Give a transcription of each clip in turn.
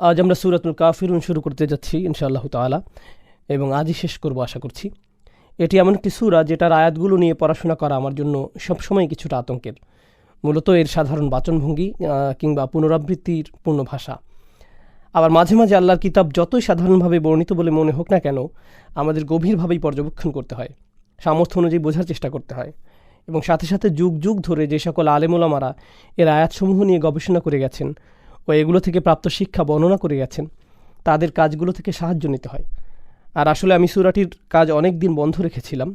আজ আমরা সূরাতুল কাফিরুন শুরু করতে যাচ্ছি ইনশাআল্লাহ তাআলা, এবং আজই শেষ করব আশা করছি। এটি এমন একটি সূরা যেটার আয়াতগুলো নিয়ে পড়াশোনা করা আমার জন্য সবসময় কিছুটা আতঙ্কের। মূলত এর সাধারণ বাচনভঙ্গি কিংবা পুনরাবৃত্তির পূর্ণ ভাষা। আবার মাঝে মাঝে আল্লাহর কিতাব যতই সাধারণভাবে বর্ণিত বলে মনে হোক না কেন, আমাদের গভীরভাবেই পর্যবেক্ষণ করতে হয়, সামর্থ্য অনুযায়ী বোঝার চেষ্টা করতে হয়, এবং সাথে সাথে যুগ যুগ ধরে যে সকল আলেমুলামারা এর আয়াতসমূহ নিয়ে গবেষণা করে গেছেন ও এগুলো থেকে প্রাপ্ত শিক্ষা বর্ণনা করে গেছেন, তাদের কাজগুলো থেকে সাহায্য নিতে হয়। আর আসলে আমি সূরাটির কাজ অনেক দিন বন্ধ রেখেছিলাম,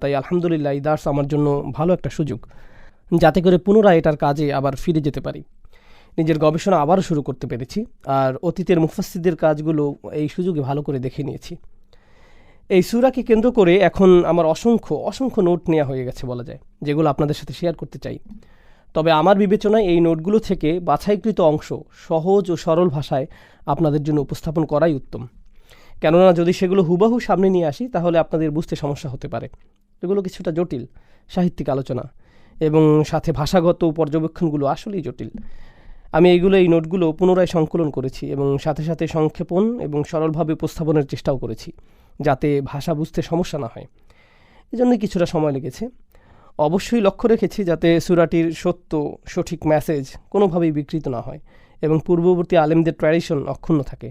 তাই আলহামদুলিল্লাহ এই দার্স আমার জন্য ভালো একটা সুযোগ, যাতে করে পুনরায় এটার কাজে আবার ফিরে যেতে পারি। নিজের গবেষণা আবারও শুরু করতে পেরেছি, আর অতীতের মুফাসসিরদের কাজগুলো এই সুযোগে ভালো করে দেখে নিয়েছি। এই সূরাকে কেন্দ্র করে এখন আমার অসংখ্য নোট নেওয়া হয়ে গেছে বলা যায়, যেগুলো আপনাদের সাথে শেয়ার করতে চাই। তবে আমার বিবেচনায় এই নোটগুলো থেকে বাছাইকৃত অংশ সহজ ও সরল ভাষায় আপনাদের জন্য উপস্থাপন করাই উত্তম। কেননা যদি সেগুলো হুবাহু সামনে নিয়ে আসি তাহলে আপনাদের বুঝতে সমস্যা হতে পারে। এগুলো কিছুটা জটিল সাহিত্যিক আলোচনা, এবং সাথে ভাষাগত পর্যবেক্ষণগুলো আসলেই জটিল। আমি এই নোটগুলো পুনরায় সংকলন করেছি এবং সাথে সাথে সংক্ষেপণ এবং সরলভাবে উপস্থাপনের চেষ্টাও করেছি, যাতে ভাষা বুঝতে সমস্যা না হয়। এজন্যই কিছুটা সময় লেগেছে। অবশ্যই লক্ষ্য রেখেছি যাতে সূরাটির সঠিক মেসেজ কোনোভাবেই বিকৃত না হয় এবং পূর্ববর্তী আলেমদের ট্র্যাডিশন অক্ষুণ্ণ থাকে।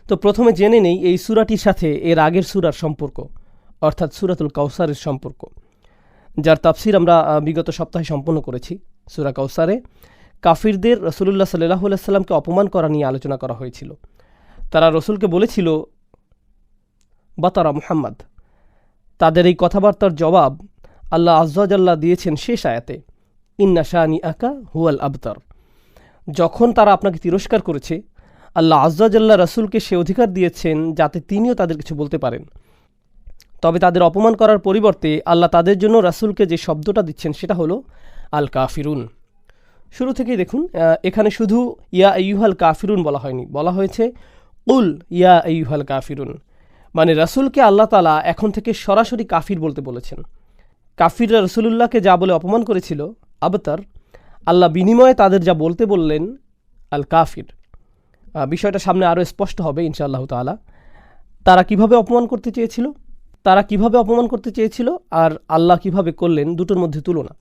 তো প্রথমে জেনে নেই এই সূরাটির সাথে এর আগের সূরার সম্পর্ক, অর্থাৎ সূরাতুল কাউসারের সম্পর্ক, যার তাফসির আমরা বিগত সপ্তাহে সম্পন্ন করেছি। সূরা কাউসারে কাফিরদের রাসূলুল্লাহ সাল্লাল্লাহু আলাইহি সাল্লামকে অপমান করা নিয়ে আলোচনা করা হয়েছিল। তারা রসুলকে বলেছিল বাতারা মুহাম্মদ। তাদের এই কথাবার্তার জবাব আল্লাহ আযজা জাল্লা দিয়েছেন শেষ আয়াতে, ইন্না শানি আকা হুয়াল আবতার। যখন তারা আপনাকে তিরস্কার করেছে, আল্লাহ আযজা জাল্লা রাসূলকে সে অধিকার দিয়েছেন যাতে তিনিও তাদের কিছু বলতে পারেন। তবে তাদের অপমান করার পরিবর্তে আল্লাহ তাদের জন্য রাসূলকে যে শব্দটা দিচ্ছেন সেটা হলো আল কাফিরুন। শুরু থেকেই দেখুন, এখানে শুধু ইয়া আইয়ুহাল কাফিরুন বলা হয়নি, বলা হয়েছে কুল ইয়া আইয়ুহাল কাফিরুন। মানে রাসূলকে আল্লাহ তাআলা এখন থেকে সরাসরি কাফির বলতে বলেছেন। কাফিররা রাসূলুল্লাহকে যা বলে অপমান করেছিল আবতার, আল্লাহ বিনিময়ে তাদের যা বলতে বললেন আল কাফির। বিষয়টা সামনে আরও স্পষ্ট হবে ইনশাআল্লাহ তাআলা। তারা কিভাবে অপমান করতে চেয়েছিল আর আল্লাহ কিভাবে করলেন, দুটোর মধ্যে তুলনা।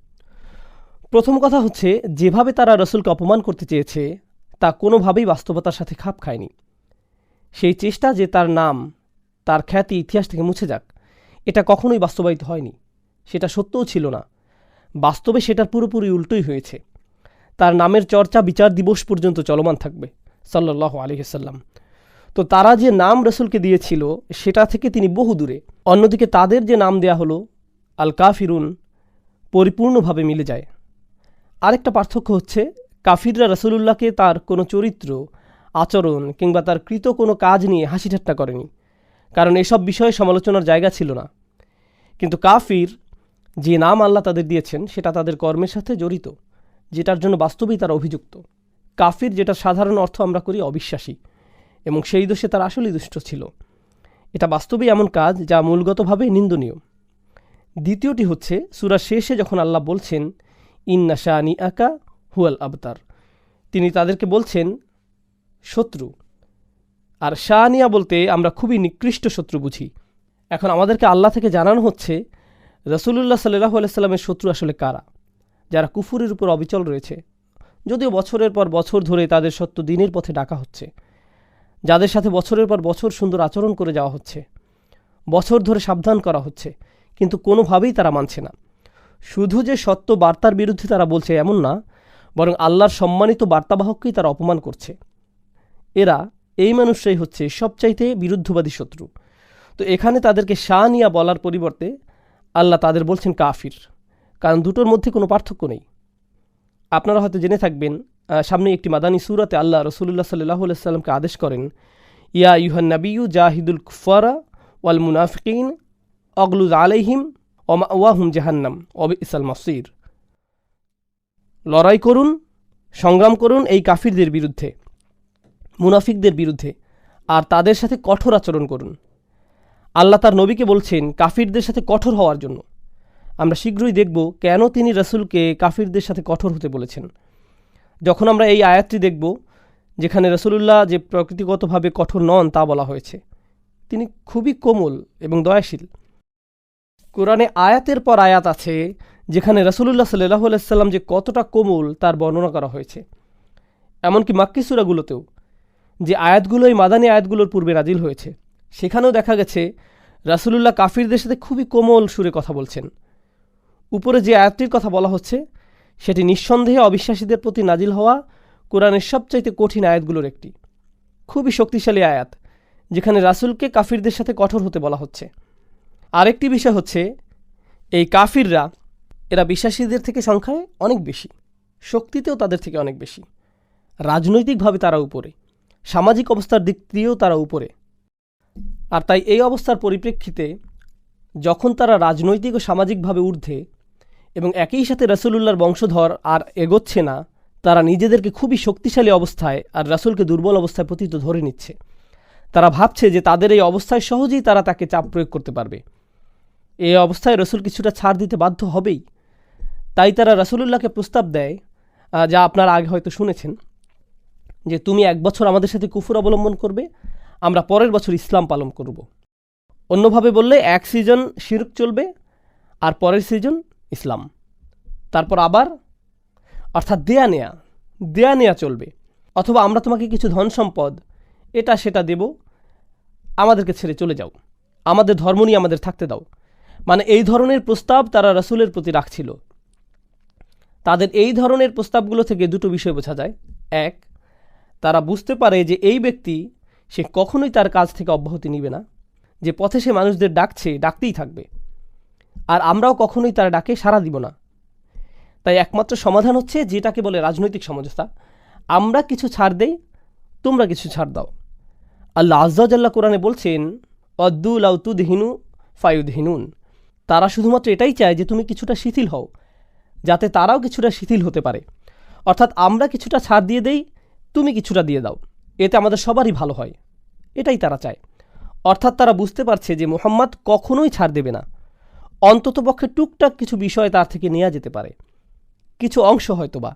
প্রথম কথা হচ্ছে, যেভাবে তারা রাসূলকে অপমান করতে চেয়েছে তা কোনোভাবেই বাস্তবতার সাথে খাপ খায়নি। সেই চেষ্টা যে তার নাম, তার খ্যাতি ইতিহাস থেকে মুছে যাক, এটা কখনোই বাস্তবায়িত হয়নি। সেটা সত্যও ছিল না। বাস্তবে সেটার পুরোপুরি উল্টোই হয়েছে। তার নামের চর্চা বিচার দিবস পর্যন্ত চলমান থাকবে সাল্লাল্লাহু আলাইহি ওয়াসাল্লাম। তো তারা যে নাম রাসূলকে দিয়েছিল সেটা থেকে তিনি বহু দূরে। অন্যদিকে তাদের যে নাম দেয়া হলো আল কাফিরুন পরিপূর্ণভাবে মিলে যায়। আরেকটা পার্থক্য হচ্ছে, কাফিররা রাসূলুল্লাহকে তার কোনো চরিত্র, আচরণ কিংবা তার কৃত কোনো কাজ নিয়ে হাসি ঠাট্টা করেনি, কারণ এসব বিষয়ে সমালোচনার জায়গা ছিল না। কিন্তু কাফির যে নাম আল্লাহ তাদের দিয়েছেন সেটা তাদের কর্মের সাথে জড়িত, যেটার জন্য বাস্তবেই তারা অভিযুক্ত। কাফির, যেটা সাধারণ অর্থ আমরা করি অবিশ্বাসী, এবং সেই দোষে তারা আসলেই দুষ্ট ছিল। এটা বাস্তবেই এমন কাজ যা মূলগতভাবে নিন্দনীয়। দ্বিতীয়টি হচ্ছে, সূরার শেষে যখন আল্লাহ বলছেন ইন্না শানি আকা হুয়াল আবতার, তিনি তাদেরকে বলছেন শত্রু। আর শানিয়া বলতে আমরা খুবই নিকৃষ্ট শত্রু বুঝি। এখন আমাদেরকে আল্লাহ থেকে জানানো হচ্ছে রাসূলুল্লাহ সাল্লাল্লাহু আলাইহি সাল্লামের শত্রু আসলে কারা, যারা কুফুরের উপর অবিচল রয়েছে, যদিও বছরের পর বছর ধরে তাদের সত্য দিনের পথে ডাকা হচ্ছে, যাদের সাথে বছরের পর বছর সুন্দর আচরণ করে যাওয়া হচ্ছে, বছর ধরে সাবধান করা হচ্ছে, কিন্তু কোনোভাবেই তারা মানছে না। শুধু যে সত্য বার্তার বিরুদ্ধে তারা বলছে এমন না, বরং আল্লাহর সম্মানিত বার্তাবাহককেই তারা অপমান করছে। এই মানুষরাই হচ্ছে সবচাইতে বিরুদ্ধবাদী শত্রু। তো এখানে তাদেরকে শানিয়া বলার পরিবর্তে আল্লাহ তাদের বলছেন কাফির, কারণ দুটোর মধ্যে কোনো পার্থক্য নেই। আপনারা হয়তো জেনে থাকবেন, সামনে একটি মাদানী সূরাতে আল্লাহ রাসূলুল্লাহ সাল্লাল্লাহু আলাইহি সাল্লামকে আদেশ করেন, ইয়া আইয়ুহান নাবিয়্যু জাহিদুল কুফারা ওয়াল মুনাফিকিন অগলুজ আলাইহিম ওয়া মাওয়াহুম জাহান্নাম ওয়া বিসাল মাসির। লড়াই করুন, সংগ্রাম করুন এই কাফিরদের বিরুদ্ধে, মুনাফিকদের বিরুদ্ধে, আর তাদের সাথে কঠোর আচরণ করুন। আল্লাহ তার নবীকে বলছেন কাফিরদের সাথে কঠোর হওয়ার জন্য। আমরা শীঘ্রই দেখব কেন তিনি রাসূলকে কাফিরদের সাথে কঠোর হতে বলেছেন। যখন আমরা এই আয়াতটি দেখব যেখানে রাসূলুল্লাহ যে প্রকৃতিগতভাবে কঠোর নন তা বলা হয়েছে। তিনি খুবই কোমল এবং দয়াশীল। কোরআনে আয়াতের পর আয়াত আছে যেখানে রাসূলুল্লাহ সাল্লাল্লাহু আলাইহি সাল্লাম যে কতটা কোমল তার বর্ণনা করা হয়েছে। এমনকি মাক্কি সূরাগুলোতেও যে আয়াতগুলো এই মাদানী আয়াতগুলোর পূর্বে নাজিল হয়েছে, সেখানেও দেখা গেছে রাসূলুল্লাহ কাফিরদের সাথে খুবই কোমল সুরে কথা বলছেন। উপরে যে আয়াতটির কথা বলা হচ্ছে সেটি নিঃসন্দেহে অবিশ্বাসীদের প্রতি নাজিল হওয়া কোরআনের সবচাইতে কঠিন আয়াতগুলোর একটি, খুবই শক্তিশালী আয়াত, যেখানে রাসূলকে কাফিরদের সাথে কঠোর হতে বলা হচ্ছে। আরেকটি বিষয় হচ্ছে, এই কাফিররা এরা বিশ্বাসীদের থেকে সংখ্যায় অনেক বেশি, শক্তিতেও তাদের থেকে অনেক বেশি, রাজনৈতিকভাবে তারা উপরে, সামাজিক অবস্থার দিক দিয়েও তারা উপরে। আর তাই এই অবস্থার পরিপ্রেক্ষিতে যখন তারা রাজনৈতিক ও সামাজিকভাবে ঊর্ধ্বে এবং একই সাথে রাসূলুল্লাহর বংশধর আর এগোচ্ছে না, তারা নিজেদেরকে খুবই শক্তিশালী অবস্থায় আর রাসূলকে দুর্বল অবস্থায় পতিত ধরে নিচ্ছে। তারা ভাবছে যে তাদের এই অবস্থায় সহজেই তারা তাকে চাপ প্রয়োগ করতে পারবে। এই অবস্থায় রাসূল কিছুটা ছাড় দিতে বাধ্য হবেই। তাই তারা রাসূলুল্লাহকে প্রস্তাব দেয়, যা আপনারা আগে হয়তো শুনেছেন, যে তুমি 1 বছর আমাদের সাথে কুফর অবলম্বন করবে, আমরা পরের বছর ইসলাম পালন করব। অন্যভাবে বললে 1 সিজন শিরক চলবে আর পরের সিজন ইসলাম, তারপর আবার, অর্থাৎ দেয়া নেয়া চলবে। অথবা আমরা তোমাকে কিছু ধন সম্পদ এটা সেটা দেব, আমাদেরকে ছেড়ে চলে যাও, আমাদের ধর্ম নিয়ে আমাদের থাকতে দাও। মানে এই ধরনের প্রস্তাব তারা রাসূলের প্রতি রাখছিল। তাদের এই ধরনের প্রস্তাবগুলো থেকে দুটো বিষয় বোঝা যায়। এক, তারা বুঝতে পারে যে এই ব্যক্তি সে কখনোই তার কাজ থেকে অব্যাহতি নিবে না, যে পথে সে মানুষদের ডাকতেই থাকবে, আর আমরাও কখনোই তার ডাকে সাড়া দিব না। তাই একমাত্র সমাধান হচ্ছে যেটাকে বলে রাজনৈতিক সমঝোতা, আমরা কিছু ছাড় দেই, তোমরা কিছু ছাড় দাও। আল্লাহ আজ্জা ওয়া জাল্লা কোরআনে বলছেন, অদ্দু লাউ তুদহিনু ফায়ুদহিনুন, তারা শুধুমাত্র এটাই চায় যে তুমি কিছুটা শিথিল হও, যাতে তারাও কিছুটা শিথিল হতে পারে। অর্থাৎ আমরা কিছুটা ছাড় দিয়ে দেই, তুমি কিছুটা দিয়ে দাও, এতে আমাদের সবারই ভালো হয়, এটাই তারা চায়। অর্থাৎ তারা বুঝতে পারছে যে মুহাম্মদ কখনোই ছাড় দেবে না, অন্ততপক্ষে টুকটাক কিছু বিষয় তার থেকে নেওয়া যেতে পারে, কিছু অংশ হয়তোবা,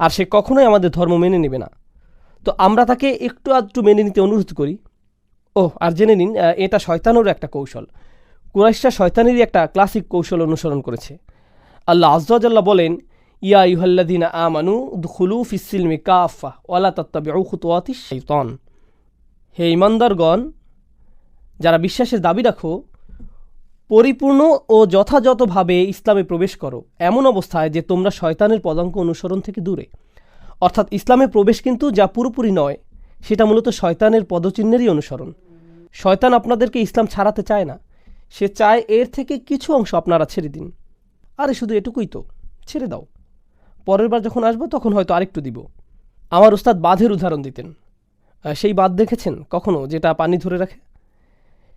আর সে কখনোই আমাদের ধর্ম মেনে নেবে না। তো আমরা তাকে একটু আধটু মেনে নিতে অনুরোধ করি। আর জেনে নিন, এটা শয়তানেরও একটা কৌশল। কুরাইশরা শয়তানেরই একটা ক্লাসিক কৌশল অনুসরণ করেছে। আল্লাহ আজ্জা ওয়া জাল্লা বলেন, ইয়া আইয়ুহাল্লাযীনা আমানু দুখুলু ফিস-সিলমি কাফা ওয়া লা তাত্তাবিউ খুতুওয়াতিশ শাইতান, হে ঈমানদারগণ, যারা বিশ্বাসের দাবি রাখো, পরিপূর্ণ ও যথাযথভাবে ইসলামে প্রবেশ করো, এমন অবস্থায় যে তোমরা শয়তানের পদাঙ্ক অনুসরণ থেকে দূরে। অর্থাৎ ইসলামে প্রবেশ কিন্তু যা পুরোপুরি নয়, সেটা মূলত শয়তানের পদচিহ্নেরই অনুসরণ। শয়তান আপনাদেরকে ইসলাম ছাড়াতে চায় না, সে চায় এর থেকে কিছু অংশ আপনারা ছেড়ে দিন। আরে শুধু এটুকুই তো, ছেড়ে দাও, পরের বার যখন আসবো তখন হয়তো আরেকটু দিব। আমার উস্তাদ বাঁধের উদাহরণ দিতেন। সেই বাঁধ দেখেছেন কখনো, যেটা পানি ধরে রাখে?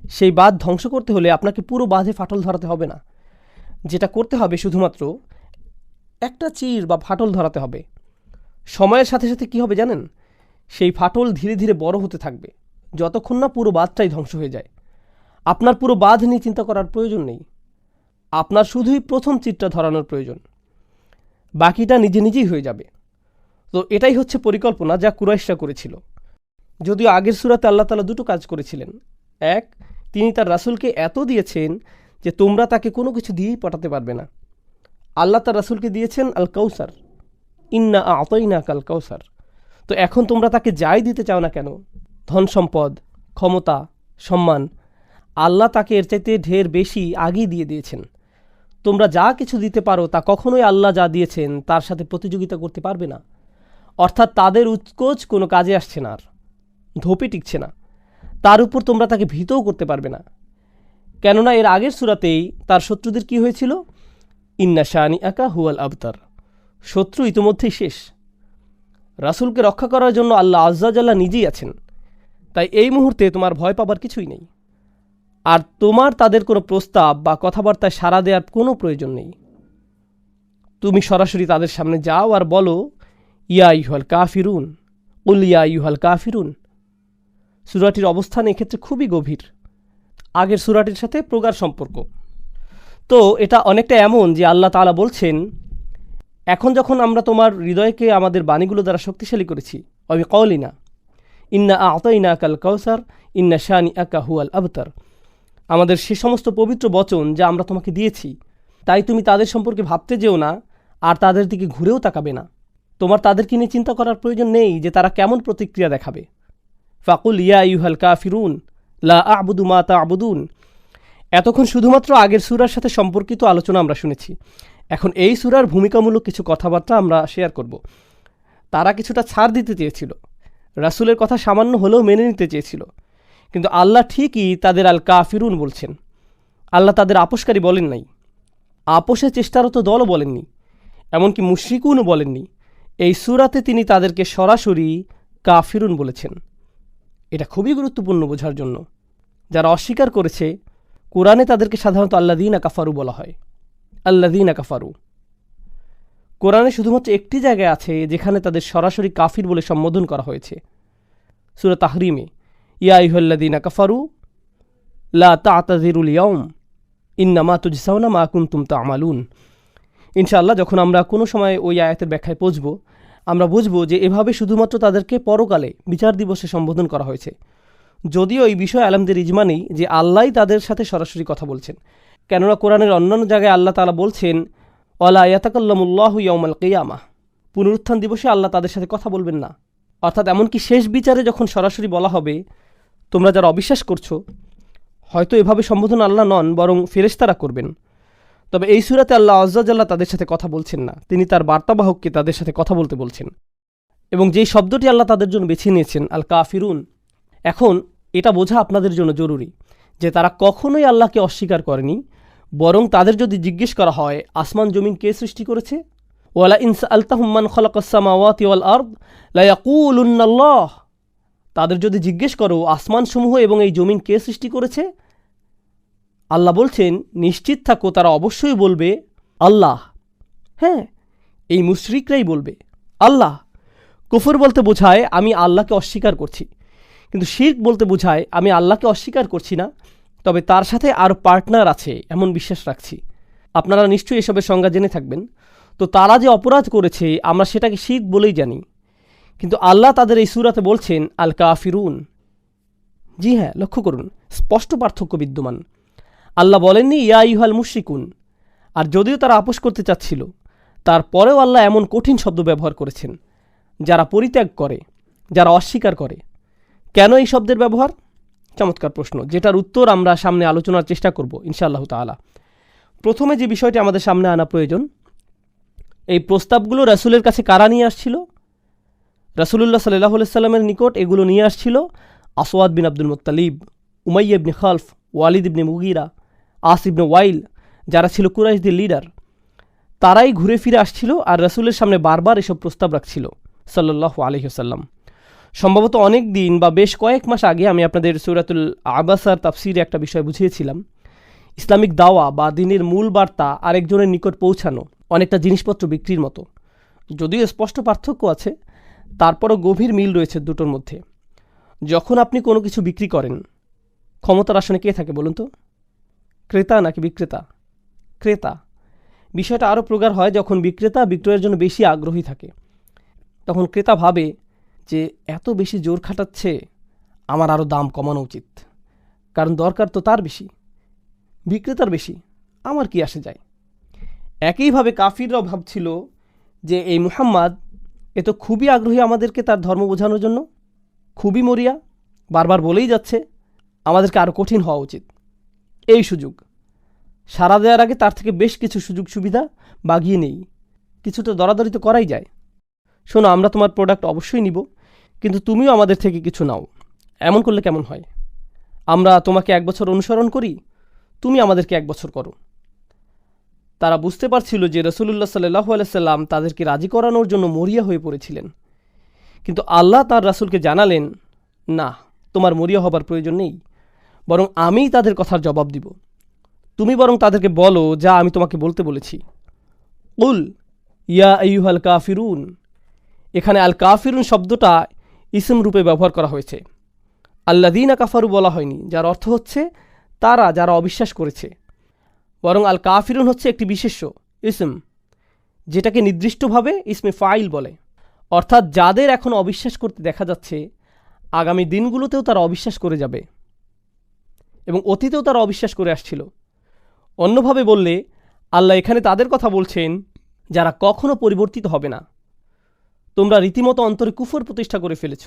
সেই বাঁধ ধ্বংস করতে হলে আপনাকে পুরো বাঁধে ফাটল ধরাতে হবে না, যেটা করতে হবে শুধুমাত্র একটা চির বা ফাটল ধরাতে হবে। সময়ের সাথে সাথে কি হবে জানেন? সেই ফাটল ধীরে ধীরে বড় হতে থাকবে, যতক্ষণ না পুরো বাঁধটাই ধ্বংস হয়ে যায়। আপনার পুরো বাঁধ নিয়ে চিন্তা করার প্রয়োজন নেই, আপনার শুধুই প্রথম চিরটা ধরানোর প্রয়োজন, বাকিটা নিজে নিজেই হয়ে যাবে। তো এটাই হচ্ছে পরিকল্পনা যা কুরাইশরা করেছিল। যদিও আগের সূরাতে আল্লাহ তাআলা দুটো কাজ করেছিলেন। এক, তিনি তার রাসূলকে এত দিয়েছেন যে তোমরা তাকে কোনো কিছু দিয়েই পটাতে পারবে না। আল্লাহ তার রাসূলকে দিয়েছেন আল কাউসার, ইন্না আ'তাইনাকাল কাউসার। তো এখন তোমরা তাকে যাই দিতে চাও না কেন, ধন সম্পদ, ক্ষমতা, সম্মান, আল্লাহ তাকে এর চাইতে ঢের বেশি আগেই দিয়ে দিয়েছেন। তোমরা যা কিছু দিতে পারো তা কখনোই আল্লাহ যা দিয়েছেন তার সাথে প্রতিযোগিতা করতে পারবে না। অর্থাৎ তাদের উৎকোচ কোনো কাজে আসছে না, আর ধোপে টিকছে না। তার উপর তোমরা তাকে ভীতও করতে পারবে না, কেননা এর আগের সূরাতেই তার শত্রুদের কি হয়েছিল? ইন্না শানিআকা হুয়াল আবতার, শত্রু ইতিমধ্যেই শেষ। রাসূলকে রক্ষা করার জন্য আল্লাহ আজ্জা ওয়া জাল্লা নিজেই আছেন। তাই এই মুহূর্তে তোমার ভয় পাবার কিছুই নেই, আর তোমার তাদের কোনো প্রস্তাব বা কথাবার্তায় সাড়া দেওয়ার কোনো প্রয়োজন নেই। তুমি সরাসরি তাদের সামনে যাও আর বলো, ইয়া আইয়ুহাল কাফিরুন, কুল ইয়া আইয়ুহাল কাফিরুন। সূরাটির অবস্থান এক্ষেত্রে খুবই গভীর, আগের সূরাটির সাথে প্রগাঢ় সম্পর্ক। তো এটা অনেকটা এমন যে আল্লাহ তাআলা বলছেন, এখন যখন আমরা তোমার হৃদয়কে আমাদের বাণীগুলো দ্বারা শক্তিশালী করেছি, কওলিনা ইন্না আ'তাইনাকাল কাউসার ইন্না শানিআকা হুয়াল আবতার। আমাদের সে সমস্ত পবিত্র বচন যা আমরা তোমাকে দিয়েছি, তাই তুমি তাদের সম্পর্কে ভাবতে যেও না আর তাদের দিকে ঘুরেও তাকাবে না। তোমার তাদেরকে নিয়ে চিন্তা করার প্রয়োজন নেই যে তারা কেমন প্রতিক্রিয়া দেখাবে। ফাকুল ইয়া আইয়ুহাল কাফিরুন লা আ'বুদু মা তা'বুদুন। এতক্ষণ শুধুমাত্র আগের সূরার সাথে সম্পর্কিত আলোচনা আমরা শুনেছি। এখন এই সূরার ভূমিকামূলক কিছু কথাবার্তা আমরা শেয়ার করব। তারা কিছুটা ছাড় দিতে চেয়েছিল, রাসূলের কথা সামান্য হলেও মেনে নিতে চেয়েছিল, কিন্তু আল্লাহ ঠিকই তাদের আল কাফিরুন বলছেন। আল্লাহ তাদের আপোষকারী বলেন নাই, আপোষের চেষ্টারত দলও বলেননি, এমনকি মুশরিকুনও বলেননি। এই সূরাতে তিনি তাদেরকে সরাসরি কাফিরুন বলেছেন। এটা খুবই গুরুত্বপূর্ণ বোঝার জন্য। যারা অস্বীকার করেছে, কোরআনে তাদেরকে সাধারণত আল্লাযীনা কাফারু বলা হয়। আল্লাযীনা কাফারু কোরআনে শুধুমাত্র একটি জায়গায় আছে যেখানে তাদের সরাসরি কাফির বলে সম্বোধন করা হয়েছে, সূরা তাহরিমে, ইয়া আইয়ুহাল্লাযীনা কাফারু লা তা'তাযিরুল ইয়াওম ইন্নামা তুজসাউনা মা কুনতুম তা'মালুন। ইনশাআল্লাহ যখন আমরা কোনো সময় ওই আয়াতের ব্যাখ্যায় পৌঁছব, আমরা বুঝব যে এভাবে শুধুমাত্র তাদেরকে পরকালে বিচার দিবসে সম্বোধন করা হয়েছে। যদিও এই বিষয়ে আলেমদের ইজমা নেই যে আল্লাহই তাদের সাথে সরাসরি কথা বলছেন, কেননা কোরআনের অন্যান্য জায়গায় আল্লাহ তাআলা বলছেন ওয়ালা ইয়াতাকাল্লামুল্লাহু ইয়াওমাল কিয়ামাহ, পুনরুত্থান দিবসে আল্লাহ তাদের সাথে কথা বলবেন না। অর্থাৎ এমনকি শেষ বিচারে যখন সরাসরি বলা হবে তোমরা যারা অবিশ্বাস করছো, হয়তো এভাবে সম্বোধন আল্লাহ নন বরং ফেরেশতারা করবেন। তবে এই সূরাতে আল্লাহ আযজা ওয়াজাল্লাহ তাদের সাথে কথা বলছেন না, তিনি তার বার্তাবাহককে তাদের সাথে কথা বলতে বলছেন। এবং যেই শব্দটি আল্লাহ তাদের জন্য বেছে নিয়েছেন, আল কাফিরুন, এখন এটা বোঝা আপনাদের জন্য জরুরি যে তারা কখনোই আল্লাহকে অস্বীকার করেনি, বরং তাদের যদি জিজ্ঞেস করা হয় আসমান জমিন কে সৃষ্টি করেছে, ওয়ালা ইন সাআলতাহুম মান খালাকাস সামাওয়াতি ওয়াল আরদ লা ইয়াকুলুন্নাল্লাহ, তাদের যদি জিজ্ঞেস করো আসমানসমূহ এবং এই জমিন কে সৃষ্টি করেছে, আল্লাহ বলছেন নিশ্চিত থাকো তারা অবশ্যই বলবে আল্লাহ। হ্যাঁ, এই মুশরিকরাই বলবে আল্লাহ। কুফর বলতে বোঝায় আমি আল্লাহকে অস্বীকার করছি, কিন্তু শিরক বলতে বোঝায় আমি আল্লাহকে অস্বীকার করছি না, তবে তার সাথে আরও পার্টনার আছে এমন বিশ্বাস রাখছি। আপনারা নিশ্চয়ই এসবের সংজ্ঞা জেনে থাকবেন। তো তারা যে অপরাধ করেছে আমরা সেটাকে শিরক বলেই জানি, কিন্তু আল্লাহ তাদের এই সূরাতে বলছেন আল কাফিরুন। জি হ্যাঁ, লক্ষ্য করুন, স্পষ্ট পার্থক্য বিদ্যমান। আল্লাহ বলেননি ইয়া আইয়ুহাল মুশরিকুন, আর যদিও তারা আপোষ করতে চাচ্ছিল, তারপরেও আল্লাহ এমন কঠিন শব্দ ব্যবহার করেছেন যারা পরিত্যাগ করে, যারা অস্বীকার করে। কেন এই শব্দের ব্যবহার? চমৎকার প্রশ্ন, যেটার উত্তর আমরা সামনে আলোচনার চেষ্টা করব ইনশাআল্লাহ তাআলা। প্রথমে যে বিষয়টি আমাদের সামনে আনা প্রয়োজন, এই প্রস্তাবগুলো রাসূলের কাছে কারা নিয়ে আসছিল? রাসূলুল্লাহ সাল্লাল্লাহু আলাইহি সাল্লামের নিকট এগুলো নিয়ে আসছিল আসওয়াদ বিন আব্দুল মুত্তালিব, উমাইয়া ইবনে খালফ, ওয়ালিদ ইবনে মুগীরা, আস ইবনে ওয়াইল, যারা ছিল কুরাইশদের লিডার। তারাই ঘুরে ফিরে আসছিল আর রাসূলের সামনে বারবার এসব প্রস্তাব রাখছিল সাল্লাল্লাহু আলাইহি ওয়াসাল্লাম। সম্ভবত অনেক দিন বা বেশ কয়েক মাস আগে আমি আপনাদের সূরাতুল আবাসার তাফসিরে একটা বিষয় বুঝিয়েছিলাম। ইসলামিক দাওয়া বা দ্বীনের মূল বার্তা আরেকজনের নিকট পৌঁছানো অনেকটা জিনিসপত্র বিক্রির মতো। যদিও স্পষ্ট পার্থক্য আছে, তারপরও গভীর মিল রয়েছে দুটোর মধ্যে। যখন আপনি কোনো কিছু বিক্রি করেন, ক্ষমতার আসনে কে থাকে বলুন তো? ক্রেতা নাকি বিক্রেতা? ক্রেতা। বিষয়টা আরও প্রগাঢ় হয় যখন বিক্রেতা বিক্রয়ের জন্য বেশি আগ্রহী থাকে। তখন ক্রেতা ভাবে যে এত বেশি জোর খাটাচ্ছে, আমার আরও দাম কমানো উচিত, কারণ দরকার তো তার বেশি, বিক্রেতার বেশি, আমার কি আসে যায়। একইভাবে কাফিররাও ভাবছিল যে এই মুহাম্মদ এ তো খুবই আগ্রহী আমাদেরকে তার ধর্ম বোঝানোর জন্য, খুবই মরিয়া, বারবার বলেই যাচ্ছে, আমাদেরকে আরও কঠিন হওয়া উচিত। এই সুযোগ সাড়া দেওয়ার আগে তার থেকে বেশ কিছু সুযোগ সুবিধা বাগিয়ে নেই, কিছুটা দরাদরি তো করাই যায়। শোনো, আমরা তোমার প্রোডাক্ট অবশ্যই নিব, কিন্তু তুমিও আমাদের থেকে কিছু নাও। এমন করলে কেমন হয়? আমরা তোমাকে 1 বছর অনুসরণ করি, তুমি আমাদেরকে 1 বছর করো। তারা বুঝতে পারছিল যে রাসূলুল্লাহ সাল্লাল্লাহু আলাইহি সাল্লাম তাদেরকে রাজি করানোর জন্য মরিয়া হয়ে পড়েছিলেন, কিন্তু আল্লাহ তার রাসূলকে জানালেন, না, তোমার মরিয়া হবার প্রয়োজন নেই, বরং আমিই তাদের কথার জবাব দিব। তুমি বরং তাদেরকে বলো যা আমি তোমাকে বলতে বলেছি। কুল ইয়া আইয়ুহাল কাফিরুন। এখানে আল কাফিরুন শব্দটা ইসম রূপে ব্যবহার করা হয়েছে, আল্লাযীনা কাফারু বলা হয়নি, যার অর্থ হচ্ছে তারা যারা অবিশ্বাস করেছে, বরং আল কাফিরুন হচ্ছে একটি বিশেষ্য ইসম, যেটাকে নির্দিষ্টভাবে ইসমে ফাইল বলে। অর্থাৎ যাদের এখন অবিশ্বাস করতে দেখা যাচ্ছে, আগামী দিনগুলোতেও তারা অবিশ্বাস করে যাবে এবং অতীতেও তারা অবিশ্বাস করে আসছিল। অন্যভাবে বললে আল্লাহ এখানে তাদের কথা বলছেন যারা কখনো পরিবর্তিত হবে না। তোমরা রীতিমতো অন্তরে কুফর প্রতিষ্ঠা করে ফেলেছ,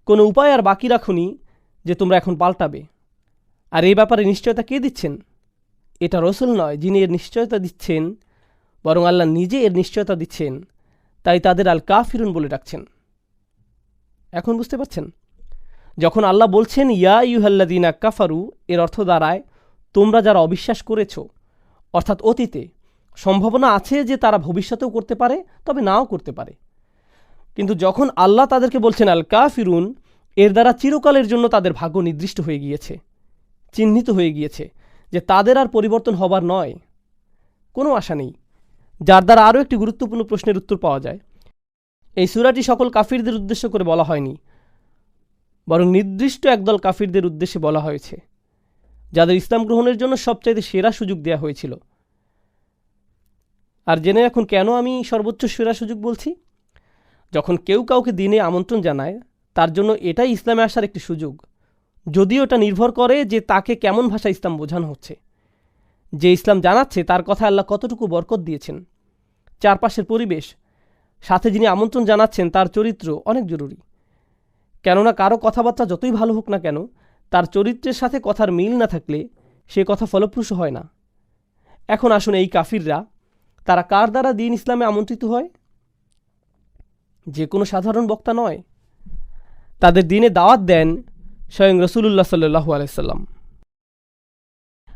কোনো উপায় আর বাকি রাখুনি যে তোমরা এখন পাল্টাবে। আর এই ব্যাপারে নিশ্চয়তা কে দিচ্ছেন? এটা রসুল নয় যিনি এর নিশ্চয়তা দিচ্ছেন, বরং আল্লাহ নিজে এর নিশ্চয়তা দিচ্ছেন। তাই তাদের আল কাফিরুন বলে ডাকছেন। এখন বুঝতে পারছেন? যখন আল্লাহ বলছেন ইয়া আইয়ুহাল্লাযীনা কাফারু, এর অর্থ দাঁড়ায় তোমরা যারা অবিশ্বাস করেছ, অর্থাৎ অতীতে। সম্ভাবনা আছে যে তারা ভবিষ্যতেও করতে পারে, তবে নাও করতে পারে। কিন্তু যখন আল্লাহ তাদেরকে বলছেন আল কাফিরুন, এর দ্বারা চিরকালের জন্য তাদের ভাগ্য নির্দিষ্ট হয়ে গিয়েছে, চিহ্নিত হয়ে গিয়েছে যে তাদের আর পরিবর্তন হবার নয়, কোনো আশা নেই। যার দ্বারা আরও একটি গুরুত্বপূর্ণ প্রশ্নের উত্তর পাওয়া যায়। এই সূরাটি সকল কাফিরদের উদ্দেশ্য করে বলা হয়নি, বরং নির্দিষ্ট একদল কাফিরদের উদ্দেশ্যে বলা হয়েছে, যাদের ইসলাম গ্রহণের জন্য সবচাইতে সেরা সুযোগ দেয়া হয়েছিল। আর জেনে এখন কেন আমি সর্বোচ্চ সেরা সুযোগ বলছি? যখন কেউ কাউকে দিনে আমন্ত্রণ জানায়, তার জন্য এটাই ইসলামে আসার একটি সুযোগ, যদিও এটা নির্ভর করে যে তাকে কেমন ভাষা ইসলাম বোঝানো হচ্ছে। যে ইসলাম জানাচ্ছে তার কথা আল্লাহ কতটুকু বরকত দিয়েছেন, চারপাশের পরিবেশ, সাথে যিনি আমন্ত্রণ জানাচ্ছেন তার চরিত্র অনেক জরুরি। কেননা কারো কথাবার্তা যতই ভালো হোক না কেন, তার চরিত্রের সাথে কথার মিল না থাকলে সে কথা ফলপ্রসূ হয় না। এখন আসুন, এই কাফিররা তারা কার দ্বারা দিন ইসলামে আমন্ত্রিত হয়? যে কোনো সাধারণ বক্তা নয়, তাদের দিনে দাওয়াত দেন স্বয়ং রাসূলুল্লাহ সাল্লাল্লাহু আলাইহি সাল্লাম।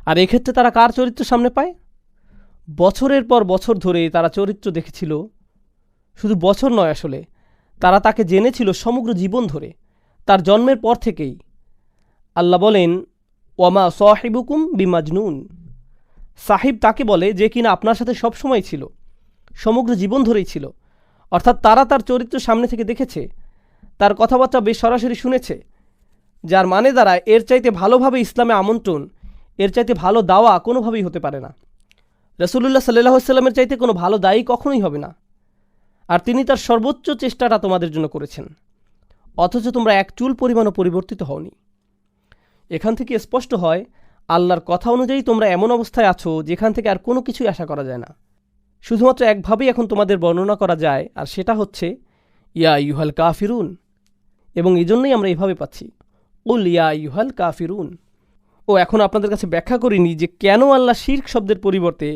আর এক্ষেত্রে তারা কার চরিত্র সামনে পায়? বছরের পর বছর ধরে তারা চরিত্র দেখেছিল, শুধু বছর নয়, আসলে তারা তাকে জেনেছিল সমগ্র জীবন ধরে, তার জন্মের পর থেকেই। আল্লাহ বলেন ওয়ামা সাহিবুকুম বিমাজনুন, সাহিব তাকে বলে যে কিনা আপনার সাথে সবসময় ছিল, সমগ্র জীবন ধরেই ছিল। অর্থাৎ তারা তার চরিত্র সামনে থেকে দেখেছে, তার কথাবার্তা বেশ সরাসরি শুনেছে, যার মানে দাঁড়ায় এর চাইতে ভালোভাবে ইসলামে আমন্ত্রণ, এর চাইতে ভালো দাওয়া কোনোভাবেই হতে পারে না। রাসূলুল্লাহ সাল্লাল্লাহু আলাইহি সাল্লামের চাইতে কোনো ভালো দায়ী কখনোই হবে না। আর তিনি তার সর্বোচ্চ চেষ্টাটা তোমাদের জন্য করেছেন, অথচ তোমরা এক চুল পরিমাণও পরিবর্তিত হওনি। এখান থেকে স্পষ্ট হয় আল্লাহর কথা অনুযায়ী তোমরা এমন অবস্থায় আছো যেখান থেকে আর কোনো কিছুই আশা করা যায় না। শুধুমাত্র একভাবেই এখন তোমাদের বর্ণনা করা যায়, আর সেটা হচ্ছে ইয়া আইয়ুহাল কাফিরুন। এবং এই জন্যই আমরা এভাবে পাচ্ছি কুল ইয়া আইয়ুহাল কাফিরুন। ও এখন আপনাদের কাছে ব্যাখ্যা করিনি যে কেন আল্লাহ শিরক শব্দের পরিবর্তে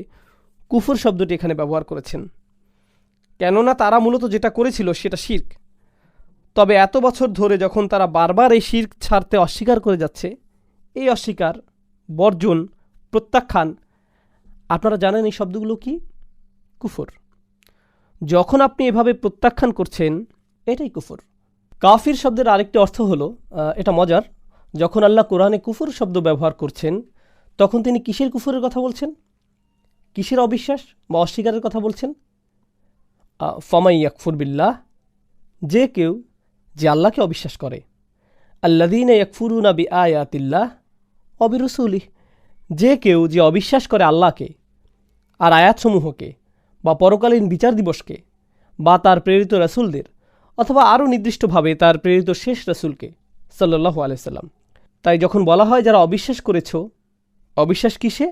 কুফর শব্দটি এখানে ব্যবহার করেছেন। কেননা তারা মূলত যেটা করেছিল সেটা শিরক। তবে এত বছর ধরে যখন তারা বারবার এই শিরক ছাড়তে অস্বীকার করে যাচ্ছে, এই অস্বীকার, বর্জন, প্রত্যাখ্যান, আপনারা জানেন এই শব্দগুলো কি? কুফর। যখন আপনি এভাবে প্রত্যাখ্যান করছেন, এটাই কুফর। কাফির শব্দের আরেকটি অর্থ হলো, এটা মজার, যখন আল্লাহ কোরআনে কুফর শব্দ ব্যবহার করছেন, তখন তিনি কিসের কুফরের কথা বলছেন? কিসের অবিশ্বাস বা অস্বীকারের কথা বলছেন? ফামাই ইয়াকফুর বিল্লাহ, যে কেউ যে আল্লাহকে অবিশ্বাস করে, আল্লাযীনা ইয়াকফুরুনা বিআয়াতিল্লাহ ওয়া বিরুসুলিহ, যে কেউ যে অবিশ্বাস করে আল্লাহকে আর আয়াতসমূহকে বা পরকালীন বিচার দিবসকে বা তার প্রেরিত রাসূলদের, অথবা আরও নির্দিষ্টভাবে তার প্রেরিত শেষ রাসূলকে সাল্লাল্লাহু আলাইহি সাল্লাম। তাই যখন বলা হয় যারা অবিশ্বাস করেছ, অবিশ্বাস কিসে?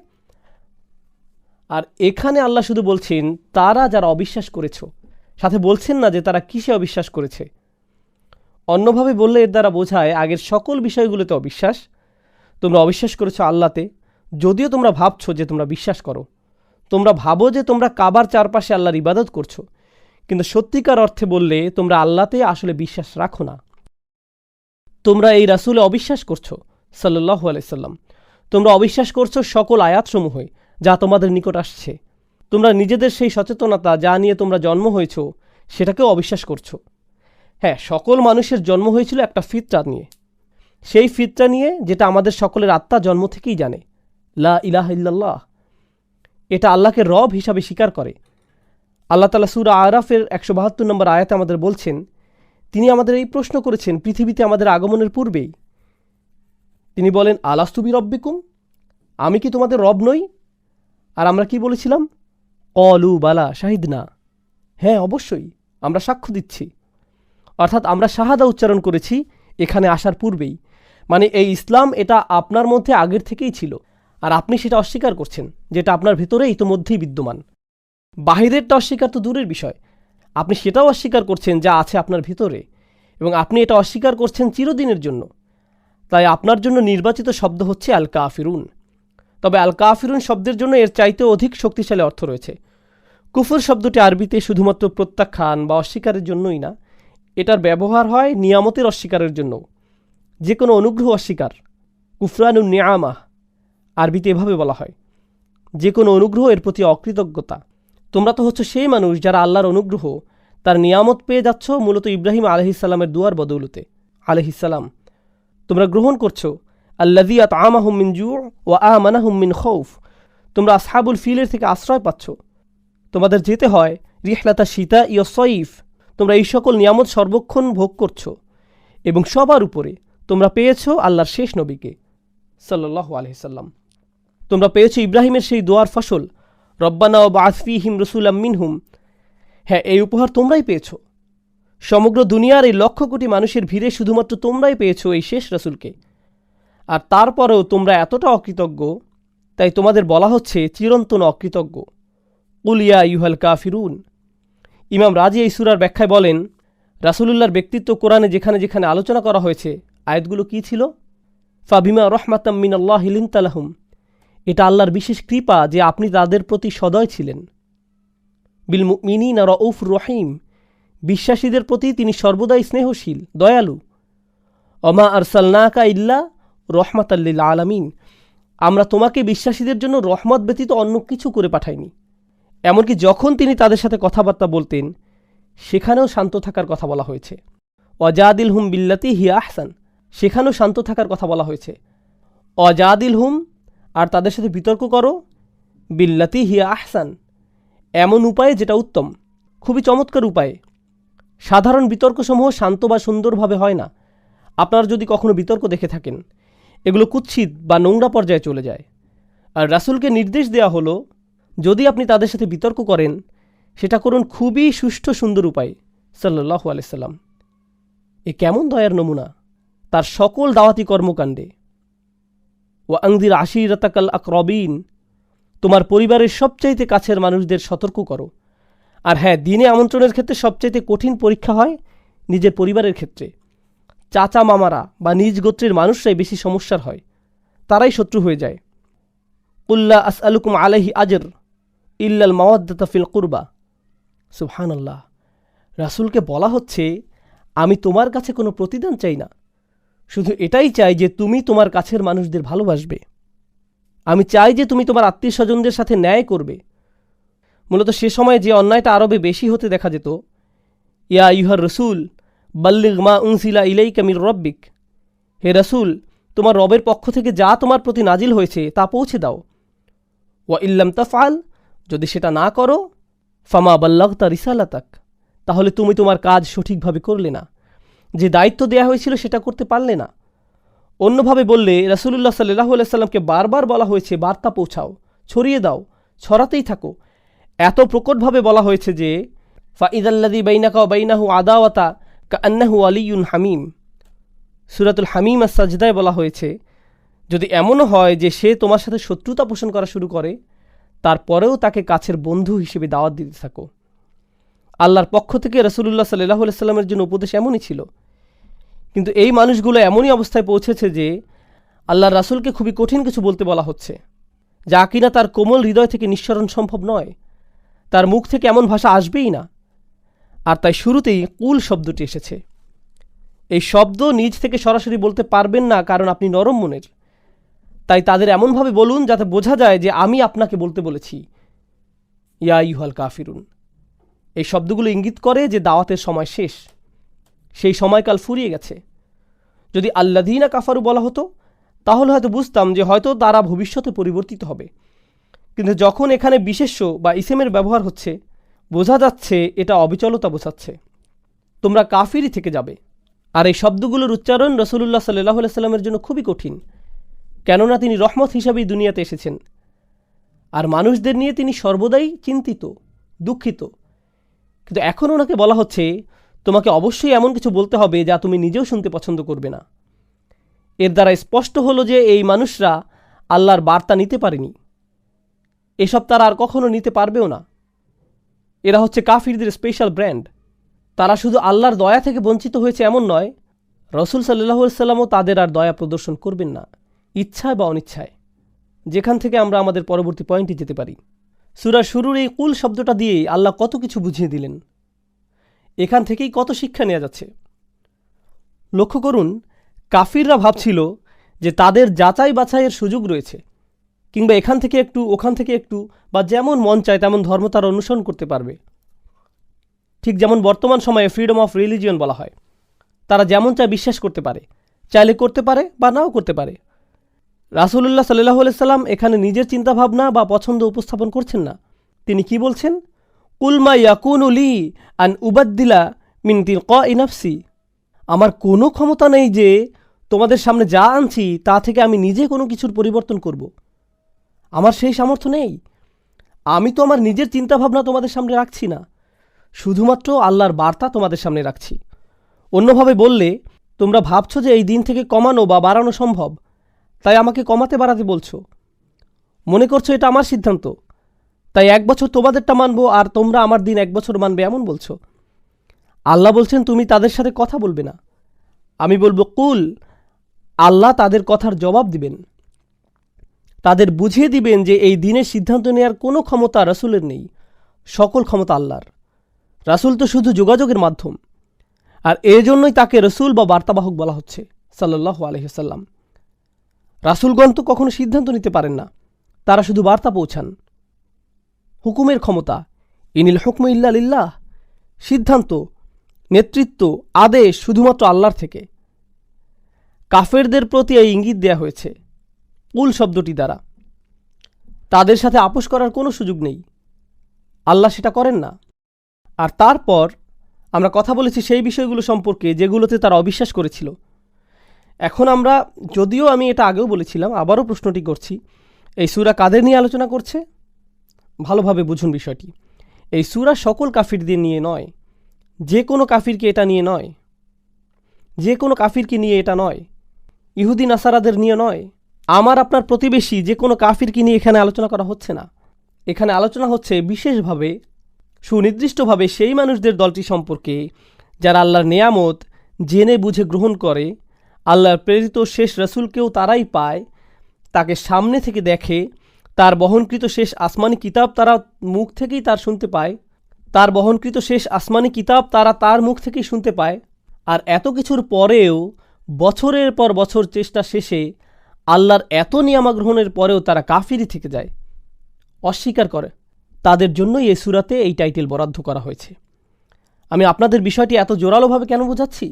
আর এখানে আল্লাহ শুধু বলছেন তারা যারা অবিশ্বাস করেছ, সাথে বলছেন না যে তারা কিসে অবিশ্বাস করেছে। অন্যভাবে বললে এর দ্বারা বোঝায় আগের সকল বিষয়গুলোতে অবিশ্বাস। তোমরা অবিশ্বাস করেছ আল্লাহতে, যদিও তোমরা ভাবছো যে তোমরা বিশ্বাস করো। তোমরা ভাবো যে তোমরা কাবার চারপাশে আল্লাহর ইবাদত করছো, কিন্তু সত্যিকার অর্থে বললে তোমরা আল্লাহতে আসলে বিশ্বাস রাখো না। তোমরা এই রাসূলে অবিশ্বাস করছো সাল্লাল্লাহু আলাইহি সাল্লাম। তোমরা অবিশ্বাস করছো সকল আয়াতসমূহে যা তোমাদের নিকট আসছে। তোমরা নিজেদের সেই সচেতনতা যা নিয়ে তোমরা জন্ম হয়েছ সেটাকেও অবিশ্বাস করছো। হ্যাঁ, সকল মানুষের জন্ম হয়েছিল একটা ফিতরা নিয়ে, সেই ফিতরা নিয়ে যেটা আমাদের সকলের আত্মা জন্ম থেকেই জানে, লা ইলাহা ইল্লাল্লাহ। এটা আল্লাহকে রব হিসাবে স্বীকার করে। আল্লাহ তাআলা সূরা আরাফের 172 নম্বর আয়াতে আমাদের বলছেন, তিনি আমাদের এই প্রশ্ন করেছেন পৃথিবীতে আমাদের আগমনের পূর্বেই। তিনি বলেন আলাস্তু বিরব্বিকুম, আমি কি তোমাদের রব নই? আর আমরা কি বলেছিলাম? ক্বালু বালা শাহিদনা, হ্যাঁ অবশ্যই আমরা সাক্ষ্য দিচ্ছি, অর্থাৎ আমরা শাহাদা উচ্চারণ করেছি এখানে আসার পূর্বেই। মানে এই ইসলাম এটা আপনার মধ্যে আগের থেকেই ছিল, আর আপনি সেটা অস্বীকার করছেন, যেটা আপনার ভেতরে ইতোমধ্যেই বিদ্যমান। বাহিরেরটা অস্বীকার তো দূরের বিষয়, আপনি সেটাও অস্বীকার করছেন যা আছে আপনার ভিতরে, এবং আপনি এটা অস্বীকার করছেন চিরদিনের জন্য। তাই আপনার জন্য নির্বাচিত শব্দ হচ্ছে আল কাফিরুন। তবে আল কাফিরুন শব্দের জন্য এর চাইতেও অধিক শক্তিশালী অর্থ রয়েছে। কুফর শব্দটি আরবিতে শুধুমাত্র প্রত্যাখ্যান বা অস্বীকারের জন্যই না, এটার ব্যবহার হয় নিয়ামতের অস্বীকারের জন্য। যে কোনো অনুগ্রহ অস্বীকার, কুফরানুন নিয়ামাহ আরবিতে এভাবে বলা হয়। যে কোনো অনুগ্রহ এর প্রতি অকৃতজ্ঞতা। তোমরা তো হচ্ছে সেই মানুষ যারা আল্লাহর অনুগ্রহ, তার নিয়ামত পেয়ে যাচ্ছ মূলত ইব্রাহিম আলাইহিসসালামের দুয়ার বদৌলতে। আলাইহিসসালাম, তোমরা গ্রহণ করছো আল্লাযী আত'আমাহুম মিন জু' ওয়া আমানাহুম মিন খাউফ। তোমরা আসহাবুল ফিলের থেকে আশ্রয় পাচ্ছ। তোমাদের যেতে হয় রিহলাতা শীতা ইয় সইফ। তোমরা এই সকল নিয়ামত সর্বক্ষণ ভোগ করছো, এবং সবার উপরে তোমরা পেয়েছো আল্লাহর শেষ নবীকে সাল্লাল্লাহু আলাইহি সাল্লাম। তোমরা পেয়েছো ইব্রাহিমের সেই দোয়ার ফসল, রব্বানা ওয়াবআথ ফীহিম রাসূলাম মিনহুম। হ্যাঁ, এই উপহার তোমরাই পেয়েছো। সমগ্র দুনিয়ার এই লক্ষ কোটি মানুষের ভিড়ে শুধুমাত্র তোমরাই পেয়েছো এই শেষ রাসূলকে। আর তারপরেও তোমরা এতটা অকৃতজ্ঞ, তাই তোমাদের বলা হচ্ছে চিরন্তন অকৃতজ্ঞ। কুল ইয়া আইয়ুহাল কাফিরুন। ইমাম রাজি এই সূরার ব্যাখ্যায় বলেন, রাসূলুল্লাহর ব্যক্তিত্ব কোরআনে যেখানে যেখানে আলোচনা করা হয়েছে, আয়াতগুলো কি ছিল? ফাবিমা রহমাতাম মিনাল্লাহি লিনতা লাহুম। এটা আল্লাহর বিশেষ কৃপা যে আপনি তাদের প্রতি সদয় ছিলেন। বিল মুমিনিনা রাউফুর রহিম। বিশ্বাসীদের প্রতি তিনি সর্বদাই স্নেহশীল, দয়ালু। ওমা আরসালনাকা ইল্লা রহমাতাল লিল আলামিন। আমরা তোমাকে বিশ্বাসীদের জন্য রহমত ব্যতীত অন্য কিছু করে পাঠাইনি। এমনকি যখন তিনি তাদের সাথে কথাবার্তা বলতেন, সেখানেও শান্ত থাকার কথা বলা হয়েছে। অজাদিল হুম বিল্লাতি হিয়া আহসান। সেখানেও শান্ত থাকার কথা বলা হয়েছে। অজাদিল হুম, আর তাদের সাথে বিতর্ক করো, বিল্লাতি হিয়া আহসান, এমন উপায়ে যেটা উত্তম, খুবই চমৎকার উপায়ে। সাধারণ বিতর্কসমূহ শান্ত বা সুন্দরভাবে হয় না। আপনারা যদি কখনো বিতর্ক দেখে থাকেন, এগুলো কুৎসিত বা নোংরা পর্যায়ে চলে যায়। আর রাসূলকে নির্দেশ দেওয়া হলো, যদি আপনি তাদের সাথে বিতর্ক করেন, সেটা করুন খুবই সুষ্ঠু সুন্দর উপায়ে। সাল্লাল্লাহু আলাইহি সাল্লাম, এ কেমন দয়ার নমুনা তার সকল দাওয়াতি কর্মকাণ্ডে। ওয়া আনজির আশিরাতাকাল আকরাবিন। তোমার পরিবারের সবচাইতে কাছের মানুষদের সতর্ক করো। আর হ্যাঁ, দিনে আমন্ত্রণের ক্ষেত্রে সবচাইতে কঠিন পরীক্ষা হয় নিজের পরিবারের ক্ষেত্রে। চাচা মামারা বা নিজ গোত্রের মানুষরাই বেশি সমস্যার হয়, তারাই শত্রু হয়ে যায়। কুল্লা আসআলুকুম আলাইহি আজর ইল্লাল মাওয়াদ্দাতা ফিল কুরবা। সুবহানাল্লাহ, রাসূলকে বলা হচ্ছে, আমি তোমার কাছে কোনো প্রতিদান চাই না, শুধু এটাই চাই যে তুমি তোমার কাছের মানুষদের ভালোবাসবে। আমি চাই যে তুমি তোমার আত্মীয় স্বজনদের সাথে ন্যায় করবে। মূলত সে সময় যে অন্যায়টা আরবে বেশি হতে দেখা যেত, ইয়া আইয়ুহার রসুল বাল্লিগ মা উনজিলা ইলাইকা মির রব্বিক। হে রাসূল, তোমার রবের পক্ষ থেকে যা তোমার প্রতি নাজিল হয়েছে তা পৌঁছে দাও। ওয়া ইল্লাম তাফআল, যদি সেটা না করো, ফামা বাল্লাগতা রিসালাতাক, তাহলে তুমি তোমার কাজ সঠিকভাবে করলে না, যে দায়িত্ব দেয়া হয়েছিল সেটা করতে পারলে না। অন্যভাবে বললে, রাসূলুল্লাহ সাল্লাল্লাহু আলাইহি সাল্লামকে বারবার বলা হয়েছে বার্তা পৌঁছাও, ছড়িয়ে দাও, ছড়াতেই থাকো। এত প্রকটভাবে বলা হয়েছে যে ফাইদাল্লাযী বাইনাকা ওয়া বাইনাহু আদাওয়াতা কাআন্নাহু ওয়ালিয়্যুন হামীম। সূরাতুল হামীম আস-সাজদায় বলা হয়েছে, যদি এমনও হয় যে সে তোমার সাথে শত্রুতা পোষণ করা শুরু করে, তারপরেও তাকে কাছের বন্ধু হিসেবে দাওয়াত দিতে থাকো। আল্লাহর পক্ষ থেকে রাসূলুল্লাহ সাল্লাল্লাহু আলাইহি সাল্লামের জন্য উপদেশ এমনই ছিল। কিন্তু এই মানুষগুলো এমনই অবস্থায় পৌঁছেছে যে আল্লাহর রাসূলকে খুবই কঠিন কিছু বলতে বলা হচ্ছে, যা কিনা তার কোমল হৃদয় থেকে নিঃসরণ সম্ভব নয়। তার মুখ থেকে এমন ভাষা আসবেই না। আর তাই শুরুতেই কুল শব্দটি এসেছে। এই শব্দ নিজ থেকে সরাসরি বলতে পারবেন না, কারণ আপনি নরম মনের। তাই তাদের এমনভাবে বলুন যাতে বোঝা যায় যে আমি আপনাকে বলতে বলেছি, ইয়া আইয়ুহাল কাফিরুন। এই শব্দগুলো ইঙ্গিত করে যে দাওয়াতের সময় শেষ, সেই সময়কাল ফুরিয়ে গেছে। যদি আল্লাযীনা কাফারু বলা হতো, তাহলে হয়তো বুঝতাম যে হয়তো তারা ভবিষ্যতে পরিবর্তিত হবে। কিন্তু যখন এখানে বিশেষ্য বা ইসেমের ব্যবহার হচ্ছে, বোঝা যাচ্ছে এটা অবিচলতা বোঝাচ্ছে। তোমরা কাফিরই থেকে যাবে। আর এই শব্দগুলোর উচ্চারণ রাসূলুল্লাহ সাল্লাল্লাহু আলাইহি সাল্লামের জন্য খুবই কঠিন, কেননা তিনি রহমত হিসাবেই দুনিয়াতে এসেছেন। আর মানুষদের নিয়ে তিনি সর্বদাই চিন্তিত, দুঃখিত। কিন্তু এখন ওনাকে বলা হচ্ছে তোমাকে অবশ্যই এমন কিছু বলতে হবে যা তুমি নিজেও শুনতে পছন্দ করবে না। এর দ্বারা স্পষ্ট হলো যে এই মানুষরা আল্লাহর বার্তা নিতে পারেনি, এসব তারা আর কখনো নিতে পারবেও না। এরা হচ্ছে কাফিরদের স্পেশাল ব্র্যান্ড। তারা শুধু আল্লাহর দয়া থেকে বঞ্চিত হয়েছে এমন নয়, রসুল সাল্লাল্লাহু আলাইহি সাল্লামও তাদের আর দয়া প্রদর্শন করবেন না, ইচ্ছায় বা অনিচ্ছায়। যেখান থেকে আমরা আমাদের পরবর্তী পয়েন্টে যেতে পারি। সূরার শুরুর এই কুল শব্দটা দিয়েই আল্লাহ কত কিছু বুঝিয়ে দিলেন। এখান থেকেই কত শিক্ষা নেওয়া যাচ্ছে। লক্ষ্য করুন, কাফিররা ভাবছিল যে তাদের যাচাই বাছাইয়ের সুযোগ রয়েছে, কিংবা এখান থেকে একটু ওখান থেকে একটু, বা যেমন মন চায় তেমন ধর্ম তারা অনুসরণ করতে পারবে। ঠিক যেমন বর্তমান সময়ে ফ্রিডম অফ রিলিজিয়ন বলা হয়। তারা যেমন চায় বিশ্বাস করতে পারে, চাইলে করতে পারে বা নাও করতে পারে। রাসূলুল্লাহ সাল্লাল্লাহু আলাইহি সাল্লাম এখানে নিজের চিন্তাভাবনা বা পছন্দ উপস্থাপন করছেন না। তিনি কি বলছেন? কুল মা ইয়াকুনু লি আন উবাদ্দিলা মিন তিলকাই নাফসি। আমার কোনো ক্ষমতা নেই যে তোমাদের সামনে যা আনছি তা থেকে আমি নিজে কোনো কিছুর পরিবর্তন করব। আমার সেই সামর্থ্য নেই। আমি তো আমার নিজের চিন্তাভাবনা তোমাদের সামনে রাখছি না, শুধুমাত্র আল্লাহর বার্তা তোমাদের সামনে রাখছি। অন্যভাবে বললে, তোমরা ভাবছো যে এই দিন থেকে কমানো বা বাড়ানো সম্ভব, তাই আমাকে কমাতে বাড়াতে বলছো। মনে করছো এটা আমার সিদ্ধান্ত, তাই 1 বছর তোমাদেরটা মানবো আর তোমরা আমার দিন 1 বছর মানবে এমন বলছো। আল্লাহ বলছেন তুমি তাদের সাথে কথা বলবে না। আমি বলবো কুল। আল্লাহ তাদের কথার জবাব দিবেন, তাদের বুঝিয়ে দিবেন যে এই দিনের সিদ্ধান্ত নেওয়ার কোনো ক্ষমতা রাসূলের নেই, সকল ক্ষমতা আল্লাহর। রাসূল তো শুধু যোগাযোগের মাধ্যম, আর এজন্যই তাকে রসুল বা বার্তাবাহক বলা হচ্ছে সাল্লাল্লাহু আলাইহি ওয়াসাল্লাম। রাসূলগণ তো কখনো সিদ্ধান্ত নিতে পারেন না, তারা শুধু বার্তা পৌঁছান। হুকুমের ক্ষমতা, ইনিল হুকমু ইল্লা লিল্লাহ, সিদ্ধান্ত, নেতৃত্ব, আদেশ শুধুমাত্র আল্লাহর থেকে। কাফেরদের প্রতি এই ইঙ্গিত দেয়া হয়েছে কুল শব্দটি দ্বারা। তাদের সাথে আপোষ করার কোনো সুযোগ নেই, আল্লাহ সেটা করেন না। আর তারপর আমরা কথা বলেছি সেই বিষয়গুলো সম্পর্কে যেগুলোতে তারা অবিশ্বাস করেছিল। এখন আমরা, যদিও আমি এটা আগেও বলেছিলাম, আবারও প্রশ্নটি করছি, এই সূরা কাদের নিয়ে আলোচনা করছে? ভালোভাবে বুঝুন বিষয়টি। এই সূরা সকল কাফিরদের নিয়ে নয়, যে কোনো কাফিরকে এটা নিয়ে নয়, যে কোনো কাফিরকে নিয়ে এটা নয়, ইহুদি নাসারাদের নিয়ে নয়, আমার আপনার প্রতিবেশী যে কোনো কাফিরকে নিয়ে এখানে আলোচনা করা হচ্ছে না। এখানে আলোচনা হচ্ছে বিশেষভাবে, সুনির্দিষ্টভাবে সেই মানুষদের দলটি সম্পর্কে যারা আল্লাহর নেয়ামত জেনে বুঝে গ্রহণ করে, আল্লাহর প্রেরিত শেষ রসুলকেও তারাই পায়, তাকে সামনে থেকে দেখে, তার বহনকৃত শেষ আসমানি কিতাব তারা মুখ থেকেই তার শুনতে পায়, তার বহনকৃত শেষ আসমানি কিতাব তারা তার মুখ থেকেই শুনতে পায়। আর এত কিছুর পরেও বছরের পর বছর চেষ্টা শেষে আল্লাহর এত নিয়ামা গ্রহণের পরেও তারা কাফিরই থেকে যায়, অস্বীকার করে। তাদের জন্যই এই সূরাতে এই টাইটেল বরাদ্দ করা হয়েছে। আমি আপনাদের বিষয়টি এত জোরালোভাবে কেন বোঝাচ্ছি?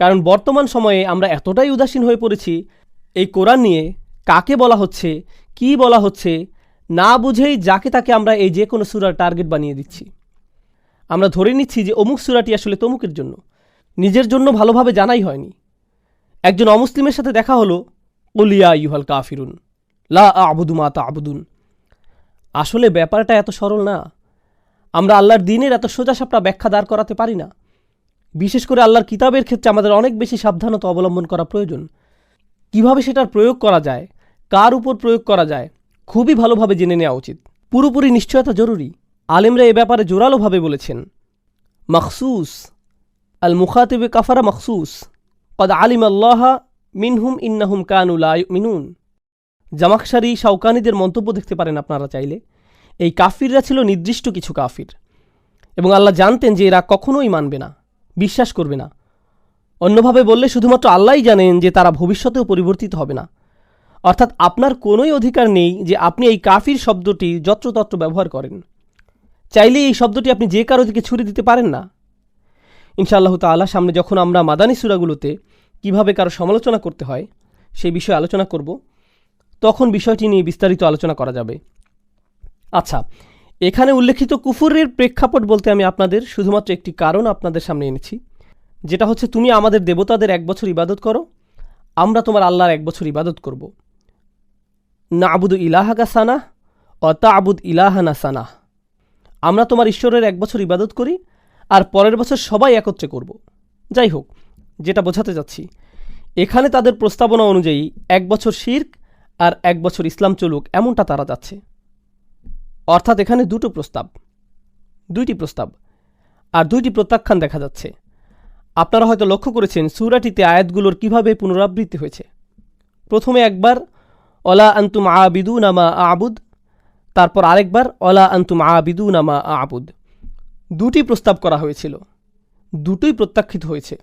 কারণ বর্তমান সময়ে আমরা এতটাই উদাসীন হয়ে পড়েছি এই কোরআন নিয়ে, কাকে বলা হচ্ছে, কি বলা হচ্ছে না বুঝেই যাকে তাকে আমরা এই যে কোনো সূরার টার্গেট বানিয়ে দিচ্ছি। আমরা ধরে নিচ্ছি যে অমুক সূরাটি আসলে তমুকের জন্য, নিজের জন্য ভালোভাবে জানাই হয়নি। একজন অমুসলিমের সাথে দেখা হলো, কুল ইয়া আইয়ুহাল কাফিরুন লা আ'বুদু মা তা'বুদুন। আসলে ব্যাপারটা এত সরল না। আমরা আল্লাহর দ্বীনের এত সোজাসাপটা ব্যাখ্যা দাঁড় করাতে পারি না। বিশেষ করে আল্লাহর কিতাবের ক্ষেত্রে আমাদের অনেক বেশি সাবধানতা অবলম্বন করা প্রয়োজন। কিভাবে সেটার প্রয়োগ করা যায়, কার উপর প্রয়োগ করা যায়, খুবই ভালোভাবে জেনে নেওয়া উচিত। পুরোপুরি নিশ্চয়তা জরুরি। আলেমরা এ ব্যাপারে জোরালোভাবে বলেছেন, মখসুস আল মুখাতিবে কাফারা মখসুস কদ আলিম আল্লাহ মিনহুম ইন্নাহুম কানু লা ইউমিনুন। জামাখশারি, শাওকানিদের মন্তব্য দেখতে পারেন আপনারা চাইলে। এই কাফিররা ছিল নির্দিষ্ট কিছু কাফির, এবং আল্লাহ জানতেন যে এরা কখনোই মানবে না, বিশ্বাস করবে না। অন্যভাবে বললে শুধুমাত্র আল্লাহই জানেন যে তারা ভবিষ্যতেও পরিবর্তিত হবে না। অর্থাৎ আপনার কোনোই অধিকার নেই যে আপনি এই কাফির শব্দটি যত্রতত্র ব্যবহার করেন। চাইলে এই শব্দটি আপনি যে কারো দিকে ছুড়ে দিতে পারেন না। ইনশাআল্লাহ তাআলা সামনে যখন আমরা মাদানী সূরাগুলোতে কিভাবে কারো সমালোচনা করতে হয় সেই বিষয়ে আলোচনা করব, তখন বিষয়টি নিয়ে বিস্তারিত আলোচনা করা যাবে। আচ্ছা, এখানে উল্লেখিত কুফরের প্রেক্ষাপট বলতে আমি আপনাদের শুধুমাত্র একটি কারণ আপনাদের সামনে এনেছি, যেটা হচ্ছে তুমি আমাদের দেবতাদের 1 বছর ইবাদত করো, আমরা তোমার আল্লাহর 1 বছর ইবাদত করব। না'বুদু ইলাহাকা সানাহ ও তা'বুদ ইলাহানা সানাহ। আমরা তোমার ঈশ্বরের 1 বছর ইবাদত করি, আর পরের বছর সবাই একত্রে করব। যাই হোক, যেটা বোঝাতে যাচ্ছি, এখানে তাদের প্রস্তাবনা অনুযায়ী 1 বছর শিরক আর 1 বছর ইসলাম চলুক, এমনটা তারা যাচ্ছে। অর্থাৎ এখানে দুইটি প্রস্তাব আর 2টি প্রত্যাখ্যান দেখা যাচ্ছে। আপনারা হয়তো লক্ষ্য করেছেন সূরাটিতে আয়াতগুলোর কিভাবে পুনরাবৃত্তি হয়েছে। প্রথমে একবার অলা আনতুম আবিদুনা মা আবুদ, তারপর আরেকবার অলা আনতুম আবিদুনা মা আবুদ। 2টি প্রস্তাব করা হয়েছিল, দুটোই প্রত্যাখ্যিত হয়েছে।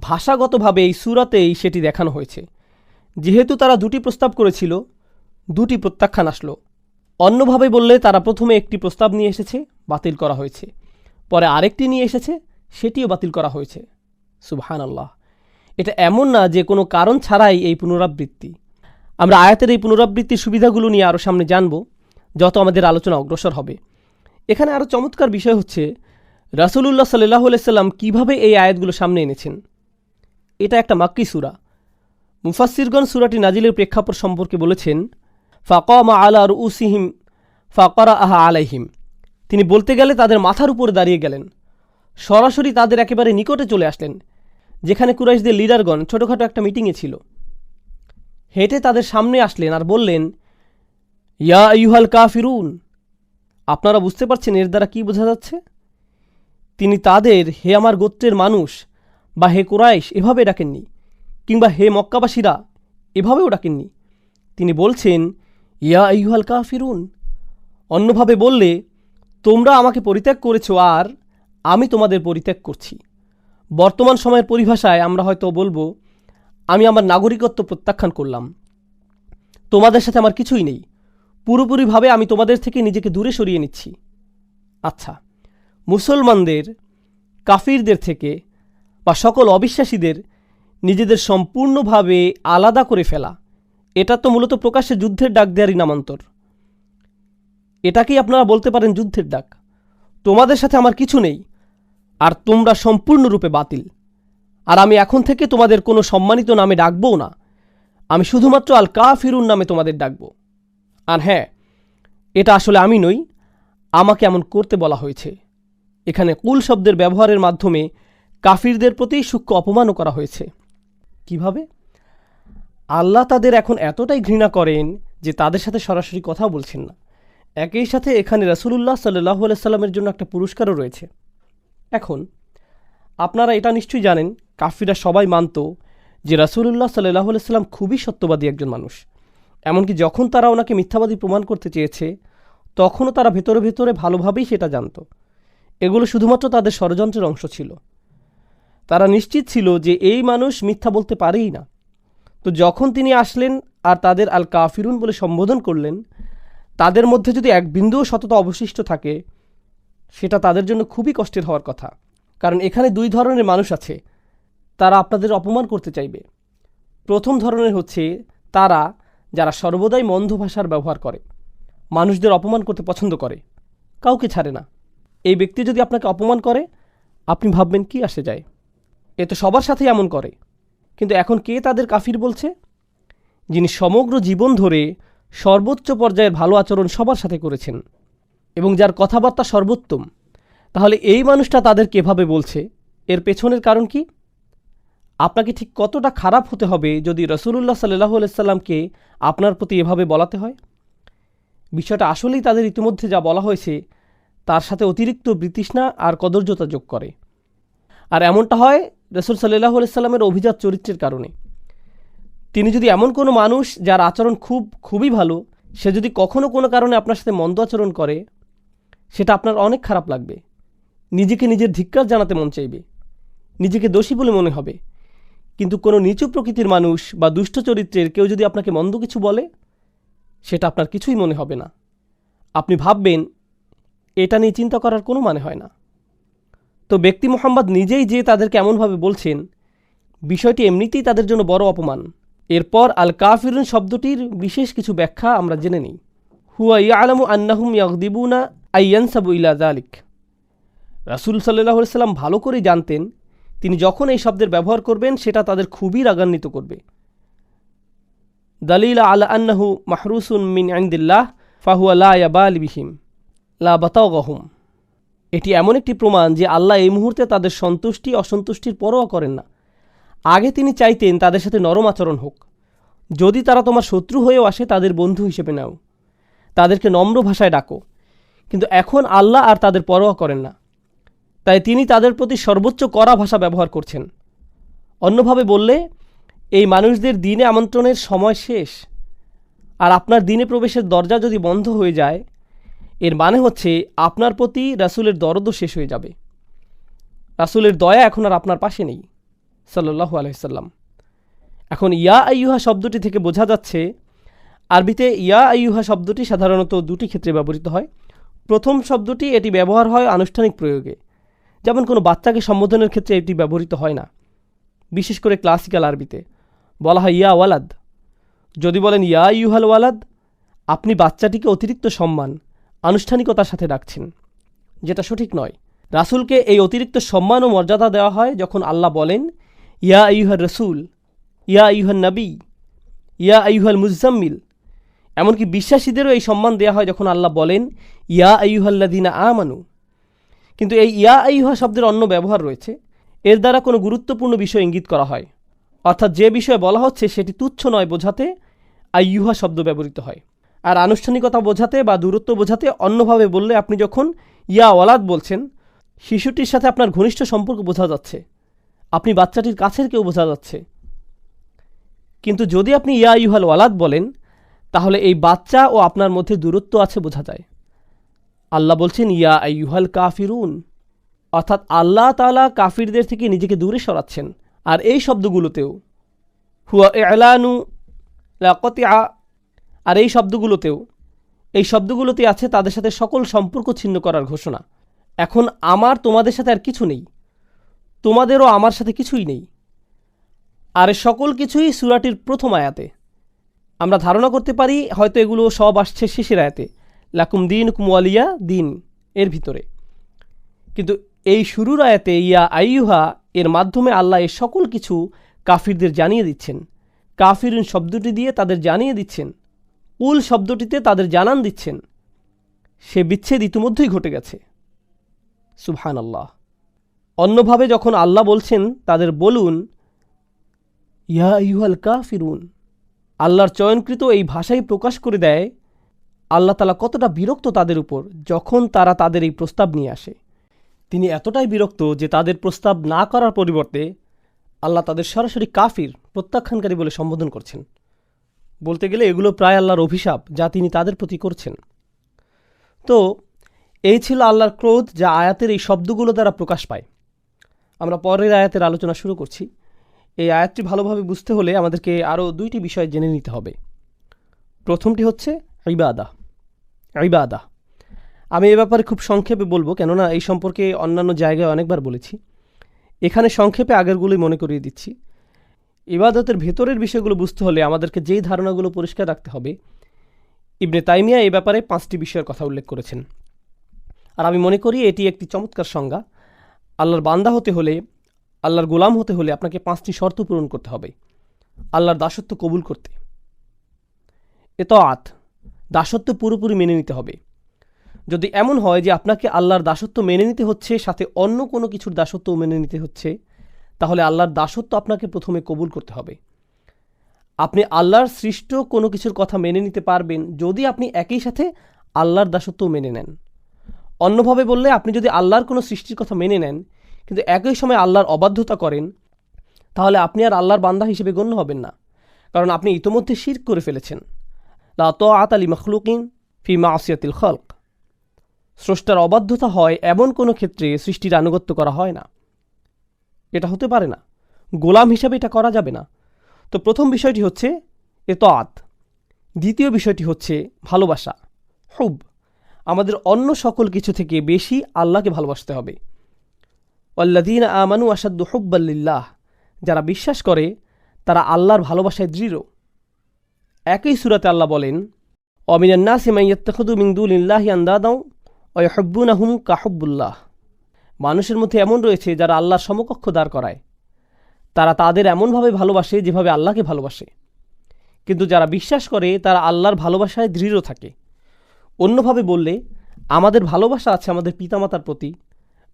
ভাষাগতভাবে এই সূরাতেই সেটি দেখানো হয়েছে। যেহেতু তারা 2টি প্রস্তাব করেছিল, 2টি প্রত্যাখ্যান আসলো। অন্যভাবে বললে তারা প্রথমে একটি প্রস্তাব নিয়ে এসেছে, বাতিল করা হয়েছে, পরে আরেকটি নিয়ে এসেছে, সেটিও বাতিল করা হয়েছে। সুবহানাল্লাহ। এটা এমন না যে কোনো কারণ ছাড়াই এই পুনরাবৃত্তি। আমরা আয়াতের এই পুনরাবৃত্তির সুবিধাগুলো নিয়ে আরও সামনে জানব যত আমাদের আলোচনা অগ্রসর হবে। এখানে আরও চমৎকার বিষয় হচ্ছে রাসূলুল্লাহ সাল্লাল্লাহু আলাইহি সাল্লাম কীভাবে এই আয়াতগুলো সামনে এনেছেন। এটা একটা মাক্কি সূরা। মুফাসসিরগণ সূরাটি নাজিলের প্রেক্ষাপট সম্পর্কে বলেছেন, ফাকামা আলা রুউসিহিম ফাকারাআহা আলাইহিম। তিনি বলতে গেলে তাদের মাথার উপরে দাঁড়িয়ে গেলেন, সরাসরি তাদের একেবারে নিকটে চলে আসলেন, যেখানে কুরাইশদের লিডারগণ ছোটোখাটো একটা মিটিংয়ে ছিল। হেঁটে তাদের সামনে আসলেন আর বললেন, ইয়া আইয়ুহাল কাফিরুন। আপনারা বুঝতে পারছেন এর দ্বারা কি বোঝা যাচ্ছে? তিনি তাদের হে আমার গোত্রের মানুষ বা হে কুরাইশ এভাবে ডাকেননি, কিংবা হে মক্কাবাসীরা এভাবেও ডাকেননি। তিনি বলছেন ইয়া আইয়ুহাল কাফিরুন। অন্যভাবে বললে, তোমরা আমাকে পরিত্যাগ করেছো আর আমি তোমাদের পরিত্যাগ করছি। বর্তমান সময়ের পরিভাষায় আমরা হয়তো বলবো, আমি আমার নাগরিকত্ব প্রত্যাখ্যান করলাম, তোমাদের সাথে আমার কিছুই নেই, পুরোপুরিভাবে আমি তোমাদের থেকে নিজেকে দূরে সরিয়ে নিচ্ছি। আচ্ছা, মুসলমানদের কাফিরদের থেকে বা সকল অবিশ্বাসীদের নিজেদের সম্পূর্ণভাবে আলাদা করে ফেলা, এটা তো মূলত প্রকাশ্যে যুদ্ধের ডাক দেওয়ারই নামান্তর। এটাকেই আপনারা বলতে পারেন যুদ্ধের ডাক। তোমাদের সাথে আমার কিছু নেই আর তোমরা সম্পূর্ণরূপে বাতিল, আর আমি এখন থেকে তোমাদের কোনো সম্মানিত নামে ডাকবও না, আমি শুধুমাত্র আল কাফিরুন নামে তোমাদের ডাকব। আর হ্যাঁ, এটা আসলে আমি নই, আমাকে এমন করতে বলা হয়েছে। এখানে কুল শব্দের ব্যবহারের মাধ্যমে কাফিরদের প্রতি সূক্ষ্ম অপমানও করা হয়েছে। কিভাবে? আল্লাহ তাদের এখন এতটাই ঘৃণা করেন যে তাদের সাথে সরাসরি কথা বলছেন না। একই সাথে এখানে রাসূলুল্লাহ সাল্লাল্লাহু আলাইহি সাল্লামের জন্য একটা পুরস্কারও রয়েছে। এখন আপনারা এটা নিশ্চয়ই জানেন, কাফিররা সবাই মানত যে রাসূলুল্লাহ সাল্লাল্লাহু আলাইহি সাল্লাম খুবই সত্যবাদী একজন মানুষ। এমনকি যখন তারা ওনাকে মিথ্যাবাদী প্রমাণ করতে চেয়েছে, তখনও তারা ভেতরে ভেতরে ভালোভাবেই সেটা জানত। এগুলো শুধুমাত্র তাদের ষড়যন্ত্রের অংশ ছিল। তারা নিশ্চিত ছিল যে এই মানুষ মিথ্যা বলতে পারেই না। তো যখন তিনি আসলেন আর তাদের আল কাফিরুন বলে সম্বোধন করলেন, তাদের মধ্যে যদি এক বিন্দুও সততা অবশিষ্ট থাকে, সেটা তাদের জন্য খুবই কষ্টের হওয়ার কথা। কারণ এখানে 2 ধরনের মানুষ আছে, তারা আপনাদের অপমান করতে চাইবে। প্রথম ধরনের হচ্ছে তারা যারা সর্বদাই মন্দ ভাষার ব্যবহার করে, মানুষদের অপমান করতে পছন্দ করে, কাউকে ছাড়ে না। এই ব্যক্তি যদি আপনাকে অপমান করে, আপনি ভাববেন কি আসে যায়, এ তো সবার সাথেই এমন করে। কিন্তু এখন কে তাদের কাফির বলছে? যিনি সমগ্র জীবন ধরে সর্বোচ্চ পর্যায়ের ভালো আচরণ সবার সাথে করেছেন এবং যার কথাবার্তা সর্বোত্তম। তাহলে এই মানুষটা তাদেরকে এভাবে বলছে, এর পেছনের কারণ কি? আপনাকে ঠিক কতটা খারাপ হতে হবে যদি রাসূলুল্লাহ সাল্লাল্লাহু আলাইহি সাল্লামকে আপনার প্রতি এভাবে বলাতে হয়? বিষয়টা আসলেই তাদের ইতিমধ্যে যা বলা হয়েছে তার সাথে অতিরিক্ত বিতৃষ্ণা আর কদর্যতা যোগ করে। আর এমনটা হয় রাসূল সাল্লাল্লাহু আলাইহি সাল্লামের অভিজাত চরিত্রের কারণে। তিনি যদি এমন কোনো মানুষ যার আচরণ খুবই ভালো, সে যদি কখনো কোনো কারণে আপনার সাথে মন্দ আচরণ করে, সেটা আপনার অনেক খারাপ লাগবে, নিজেকে নিজের ধিক্কার জানাতে মন চাইবে, নিজেকে দোষী বলে মনে হবে। কিন্তু কোনো নিচু প্রকৃতির মানুষ বা দুষ্ট চরিত্রের কেউ যদি আপনাকে মন্দ কিছু বলে, সেটা আপনার কিছুই মনে হবে না। আপনি ভাববেন এটা নিয়ে চিন্তা করার কোনো মানে হয় না। তো ব্যক্তি মুহাম্মদ নিজেই যে তাদেরকে এমনভাবে বলছেন, বিষয়টি এমনিতেই তাদের জন্য বড় অপমান। এরপর আল কাফিরুন শব্দটির বিশেষ কিছু ব্যাখ্যা আমরা জেনে নিই। হুয়া ইয়ালামু আন্নাহুম ইয়াগদিবুনা আইয়ানসাবু ইলা যালিক। রাসূল সাল্লাল্লাহু আলাইহি সাল্লাম ভালো করেই জানতেন, তিনি যখন এই শব্দের ব্যবহার করবেন সেটা তাদের খুবই রাগান্বিত করবে। দালিলা আলা আন্নাহু মাহরুসুন মিন ইনদিল্লাহ ফাহুয়া লা ইয়াবালি বিহিম লা বাতাগাহুম। এটি এমন একটি প্রমাণ যে আল্লাহ এই মুহূর্তে তাদের সন্তুষ্টি অসন্তুষ্টির পরোয়া করেন না। আগে তিনি চাইতেন তাদের সাথে নরম আচরণ হোক। যদি তারা তোমার শত্রু হয়েও আসে তাদের বন্ধু হিসেবে নাও, তাদেরকে নম্র ভাষায় ডাকো। কিন্তু এখন আল্লাহ আর তাদের পরোয়া করেন না, তাই তিনি তাদের প্রতি সর্বোচ্চ কড়া ভাষা ব্যবহার করছেন। অন্যভাবে বললে, এই মানুষদের দিনে আমন্ত্রণের সময় শেষ, আর আপনার দিনে প্রবেশের দরজা যদি বন্ধ হয়ে যায়, এর মানে হচ্ছে আপনার প্রতি রাসূলের দরদও শেষ হয়ে যাবে। রাসূলের দয়া এখন আর আপনার পাশে নেই সাল্লাল্লাহু আলাইহি সাল্লাম। এখন ইয়া আইয়ুহা শব্দটি থেকে বোঝা যাচ্ছে, আরবিতে ইয়া আইয়ুহা শব্দটি সাধারণত দুটি ক্ষেত্রে ব্যবহৃত হয়। প্রথম শব্দটি এটি ব্যবহার হয় আনুষ্ঠানিক প্রয়োগে, যেমন কোনো বাচ্চাকে সম্বোধনের ক্ষেত্রে এটি ব্যবহৃত হয় না। বিশেষ করে ক্লাসিক্যাল আরবিতে বলা হয় ইয়া ওয়ালাদ। যদি বলেন ইয়া আইয়ুহাল ওয়ালাদ, আপনি বাচ্চাটিকে অতিরিক্ত সম্মান, আনুষ্ঠানিকতার সাথে ডাকছেন, যেটা সঠিক নয়। রাসূলকে এই অতিরিক্ত সম্মান ও মর্যাদা দেওয়া হয় যখন আল্লাহ বলেন ইয়া আইয়ুহার রসুল, ইয়া আইয়ুহান নবী, ইয়া আইয়ুহাল মুজাম্মিল। এমনকি বিশ্বাসীদেরও এই সম্মান দেওয়া হয় যখন আল্লাহ বলেন ইয়া আইয়ুহাল্লাযীনা আমানু। কিন্তু এই ইয়া আইয়ুহা শব্দের অন্য ব্যবহার রয়েছে। এর দ্বারা কোনো গুরুত্বপূর্ণ বিষয় ইঙ্গিত করা হয়, অর্থাৎ যে বিষয়ে বলা হচ্ছে সেটি তুচ্ছ নয় বোঝাতে আইয়ুহা শব্দ ব্যবহৃত হয়। আর আনুষ্ঠানিকতা বোঝাতে বা দূরত্ব বোঝাতে অন্যভাবে বললে, আপনি যখন ইয়া ওয়ালাদ বলছেন, শিশুটির সাথে আপনার ঘনিষ্ঠ সম্পর্ক বোঝা যাচ্ছে, আপনি বাচ্চাটির কাছের কেউ বোঝা যাচ্ছে। কিন্তু যদি আপনি ইয়া আইয়ুহাল ওয়ালাদ বলেন, তাহলে এই বাচ্চা ও আপনার মধ্যে দূরত্ব আছে বোঝা যায়। আল্লাহ বলছেন ইয়া আইয়ুহাল কাফিরুন, অর্থাৎ আল্লাহ তাআলা কাফিরদের থেকে নিজেকে দূরে সরাচ্ছেন। আর এই শব্দগুলোতেও হুয়া ইলানু লা কতিআ, আর এই শব্দগুলোতে আছে তাদের সাথে সকল সম্পর্ক ছিন্ন করার ঘোষণা। এখন আমার তোমাদের সাথে আর কিছু নেই, তোমাদেরও আমার সাথে কিছুই নেই। আর সকল কিছুই সূরাটির প্রথম আয়াতে। আমরা ধারণা করতে পারি হয়তো এগুলো সব আসছে শেষের আয়াতে, লাকুম দীনুকুম ওয়ালিয়া দিন এর ভিতরে। কিন্তু এই শুরুর আয়াতে ইয়া আইয়ুহা এর মাধ্যমে আল্লাহ এই সকল কিছু কাফিরদের জানিয়ে দিচ্ছেন। কাফিরুন শব্দটি দিয়ে তাদের জানিয়ে দিচ্ছেন, উল শব্দটিতে তাদের জানান দিচ্ছেন সে বিচ্ছেদ ইতিমধ্যেই ঘটে গেছে। সুবহানাল্লাহ। অন্যভাবে যখন আল্লাহ বলছেন তাদের বলুন ইয়া আইয়ুহাল কাফিরুন, আল্লাহর চয়নকৃত এই ভাষাই প্রকাশ করে দেয় আল্লাহ তাআলা কতটা বিরক্ত তাদের উপর যখন তারা তাদের এই প্রস্তাব নিয়ে আসে। তিনি এতটাই বিরক্ত যে তাদের প্রস্তাব না করার পরিবর্তে আল্লাহ তাদের সরাসরি কাফির, প্রত্যাখ্যানকারী বলে সম্বোধন করছেন। বলতে গেলে এগুলো প্রায় আল্লাহর অভিশাপ যা তিনি তাদের প্রতি করছেন। তো এই ছিল আল্লাহর ক্রোধ যা আয়াতের এই শব্দগুলো দ্বারা প্রকাশ পায়। আমরা পরের আয়াতের আলোচনা শুরু করছি। এই আয়াতটি ভালোভাবে বুঝতে হলে আমাদেরকে আরও দুইটি বিষয় জেনে নিতে হবে। প্রথমটি হচ্ছে ইবাদা। আমি এ ব্যাপারে খুব সংক্ষেপে বলবো, কেননা এই সম্পর্কে অন্যান্য জায়গায় অনেকবার বলেছি। এখানে সংক্ষেপে আগেরগুলোই মনে করিয়ে দিচ্ছি। ইবাদতের ভেতরের বিষয়গুলো বুঝতে হলে আমাদেরকে যেই ধারণাগুলো পরিষ্কার রাখতে হবে, ইবনে তাইমিয়া এই ব্যাপারে 5টি বিষয়ের কথা উল্লেখ করেছেন। আর আমি মনে করি এটি একটি চমৎকার সংজ্ঞা। আল্লাহর বান্দা হতে হলে, আল্লাহর গোলাম হতে হলে আপনাকে 5টি শর্ত পূরণ করতে হবে আল্লাহর দাসত্ব কবুল করতে। এতাআত, দাসত্ব পুরোপুরি মেনে নিতে হবে। যদি এমন হয় যে আপনাকে আল্লাহর দাসত্ব মেনে নিতে হচ্ছে, সাথে অন্য কোনো কিছুর দাসত্বও মেনে নিতে হচ্ছে, তাহলে আল্লাহর দাসত্ব আপনাকে প্রথমে কবুল করতে হবে। আপনি আল্লাহর সৃষ্ট কোনো কিছুর কথা মেনে নিতে পারবেন যদি আপনি একই সাথে আল্লাহর দাসত্বও মেনে নেন। অন্যভাবে বললে, আপনি যদি আল্লাহর কোনো সৃষ্টির কথা মেনে নেন কিন্তু একই সময় আল্লাহর অবাধ্যতা করেন, তাহলে আপনি আর আল্লাহর বান্দা হিসেবে গণ্য হবেন না, কারণ আপনি ইতোমধ্যে শিরক করে ফেলেছেন। লা তাআতা লিমাখলুকিন ফি মাসিয়াতিল খালক। স্রষ্টার অবাধ্যতা হয় এমন কোনো ক্ষেত্রে সৃষ্টির আনুগত্য করা হয় না, এটা হতে পারে না। গোলাম হিসাবে এটা করা যাবে না। তো প্রথম বিষয়টি হচ্ছে এতাআত। দ্বিতীয় বিষয়টি হচ্ছে ভালোবাসা, হুব। আমাদের অন্য সকল কিছু থেকে বেশি আল্লাহকে ভালোবাসতে হবে। ওয়াল্লাযীনা আমানু আশাদ্দু হুব্বাল লিল্লাহ, যারা বিশ্বাস করে তারা আল্লাহর ভালোবাসায় দৃঢ়। একই সূরাতে আল্লাহ বলেন ওয়া মিনান নাসি মান ইয়াত্তাখিযু মিন দুনিল্লাহি আনদাদাও ওয়া ইউহিব্বুনাহুম কাহুব্বুল্লাহ। মানুষের মধ্যে এমন রয়েছে যারা আল্লাহর সমকক্ষ দাঁড় করায়, তারা তাদের এমনভাবে ভালোবাসে যেভাবে আল্লাহকে ভালোবাসে। কিন্তু যারা বিশ্বাস করে তারা আল্লাহর ভালোবাসায় দৃঢ় থাকে। অন্যভাবে বললে, আমাদের ভালোবাসা আছে আমাদের পিতামাতার প্রতি,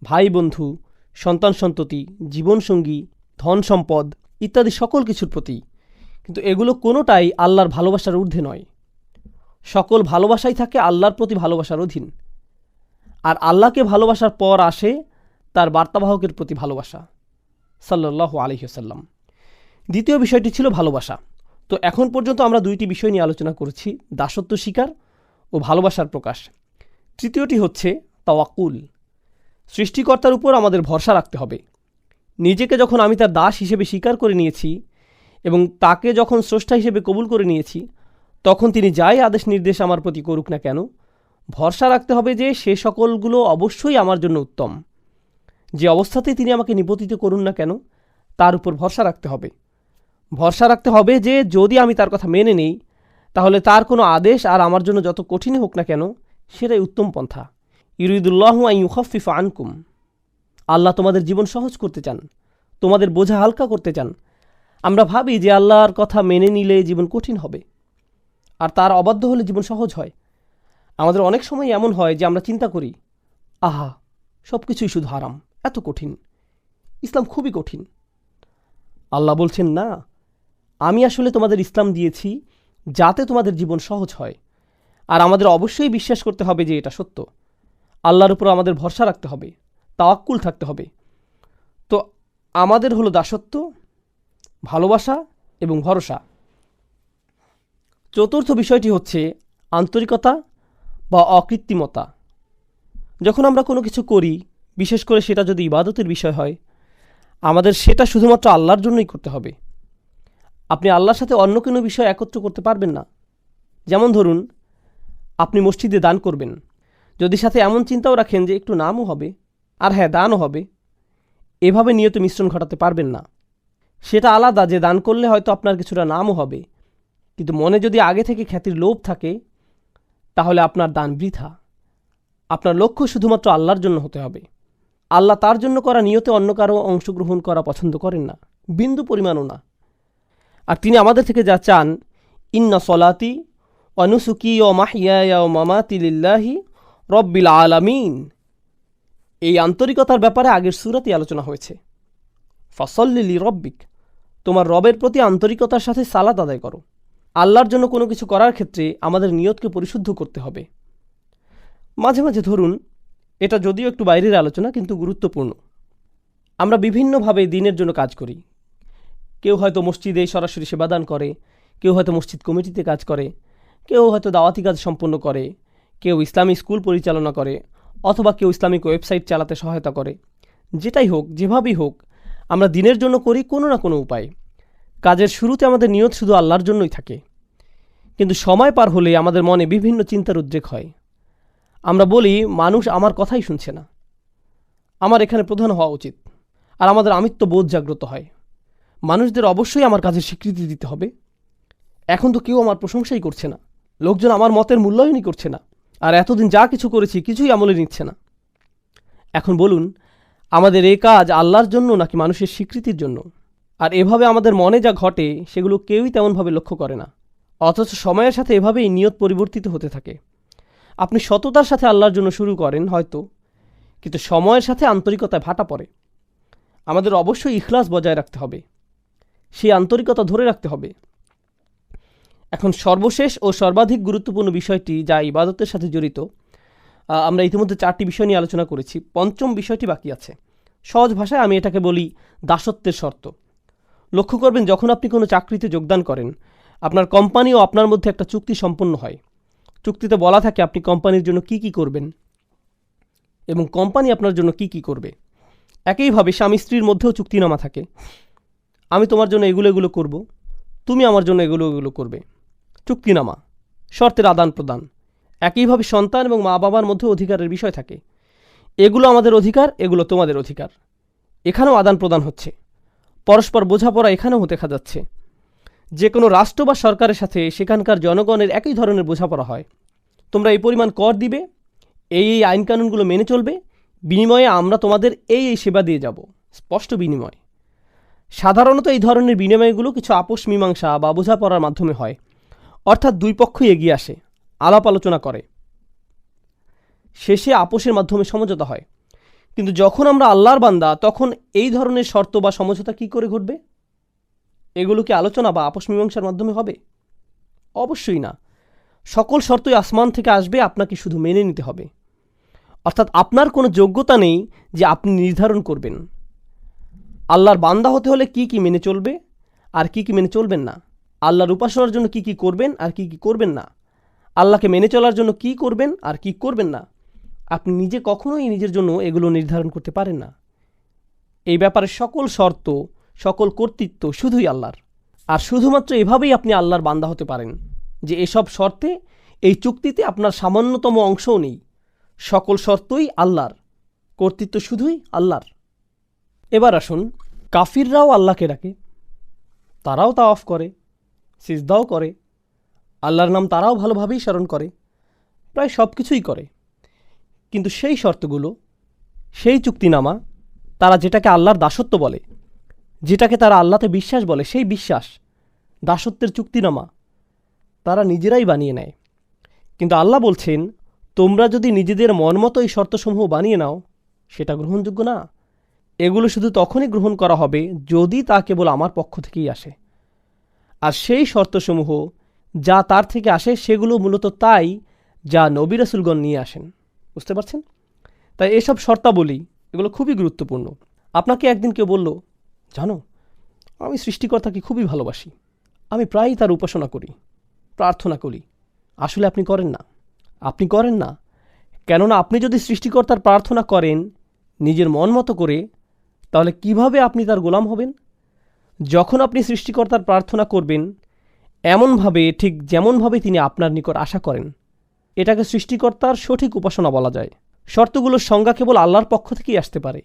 ভাই বন্ধু, সন্তান সন্ততি, জীবনসঙ্গী, ধন সম্পদ ইত্যাদি সকল কিছুর প্রতি। কিন্তু এগুলো কোনোটাই আল্লাহর ভালোবাসার ঊর্ধ্বে নয়। সকল ভালোবাসাই থাকে আল্লাহর প্রতি ভালোবাসার অধীন। আর আল্লাহকে ভালোবাসার পর আসে তার বার্তাবাহকের প্রতি ভালোবাসা, সাল্লাল্লাহু আলাইহি ওয়াসাল্লাম। দ্বিতীয় বিষয়টি ছিল ভালোবাসা। তো এখন পর্যন্ত আমরা দুইটি বিষয় নিয়ে আলোচনা করেছি, দাসত্ব স্বীকার ও ভালোবাসার প্রকাশ। তৃতীয়টি হচ্ছে তাওয়াক্কুল। সৃষ্টিকর্তার উপর আমাদের ভরসা রাখতে হবে। নিজেকে যখন আমি তার দাস হিসেবে স্বীকার করে নিয়েছি এবং তাকে যখন স্রষ্টা হিসেবে কবুল করে নিয়েছি, তখন তিনি যাই আদেশ নির্দেশ আমার প্রতি করুক না কেন, ভরসা রাখতে হবে যে সে সকলগুলো অবশ্যই আমার জন্য উত্তম। যে অবস্থাতেই তিনি আমাকে নিপতিত করুন না কেন, তার উপর ভরসা রাখতে হবে। ভরসা রাখতে হবে যে যদি আমি তার কথা মেনে নেই, তাহলে তার কোনো আদেশ আর আমার জন্য যত কঠিনই হোক না কেন, সেটাই উত্তম পন্থা। ইউরিদুল্লাহু আন ইউখাফফিফা আনকুম। আল্লাহ তোমাদের জীবন সহজ করতে চান, তোমাদের বোঝা হালকা করতে চান। আমরা ভাবি যে আল্লাহর কথা মেনে নিলে জীবন কঠিন হবে, আর তার অবাধ্য হলে জীবন সহজ হয়। আমাদের অনেক সময় এমন হয় যে আমরা চিন্তা করি, আহা, সব কিছুই শুধু হারাম, এত কঠিন, ইসলাম খুবই কঠিন। আল্লাহ বলছেন, না, আমি আসলে তোমাদের ইসলাম দিয়েছি যাতে তোমাদের জীবন সহজ হয়। আর আমাদের অবশ্যই বিশ্বাস করতে হবে যে এটা সত্য। আল্লাহর উপর আমাদের ভরসা রাখতে হবে, তাওয়াক্কুল থাকতে হবে। তো আমাদের হলো দাসত্ব, ভালোবাসা এবং ভরসা। চতুর্থ বিষয়টি হচ্ছে আন্তরিকতা বা অকৃত্রিমতা। যখন আমরা কোনো কিছু করি, বিশেষ করে সেটা যদি ইবাদতের বিষয় হয়, আমাদের সেটা শুধুমাত্র আল্লাহর জন্যই করতে হবে। আপনি আল্লাহর সাথে অন্য কোনো বিষয় একত্র করতে পারবেন না। যেমন ধরুন, আপনি মসজিদে দান করবেন, যদি সাথে এমন চিন্তাও রাখেন যে একটু নামও হবে আর হ্যাঁ দানও হবে, এভাবে নিয়ত মিশ্রণ ঘটাতে পারবেন না। সেটা আলাদা যে দান করলে হয়তো আপনার কিছুটা নামও হবে, কিন্তু মনে যদি আগে থেকে খ্যাতির লোভ থাকে, তাহলে আপনার দান বৃথা। আপনার লক্ষ্য শুধুমাত্র আল্লাহর জন্য হতে হবে। আল্লাহ তার জন্য করা নিয়তে অন্য কারো অংশগ্রহণ করা পছন্দ করেন না, বিন্দু পরিমাণও না। আর তিনি আমাদের থেকে যা চান, ইন্না সলাতি ওয়া নুসুকি ওয়া মাহইয়ায়া ওয়া মামাতি লিল্লাহি রব্বিল আলামিন। এই আন্তরিকতার ব্যাপারে আগের সূরাতেই আলোচনা হয়েছে। ফাসল্লি লিরব্বিক, তোমার রবের প্রতি আন্তরিকতার সাথে সালাত আদায় করো। আল্লাহর জন্য কোনো কিছু করার ক্ষেত্রে আমাদের নিয়তকে পরিশুদ্ধ করতে হবে। মাঝে মাঝে ধরুন, এটা যদিও একটু বাইরের আলোচনা কিন্তু গুরুত্বপূর্ণ, আমরা বিভিন্নভাবে দিনের জন্য কাজ করি। কেউ হয়তো মসজিদে সরাসরি সেবাদান করে, কেউ হয়তো মসজিদ কমিটিতে কাজ করে, কেউ হয়তো দাওয়াতি কাজ সম্পন্ন করে, কেউ ইসলামী স্কুল পরিচালনা করে, অথবা কেউ ইসলামিক ওয়েবসাইট চালাতে সহায়তা করে। যেটাই হোক, যেভাবেই হোক, আমরা দিনের জন্য করি কোনো না কোনো উপায়। কাজের শুরুতে আমাদের নিয়ত শুধু আল্লাহর জন্যই থাকে, কিন্তু সময় পার হলে আমাদের মনে বিভিন্ন চিন্তার উদ্রেক হয়। আমরা বলি, মানুষ আমার কথাই শুনছে না, আমার এখানে প্রধান হওয়া উচিত। আর আমাদের আমিত্ব বোধ জাগ্রত হয়, মানুষদের অবশ্যই আমার কাজের স্বীকৃতি দিতে হবে। এখন তো কেউ আমার প্রশংসাই করছে না, লোকজন আমার মতের মূল্যায়নই করছে না, আর এতদিন যা কিছু করেছি কিছুই আমলে নিচ্ছে না। এখন বলুন, আমাদের এই কাজ আল্লাহর জন্য নাকি মানুষের স্বীকৃতির জন্য? আর এভাবে আমাদের মনে যা ঘটে সেগুলো কেউই তেমনভাবে লক্ষ্য করে না, অথচ সময়ের সাথে এভাবেই নিয়ত পরিবর্তিত হতে থাকে। আপনি সততার সাথে আল্লাহর জন্য শুরু করেন হয়তো, কিন্তু সময়ের সাথে আন্তরিকতায় ভাটা পড়ে। আমাদের অবশ্যই ইখলাস বজায় রাখতে হবে, সেই আন্তরিকতা ধরে রাখতে হবে। এখন সর্বশেষ ও সর্বাধিক গুরুত্বপূর্ণ বিষয়টি যা ইবাদতের সাথে জড়িত, আমরা ইতিমধ্যে 4টি বিষয় নিয়ে আলোচনা করেছি, পঞ্চম বিষয়টি বাকি আছে। সহজ ভাষায় আমি এটাকে বলি দাসত্বের শর্ত। লক্ষ্য করবেন, যখন আপনি কোনো চাকরিতে যোগদান করেন, আপনার কোম্পানি ও আপনার মধ্যে একটা চুক্তি সম্পন্ন হয়। চুক্তিতে বলা থাকে আপনি কোম্পানির জন্য কি কি করবেন এবং কোম্পানি আপনার জন্য কি কি করবে। একইভাবে স্বামী স্ত্রীর মধ্যেও চুক্তিনামা থাকে, আমি তোমার জন্য এগুলো এগুলো করব, তুমি আমার জন্য এগুলো এগুলো করবে। চুক্তিনামা, শর্তের আদান প্রদান। একইভাবে সন্তান এবং মা বাবার মধ্যে অধিকারের বিষয় থাকে, এগুলো আমাদের অধিকার, এগুলো তোমাদের অধিকার। এখানেও আদান প্রদান হচ্ছে, পরস্পর বোঝাপড়া এখানেও দেখা যাচ্ছে। যে কোনো রাষ্ট্র বা সরকারের সাথে সেখানকার জনগণের একই ধরনের বোঝাপড়া হয়। তোমরা এই পরিমাণ কর দিবে, এই আইনকানুনগুলো মেনে চলবে, বিনিময়ে আমরা তোমাদের এই সেবা দিয়ে যাব, স্পষ্ট বিনিময়। সাধারণত এই ধরনের বিনিময়গুলো কিছু আপোষ মীমাংসা বা বোঝাপড়ার মাধ্যমে হয়, অর্থাৎ দুই পক্ষই এগিয়ে আসে, আলাপ আলোচনা করে। শেষে আপোষের মাধ্যমে সমঝোতা হয়। কিন্তু যখন আমরা আল্লাহর বান্দা, তখন এই ধরনের শর্ত বা সমঝোতা কি করে ঘটবে? এগুলো কি আলোচনা বা আপোষ মীমাংসার মাধ্যমে হবে? অবশ্যই না। সকল শর্তই আসমান থেকে আসবে, আপনাকে শুধু মেনে নিতে হবে। অর্থাৎ আপনার কোনো যোগ্যতা নেই যে আপনি নির্ধারণ করবেন আল্লাহর বান্দা হতে হলে কি কি মেনে চলবে আর কি কি মেনে চলবেন না, আল্লাহর উপাসনার জন্য কি কি করবেন আর কি কি করবেন না, আল্লাহকে মেনে চলার জন্য কি করবেন আর কি করবেন না। আপনি নিজে কখনোই নিজের জন্য এগুলো নির্ধারণ করতে পারেন না। এই ব্যাপারে সকল শর্ত, সকল কর্তৃত্ব শুধুই আল্লাহর। আর শুধুমাত্র এভাবেই আপনি আল্লাহর বান্দা হতে পারেন যে এসব শর্তে, এই চুক্তিতে আপনার সামান্যতম অংশও নেই। সকল শর্তই আল্লাহর, কর্তৃত্ব শুধুই আল্লাহর। এবার আসুন, কাফিররাও আল্লাহকে ডাকে, তারাও তাওয়াফ করে, সিজদাও করে, আল্লাহর নাম তারাও ভালোভাবেই স্মরণ করে, প্রায় সব কিছুই করে। কিন্তু সেই শর্তগুলো, সেই চুক্তিনামা, তারা যেটাকে আল্লাহর দাসত্ব বলে, যেটাকে তারা আল্লাহতে বিশ্বাস বলে, সেই বিশ্বাস, দাসত্বের চুক্তিনামা তারা নিজেরাই বানিয়ে নেয়। কিন্তু আল্লাহ বলছেন, তোমরা যদি নিজেদের মন মতো এই শর্তসমূহ বানিয়ে নাও, সেটা গ্রহণযোগ্য না। এগুলো শুধু তখনই গ্রহণ করা হবে যদি তা কেবল আমার পক্ষ থেকেই আসে। আর সেই শর্তসমূহ যা তার থেকে আসে, সেগুলো মূলত তাই যা নবী রাসূলগণ নিয়ে আসেন। বুঝতে পারছেন? তাই এসব শর্তাবলী, এগুলো খুবই গুরুত্বপূর্ণ। আপনাকে একদিন কেউ বলল, জানো, আমি সৃষ্টিকর্তাকে খুবই ভালোবাসি, আমি প্রায়ই তার উপাসনা করি, প্রার্থনা করি। আসলে আপনি করেন না। আপনি করেন না, কেননা আপনি যদি সৃষ্টিকর্তার প্রার্থনা করেন নিজের মন মতো করে, তাহলে কিভাবে আপনি তার গোলাম হবেন? যখন আপনি সৃষ্টিকর্তার প্রার্থনা করবেন এমনভাবে, ঠিক যেমনভাবে তিনি আপনার নিকট আশা করেন, এটাকে সৃষ্টিকর্তার সঠিক উপাসনা বলা যায়। শর্তগুলোর সংজ্ঞা কেবল আল্লাহর পক্ষ থেকেই আসতে পারে।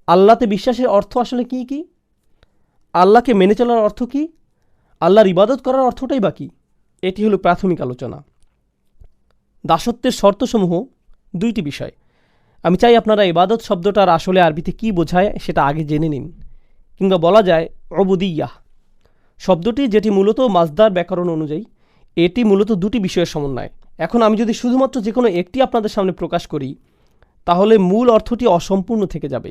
আল্লাহতে বিশ্বাসের অর্থ আসলে কী কী? আল্লাহকে মেনে চলার অর্থ কী? আল্লাহর ইবাদত করার অর্থটাই বা কী? এটি হলো প্রাথমিক আলোচনা। দাসত্বের শর্তসমূহ দুইটি বিষয়। আমি চাই আপনারা ইবাদত শব্দটার আসলে আরবিতে কী বোঝায় সেটা আগে জেনে নিন। কিংবা বলা যায় উবুদিয়্যাহ শব্দটি, যেটি মূলত মাজদার ব্যাকরণ অনুযায়ী, এটি মূলত দুটি বিষয়ের সমন্বয়। এখন আমি যদি শুধুমাত্র যে কোনো একটি আপনাদের সামনে প্রকাশ করি, তাহলে মূল অর্থটি অসম্পূর্ণ থেকে যাবে।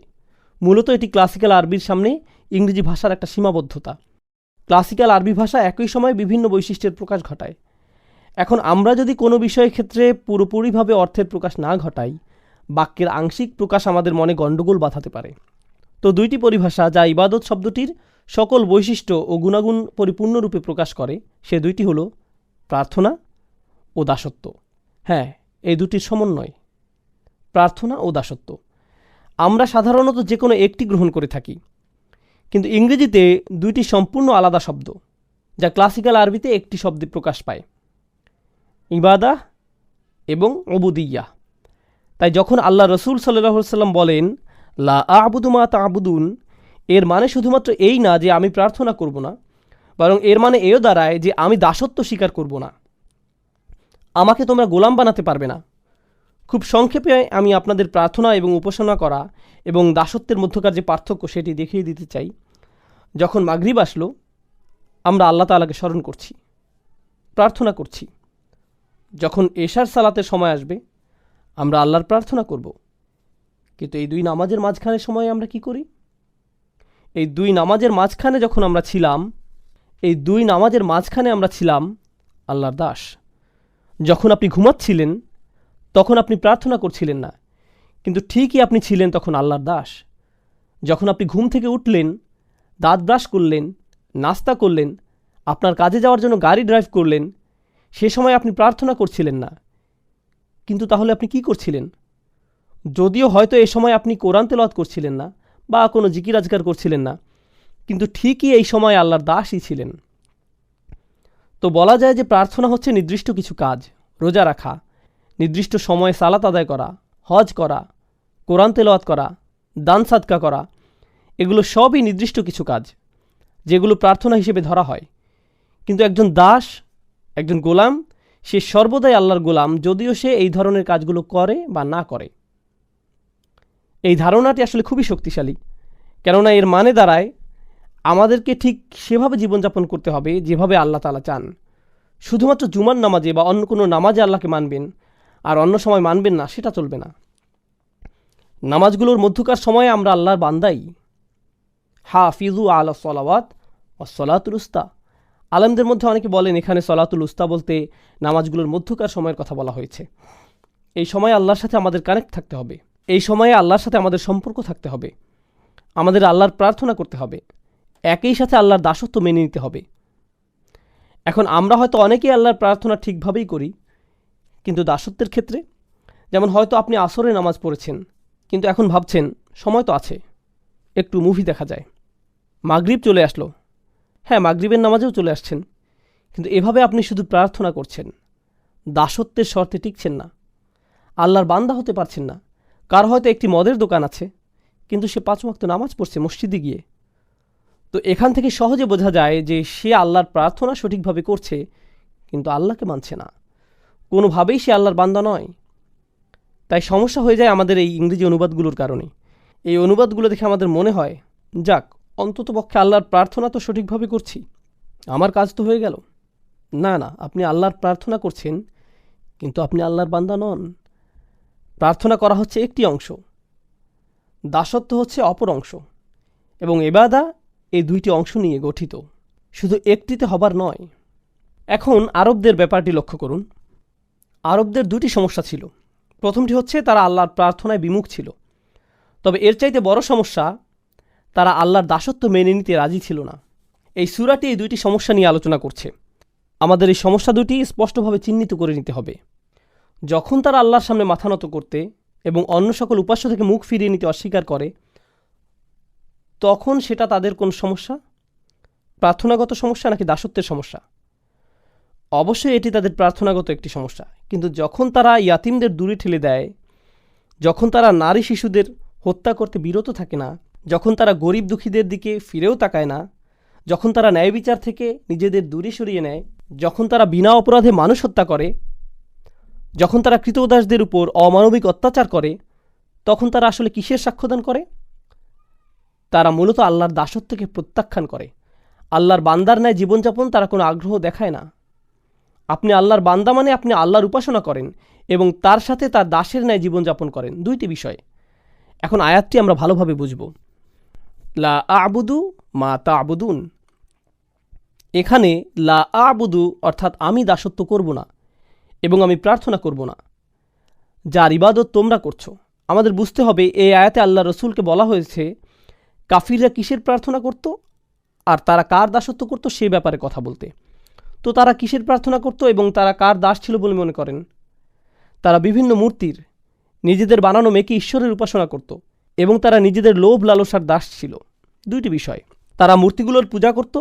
মূলত এটি ক্লাসিক্যাল আরবির সামনে ইংরেজি ভাষার একটা সীমাবদ্ধতা। ক্লাসিক্যাল আরবি ভাষা একই সময়ে বিভিন্ন বৈশিষ্ট্যের প্রকাশ ঘটায়। এখন আমরা যদি কোনো বিষয়ের ক্ষেত্রে পুরোপুরিভাবে অর্থের প্রকাশ না ঘটাই, বাক্যের আংশিক প্রকাশ আমাদের মনে গণ্ডগোল বাঁধাতে পারে। তো দুইটি পরিভাষা যা ইবাদত শব্দটির সকল বৈশিষ্ট্য ও গুণাগুণ পরিপূর্ণরূপে প্রকাশ করে, সে দুইটি হলো প্রার্থনা ও দাসত্ব। হ্যাঁ, এই দুটির সমন্বয়, প্রার্থনা ও দাসত্ব। আমরা সাধারণত যে কোনো একটি গ্রহণ করে থাকি, কিন্তু ইংরেজিতে দুইটি সম্পূর্ণ আলাদা শব্দ, যা ক্লাসিক্যাল আরবিতে একটি শব্দে প্রকাশ পায়, ইবাদাহ এবং উবুদিয়্যাহ। তাই যখন আল্লাহ রসুল সাল্লাল্লাহু আলাইহি ওয়াসাল্লাম বলেন লা আ'বুদু মা তা'বুদুন, এর মানে শুধুমাত্র এই না যে আমি প্রার্থনা করব না, বরং এর মানে এও দাঁড়ায় যে আমি দাসত্ব স্বীকার করব না। আমাকে তোমরা গোলাম বানাতে পারবে না। খুব সংক্ষেপে আমি আপনাদের প্রার্থনা এবং উপাসনা করা এবং দাসত্বের মধ্যকার যে পার্থক্য সেটি দেখিয়ে দিতে চাই। যখন মাগরিব আসলো, আমরা আল্লাহ তাআলাকে স্মরণ করছি, প্রার্থনা করছি। যখন এশার সালাতের সময় আসবে, আমরা আল্লাহর প্রার্থনা করব। কিন্তু এই দুই নামাজের মাঝখানে সময়ে আমরা কি করি? এই দুই নামাজের মাঝখানে যখন আমরা ছিলাম, এই দুই নামাজের মাঝখানে আমরা ছিলাম আল্লাহর দাস। যখন আপনি ঘুমাচ্ছিলেন, তখন আপনি প্রার্থনা করছিলেন না, কিন্তু ঠিকই আপনি ছিলেন তখন আল্লাহর দাস। যখন আপনি ঘুম থেকে উঠলেন, দাঁত ব্রাশ করলেন, নাস্তা করলেন, আপনার কাজে যাওয়ার জন্য গাড়ি ড্রাইভ করলেন, সে সময় আপনি প্রার্থনা করছিলেন না, কিন্তু তাহলে আপনি কি করছিলেন? যদিও হয়তো এ সময় আপনি কোরআন তেলাওয়াত করছিলেন না বা কোনো জিকির আজকার করছিলেন না, কিন্তু ঠিকই এই সময় আল্লাহর দাসই ছিলেন। তো বলা যায় যে প্রার্থনা হচ্ছে নির্দিষ্ট কিছু কাজ, রোজা রাখা, নির্দিষ্ট সময়ে সালাত আদায় করা, হজ করা, কোরআন তেলাওয়াত করা, দান সাদকা করা, এগুলো সবই নির্দিষ্ট কিছু কাজ যেগুলো প্রার্থনা হিসেবে ধরা হয়। কিন্তু একজন দাস, একজন গোলাম, সে সর্বদাই আল্লাহর গোলাম, যদিও সে এই ধরনের কাজগুলো করে বা না করে। এই ধারণাটি আসলে খুবই শক্তিশালী, কেননা এর মানে দাঁড়ায় আমাদেরকে ঠিক সেভাবে জীবনযাপন করতে হবে যেভাবে আল্লাহ তাআলা চান। শুধুমাত্র জুমার নামাজে বা অন্য কোনো নামাজে আল্লাহকে মানবেন, আর অন্য সময় মানবেন না, সেটা চলবে না। নামাজগুলোর মধ্যকার সময়ে আমরা আল্লাহর বান্দাই। হাফিজু আলা সলাওয়াত ও সলাতুল উস্তা। আলেমদের মধ্যে অনেকে বলেন এখানে সলাতুল উস্তা বলতে নামাজগুলোর মধ্যকার সময়ের কথা বলা হয়েছে। এই সময়ে আল্লাহর সাথে আমাদের কানেক্ট থাকতে হবে, এই সময়ে আল্লাহর সাথে আমাদের সম্পর্ক থাকতে হবে, আমাদের আল্লাহর প্রার্থনা করতে হবে, একই সাথে আল্লাহর দাসত্ব মেনে নিতে হবে। এখন আমরা হয়তো অনেকেই আল্লাহর প্রার্থনা ঠিকভাবেই করি, কিন্তু দাসত্বের ক্ষেত্রে, যেমন হয়তো আপনি আসরে নামাজ পড়েছেন, কিন্তু এখন ভাবছেন সময় তো আছে, একটু মুভি দেখা যায়। মাগরিব চলে আসলো, হ্যাঁ মাগরিবের নামাজেও চলে আসছেন, কিন্তু এভাবে আপনি শুধু প্রার্থনা করছেন, দাসত্বের শর্তে টিকছেন না, আল্লাহর বান্দা হতে পারছেন না। কার হয়তো একটি মদের দোকান আছে, কিন্তু সে 5 ওয়াক্ত নামাজ পড়ছে মসজিদে গিয়ে। তো এখান থেকে সহজে বোঝা যায় যে সে আল্লাহর প্রার্থনা সঠিকভাবে করছে, কিন্তু আল্লাহকে মানছে না, কোনোভাবেই সে আল্লাহর বান্দা নয়। তাই সমস্যা হয়ে যায় আমাদের এই ইংরেজি অনুবাদগুলোর কারণে। এই অনুবাদগুলো দেখে আমাদের মনে হয়, যাক অন্ততপক্ষে আল্লাহর প্রার্থনা তো সঠিকভাবে করছি, আমার কাজ তো হয়ে গেল। না না, আপনি আল্লাহর প্রার্থনা করছেন, কিন্তু আপনি আল্লাহর বান্দা নন। প্রার্থনা করা হচ্ছে একটি অংশ, দাসত্ব হচ্ছে অপর অংশ, এবং ইবাদা এই দুইটি অংশ নিয়ে গঠিত, শুধু একটিতে হবার নয়। এখন আরবদের ব্যাপারটি লক্ষ্য করুন। আরবদের দুটি সমস্যা ছিল। প্রথমটি হচ্ছে তারা আল্লাহর প্রার্থনায় বিমুখ ছিল। তবে এর চাইতে বড় সমস্যা, তারা আল্লাহর দাসত্ব মেনে নিতে রাজি ছিল না। এই সূরাটি এই দুইটি সমস্যা নিয়ে আলোচনা করছে। আমাদের এই সমস্যা দুটি স্পষ্টভাবে চিহ্নিত করে নিতে হবে। যখন তারা আল্লাহর সামনে মাথা নত করতে এবং অন্য সকল উপাস্য থেকে মুখ ফিরিয়ে নিতে অস্বীকার করে, তখন সেটা তাদের কোন সমস্যা? প্রার্থনাগত সমস্যা নাকি দাসত্বের সমস্যা? অবশ্যই এটি তাদের প্রার্থনাগত একটি সমস্যা। কিন্তু যখন তারা ইয়াতিমদের দূরে ঠেলে দেয়, যখন তারা নারী শিশুদের হত্যা করতে বিরত থাকে না, যখন তারা গরিব দুঃখীদের দিকে ফিরেও তাকায় না, যখন তারা ন্যায় বিচার থেকে নিজেদের দূরে সরিয়ে নেয়, যখন তারা বিনা অপরাধে মানুষ হত্যা করে, যখন তারা কৃতদাসদের উপর অমানবিক অত্যাচার করে, তখন তারা আসলে কিসের সাক্ষ্যদান করে? তারা মূলত আল্লাহর দাসত্বকে প্রত্যাখ্যান করে। আল্লাহর বান্দার ন্যায় জীবনযাপন তারা কোনো আগ্রহ দেখায় না। আপনি আল্লাহর বান্দা মানে আপনি আল্লাহর উপাসনা করেন এবং তার সাথে তার দাসের ন্যায় জীবনযাপন করেন, দুইটি বিষয়। এখন আয়াতটি আমরা ভালোভাবে বুঝব। লা আ'বুদু মা তা'বুদুন। এখানে লা আ'বুদু অর্থাৎ আমি দাসত্ব করব না এবং আমি প্রার্থনা করব না, যার ইবাদত তোমরা করছো। আমাদের বুঝতে হবে এই আয়াতে আল্লাহ রসুলকে বলা হয়েছে কাফিররা কিসের প্রার্থনা করত আর তারা কার দাসত্ব করত সে ব্যাপারে কথা বলতে। তো তারা কিসের প্রার্থনা করত এবং তারা কার দাস ছিল বলে মনে করেন? তারা বিভিন্ন মূর্তির, নিজেদের বানানো মেয়েকে ঈশ্বরের উপাসনা করত এবং তারা নিজেদের লোভ লালসার দাস ছিল। দুইটি বিষয়, তারা মূর্তিগুলোর পূজা করত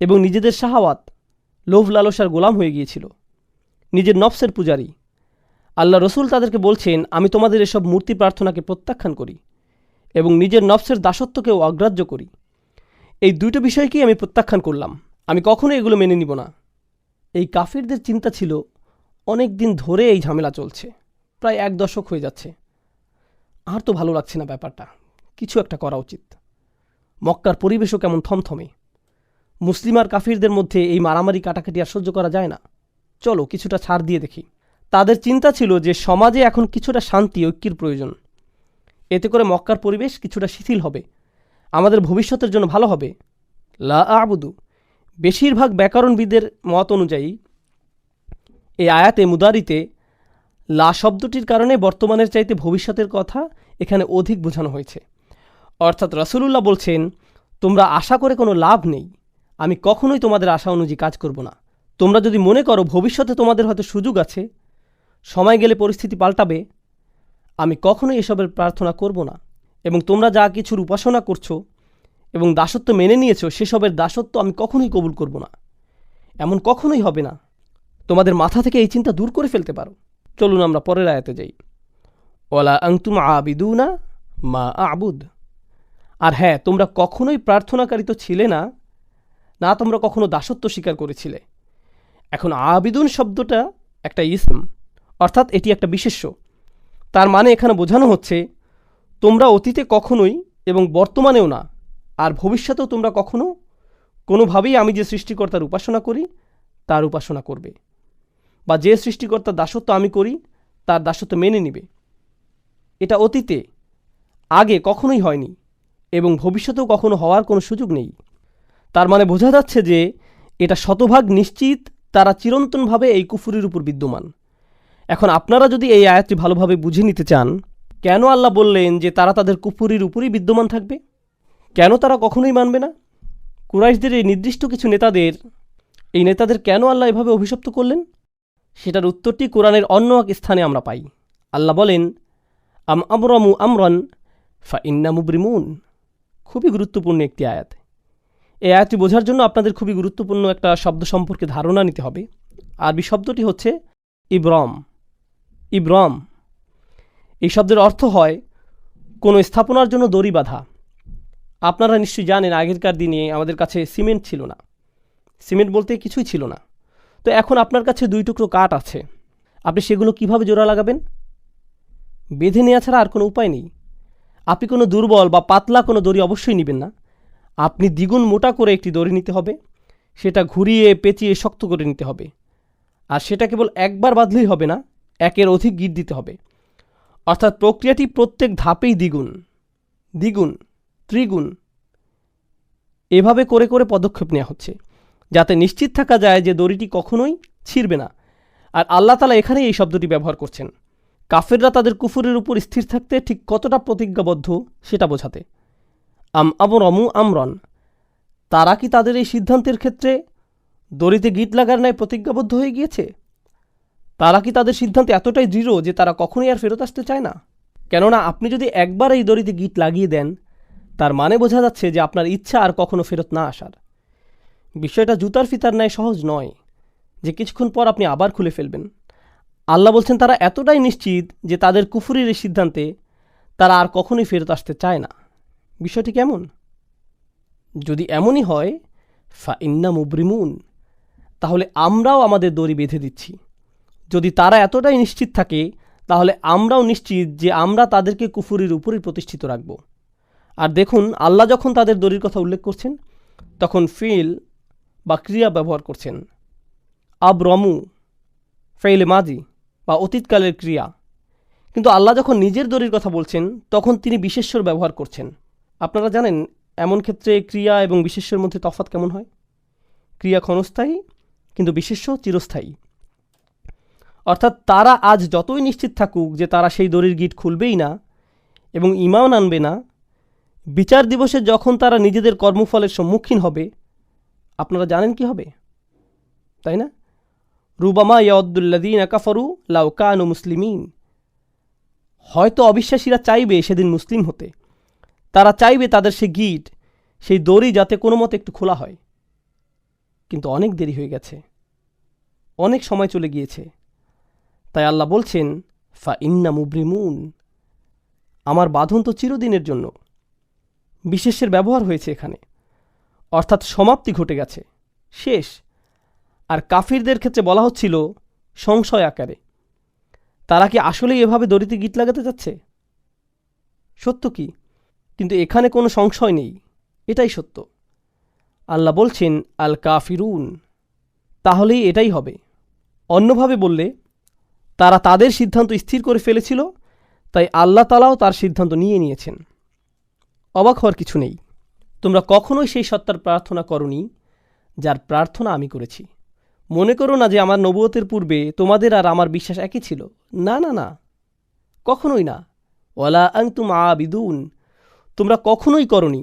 এবং নিজেদের শাহাওয়াত, লোভ লালসার গোলাম হয়ে গিয়েছিল, নিজের নফসের পূজারী। আল্লাহ রসুল তাদেরকে বলছেন, আমি তোমাদের এসব মূর্তি প্রার্থনাকে প্রত্যাখ্যান করি এবং নিজের নফসের দাসত্বকেও অগ্রাহ্য করি। এই দুটো বিষয়কেই আমি প্রত্যাখ্যান করলাম, আমি কখনো এগুলো মেনে নিব না। এই কাফিরদের চিন্তা ছিল অনেক দিন ধরে এই ঝামেলা চলছে, প্রায় 1 দশক হয়ে যাচ্ছে, আর তো ভালো লাগছে না ব্যাপারটা, কিছু একটা করা উচিত। মক্কার পরিবেশও কেমন থমথমে, মুসলিম আর কাফিরদের মধ্যে এই মারামারি কাটাকাটি আর সহ্য করা যায় না, চলো কিছুটা ছাড় দিয়ে দেখি। তাদের চিন্তা ছিল যে সমাজে এখন কিছুটা শান্তি ঐক্যের প্রয়োজন, এতে করে মক্কার পরিবেশ কিছুটা শিথিল হবে, আমাদের ভবিষ্যতের জন্য ভালো হবে। লা আ'বুদু, বেশিরভাগ ব্যাকরণবিদের মত অনুযায়ী এই আয়াতে মুদারিতে লা শব্দটির কারণে বর্তমানের চাইতে ভবিষ্যতের কথা এখানে অধিক বোঝানো হয়েছে। অর্থাৎ রাসূলুল্লাহ বলছেন, তোমরা আশা করে কোনো লাভ নেই, আমি কখনোই তোমাদের আশা অনুযায়ী কাজ করব না। তোমরা যদি মনে করো ভবিষ্যতে তোমাদের হয়তো সুযোগ আছে, সময় গেলে পরিস্থিতি পাল্টাবে, আমি কখনোই এসবের প্রার্থনা করব না। এবং তোমরা যা কিছুর উপাসনা করছো এবং দাসত্ব মেনে নিয়েছো, সেসবের দাসত্ব আমি কখনোই কবুল করব না, এমন কখনোই হবে না। তোমাদের মাথা থেকে এই চিন্তা দূর করে ফেলতে পারো। চলুন আমরা পরের আয়াতে যাই। ওয়ালা আনতুম আবিদুনা মা আ'বুদ। আর হ্যাঁ, তোমরা কখনোই প্রার্থনাকারী তো ছিলে না, না তোমরা কখনো দাসত্ব স্বীকার করেছিলে। এখন আবিদুন শব্দটা একটা ইসম, অর্থাৎ এটি একটা বিশেষ্য। তার মানে এখানে বোঝানো হচ্ছে তোমরা অতীতে কখনোই এবং বর্তমানেও না আর ভবিষ্যতেও তোমরা কখনো কোনোভাবেই আমি যে সৃষ্টিকর্তার উপাসনা করি তার উপাসনা করবে, বা যে সৃষ্টিকর্তার দাসত্ব আমি করি তার দাসত্ব মেনে নিবে। এটা অতীতে আগে কখনোই হয়নি এবং ভবিষ্যতেও কখনো হওয়ার কোনো সুযোগ নেই। তার মানে বোঝা যাচ্ছে যে এটা শতভাগ নিশ্চিত তারা চিরন্তনভাবে এই কুফুরির উপর বিদ্যমান। এখন আপনারা যদি এই আয়াতটি ভালোভাবে বুঝে নিতে চান, কেন আল্লাহ বললেন যে তারা তাদের কুফুরির উপরই বিদ্যমান থাকবে, কেন তারা কখনোই মানবে না, কুরাইশদের এই নির্দিষ্ট কিছু নেতাদের কেন আল্লাহ এভাবে অভিশপ্ত করলেন, সেটার উত্তরটি কোরআনের অন্য এক স্থানে আমরা পাই। আল্লাহ বলেন, আম আমরামু আমরান ফা ইন্না মুবরিমুন। খুবই গুরুত্বপূর্ণ একটি আয়াত। এই আয়াতটি বোঝার জন্য আপনাদের খুবই গুরুত্বপূর্ণ একটা শব্দ সম্পর্কে ধারণা নিতে হবে। আরবি শব্দটি হচ্ছে ইব্রম। ইব্রম এই শব্দের অর্থ হয় কোনো স্থাপনার জন্য দড়ি বাঁধা। আপনারা নিশ্চয়ই জানেন আগেরকার দিনে আমাদের কাছে সিমেন্ট ছিল না, সিমেন্ট বলতে কিছুই ছিল না। তো এখন আপনার কাছে 2 টুকরো কাঠ আছে, আপনি সেগুলো কিভাবে জোড়া লাগাবেন? বেঁধে নেওয়া ছাড়া আর কোনো উপায় নেই। আপনি কোনো দুর্বল বা পাতলা কোনো দড়ি অবশ্যই নেবেন না, আপনি দ্বিগুণ মোটা করে একটি দড়ি নিতে হবে, সেটা ঘুরিয়ে পেঁচিয়ে শক্ত করে নিতে হবে। আর সেটা কেবল একবার বাঁধলেই হবে না, একের অধিক গিঁট দিতে হবে। অর্থাৎ প্রক্রিয়াটি প্রত্যেক ধাপেই দ্বিগুণ, দ্বিগুণ, ত্রিগুণ এভাবে করে করে পদক্ষেপ নেওয়া হচ্ছে, যাতে নিশ্চিত থাকা যায় যে দড়িটি কখনোই ছিঁড়বে না। আর আল্লাহ তাআলা এখানেই এই শব্দটি ব্যবহার করছেন কাফেররা তাদের কুফরের উপর স্থির থাকতে ঠিক কতটা প্রতিজ্ঞাবদ্ধ সেটা বোঝাতে। আম আমরমু আমরন, তারা কি তাদের এই সিদ্ধান্তের ক্ষেত্রে দড়িতে গিঁট লাগার ন্যায় প্রতিজ্ঞাবদ্ধ হয়ে গিয়েছে? তারা কি তাদের সিদ্ধান্তে এতটাই দৃঢ় যে তারা কখনোই আর ফেরত আসতে চায় না? কেননা আপনি যদি একবার এই দড়িতে গিঁট লাগিয়ে দেন, তার মানে বোঝা যাচ্ছে যে আপনার ইচ্ছা আর কখনো ফেরত না আসার। বিষয়টা জুতার ফিতার ন্যায় সহজ নয় যে কিছুক্ষণ পর আপনি আবার খুলে ফেলবেন। আল্লাহ বলছেন তারা এতটাই নিশ্চিত যে তাদের কুফরির এই সিদ্ধান্তে তারা আর কখনোই ফেরত আসতে চায় না। বিষয়টি কেমন? যদি এমনই হয়, ফা ইন্না মুবরিমুন, তাহলে আমরাও আমাদের দড়ি বেঁধে দিচ্ছি। যদি তারা এতটাই নিশ্চিত থাকে, তাহলে আমরাও নিশ্চিত যে আমরা তাদেরকে কুফরির উপরই প্রতিষ্ঠিত রাখব। আর দেখুন, আল্লাহ যখন তাদের দড়ির কথা উল্লেখ করছেন, তখন ফিল বা ক্রিয়া ব্যবহার করছেন। আবরমু ফেইলে মাজি বা অতীতকালের ক্রিয়া। কিন্তু আল্লাহ যখন নিজের দড়ির কথা বলছেন, তখন তিনি বিশেষ্যর ব্যবহার করছেন। আপনারা জানেন এমন ক্ষেত্রে ক্রিয়া এবং বিশেষ্যের মধ্যে তফাৎ কেমন হয়? ক্রিয়া ক্ষণস্থায়ী, কিন্তু বিশেষ্য চিরস্থায়ী। অর্থাৎ তারা আজ যতই নিশ্চিত থাকুক যে তারা সেই দড়ির গিঁট খুলবেই না এবং ঈমান আনবে না, বিচার দিবসে যখন তারা নিজেদের কর্মফলের সম্মুখীন হবে, আপনারা জানেন কি হবে, তাই না? রুবামা ইয়াউদ্দুল্লাযীনা কাফারু লাউ কানু মুসলিমিন। হয়তো অবিশ্বাসীরা চাইবে সেদিন মুসলিম হতে, তারা চাইবে তাদের সেই গিঁট, সেই দড়ি যাতে কোনো মতে একটু খোলা হয়। কিন্তু অনেক দেরি হয়ে গেছে, অনেক সময় চলে গিয়েছে। তাই আল্লাহ বলছেন, ফা ইন্না মুবরিমুন, আমার বাঁধন তো চিরদিনের জন্য। বিশেষের ব্যবহার হয়েছে এখানে, অর্থাৎ সমাপ্তি ঘটে গেছে, শেষ। আর কাফিরদের ক্ষেত্রে বলা হচ্ছিল সংশয় আকারে, তারা কি আসলেই এভাবে দড়িতে গিঁট লাগাতে যাচ্ছে? সত্য কি? কিন্তু এখানে কোনো সংশয় নেই, এটাই সত্য। আল্লাহ বলছেন আল কাফিরুন, তাহলেই এটাই হবে। অন্যভাবে বললে, তারা তাদের সিদ্ধান্ত স্থির করে ফেলেছিল, তাই আল্লাহ তাআলাও তার সিদ্ধান্ত নিয়েছেন। অবাক হওয়ার কিছু নেই। তোমরা কখনোই সেই সত্তার প্রার্থনা করনি যার প্রার্থনা আমি করেছি। মনে করো না যে আমার নবুয়তের পূর্বে তোমাদের আর আমার বিশ্বাস একই ছিল। না না না, কখনোই না। ওয়ালা আনতুম আবিদুন, তোমরা কখনোই করনি,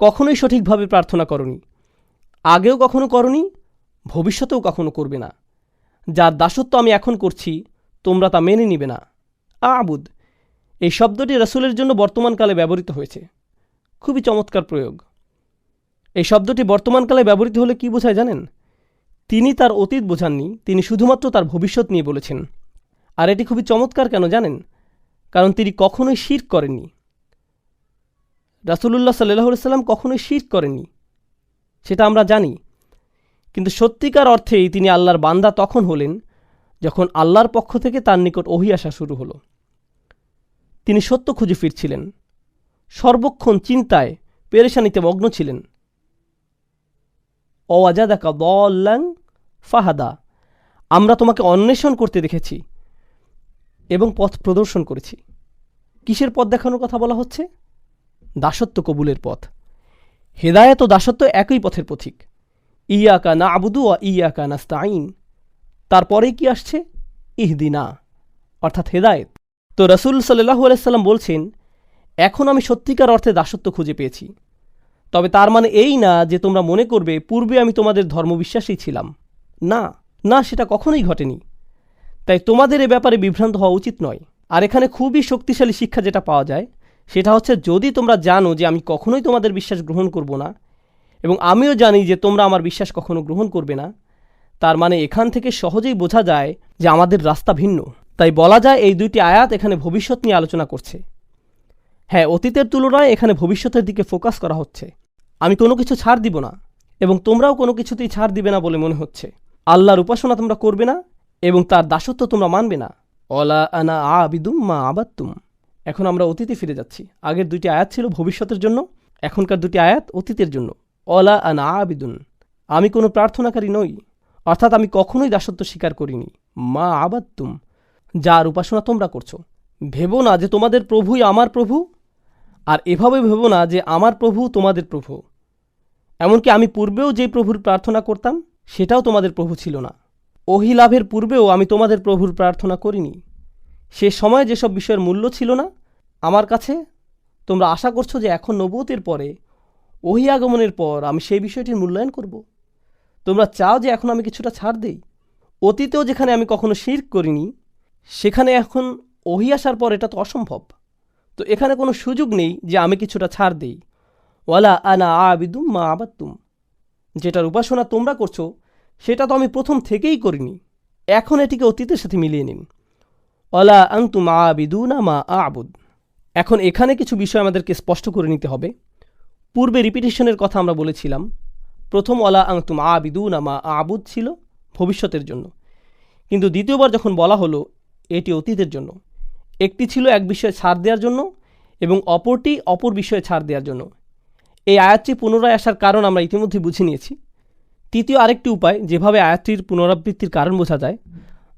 কখনোই সঠিকভাবে প্রার্থনা করনি, আগেও কখনো করনি, ভবিষ্যতেও কখনো করবে না। যার দাসত্ব আমি এখন করছি, তোমরা তা মেনে নিবে না। আবুদ এই শব্দটি রাসূলের জন্য বর্তমানকালে ব্যবহৃত হয়েছে। খুবই চমৎকার প্রয়োগ। এই শব্দটি বর্তমানকালে ব্যবহৃত হলে কি বোঝায় জানেন? তিনি তার অতীত বোঝাননি, তিনি শুধুমাত্র তার ভবিষ্যৎ নিয়ে বলেছেন। আর এটি খুবই চমৎকার কেন জানেন? কারণ তিনি কখনোই শিরক করেননি। রাসূলুল্লাহ সাল্লাল্লাহু আলাইহি ওয়াসাল্লাম কখনোই শিরক করেননি, সেটা আমরা জানি। কিন্তু সত্যিকার অর্থেই তিনি আল্লাহর বান্দা তখন হলেন যখন আল্লাহর পক্ষ থেকে তার নিকট ওহী আসা শুরু হলো। তিনি সত্য খুঁজে ফিরছিলেন, সর্বক্ষণ চিন্তায় পেরেশানিতে মগ্ন ছিলেন। ওয়াজাদাকা দাল্লান ফাহাদা, আমরা তোমাকে অন্বেষণ করতে দেখেছি এবং পথ প্রদর্শন করেছি। কিসের পথ দেখানোর কথা বলা হচ্ছে? দাসত্ব কবুলের পথ। হেদায়েত ও দাসত্ব একই পথের পথিক। ইয়াকা না'বুদু ওয়া ইয়াকা নাস্তাঈন। তারপরেই কি আসছে? ইহদিনা, অর্থাৎ হেদায়েত। তো রাসূল সাল্লাল্লাহু আলাইহি সাল্লাম বলছেন, এখন আমি সত্যিকার অর্থে দাসত্ব খুঁজে পেয়েছি। তবে তার মানে এই না যে তোমরা মনে করবে পূর্বে আমি তোমাদের ধর্মবিশ্বাসী ছিলাম। না না, সেটা কখনোই ঘটেনি। তাই তোমাদের এ ব্যাপারে বিভ্রান্ত হওয়া উচিত নয়। আর এখানে খুবই শক্তিশালী শিক্ষা যেটা পাওয়া যায় সেটা হচ্ছে, যদি তোমরা জানো যে আমি কখনোই তোমাদের বিশ্বাস গ্রহণ করব না, এবং আমিও জানি যে তোমরা আমার বিশ্বাস কখনো গ্রহণ করবে না, তার মানে এখান থেকে সহজেই বোঝা যায় যে আমাদের রাস্তা ভিন্ন। তাই বলা যায় এই দুইটি আয়াত এখানে ভবিষ্যৎ নিয়ে আলোচনা করছে। হ্যাঁ, অতীতের তুলনায় এখানে ভবিষ্যতের দিকে ফোকাস করা হচ্ছে। আমি কোনো কিছু ছাড় দিব না এবং তোমরাও কোনো কিছুতেই ছাড় দিবে না বলে মনে হচ্ছে। আল্লাহর উপাসনা তোমরা করবে না এবং তার দাসত্ব তোমরা মানবে না। অলা আনা আবিদুম মা আবাদতুম। এখন আমরা অতীতে ফিরে যাচ্ছি। আগের দুইটি আয়াত ছিল ভবিষ্যতের জন্য, এখনকার দুটি আয়াত অতীতের জন্য। অলা আনা আবিদুন, আমি কোনো প্রার্থনাকারী নই, অর্থাৎ আমি কখনোই দাসত্ব স্বীকার করিনি। মা আবাদতুম, যার উপাসনা তোমরা করছো। ভেবো না যে তোমাদের প্রভুই আমার প্রভু, আর এভাবে ভেবো না যে আমার প্রভু তোমাদের প্রভু। এমনকি আমি পূর্বেও যে প্রভুর প্রার্থনা করতাম সেটাও তোমাদের প্রভু ছিল না। ওহী লাভের পূর্বেও আমি তোমাদের প্রভুর প্রার্থনা করিনি। সে সময় যেসব বিষয়ের মূল্য ছিল না আমার কাছে, তোমরা আশা করছো যে এখন নবুয়তের পরে, ওহী আগমনের পর আমি সেই বিষয়টির মূল্যায়ন করব। তোমরা চাও যে এখন আমি কিছুটা ছাড় দেই। অতীতেও যেখানে আমি কখনো শিরক করিনি, সেখানে এখন ওহী আসার পর এটা তো অসম্ভব। তো এখানে কোনো সুযোগ নেই যে আমি কিছুটা ছাড় দেই। ওয়ালা আনা আবিদুম মা আবাদতুম, যেটার উপাসনা তোমরা করছো সেটা তো আমি প্রথম থেকেই করিনি। এখন এটিকে অতীতের সাথে মিলিয়ে নিন। ওয়ালা আনতুম আবিদুনা মা আবুদ। এখন এখানে কিছু বিষয় আমাদেরকে স্পষ্ট করে নিতে হবে। পূর্বে রিপিটেশনের কথা আমরা বলেছিলাম। প্রথম ওয়ালা আনতুম আবিদুনা মা আবুদ ছিল ভবিষ্যতের জন্য, কিন্তু দ্বিতীয়বার যখন বলা হলো এটি অতীতের জন্য। একটি ছিল এক বিষয়ে ছাড় দেওয়ার জন্য এবং অপরটি অপর বিষয়ে ছাড় দেওয়ার জন্য। এই আয়াতটি পুনরায় আসার কারণ আমরা ইতিমধ্যে বুঝে নিয়েছি। তৃতীয় আরেকটি উপায় যেভাবে আয়াতটির পুনরাবৃত্তির কারণ বোঝা যায়,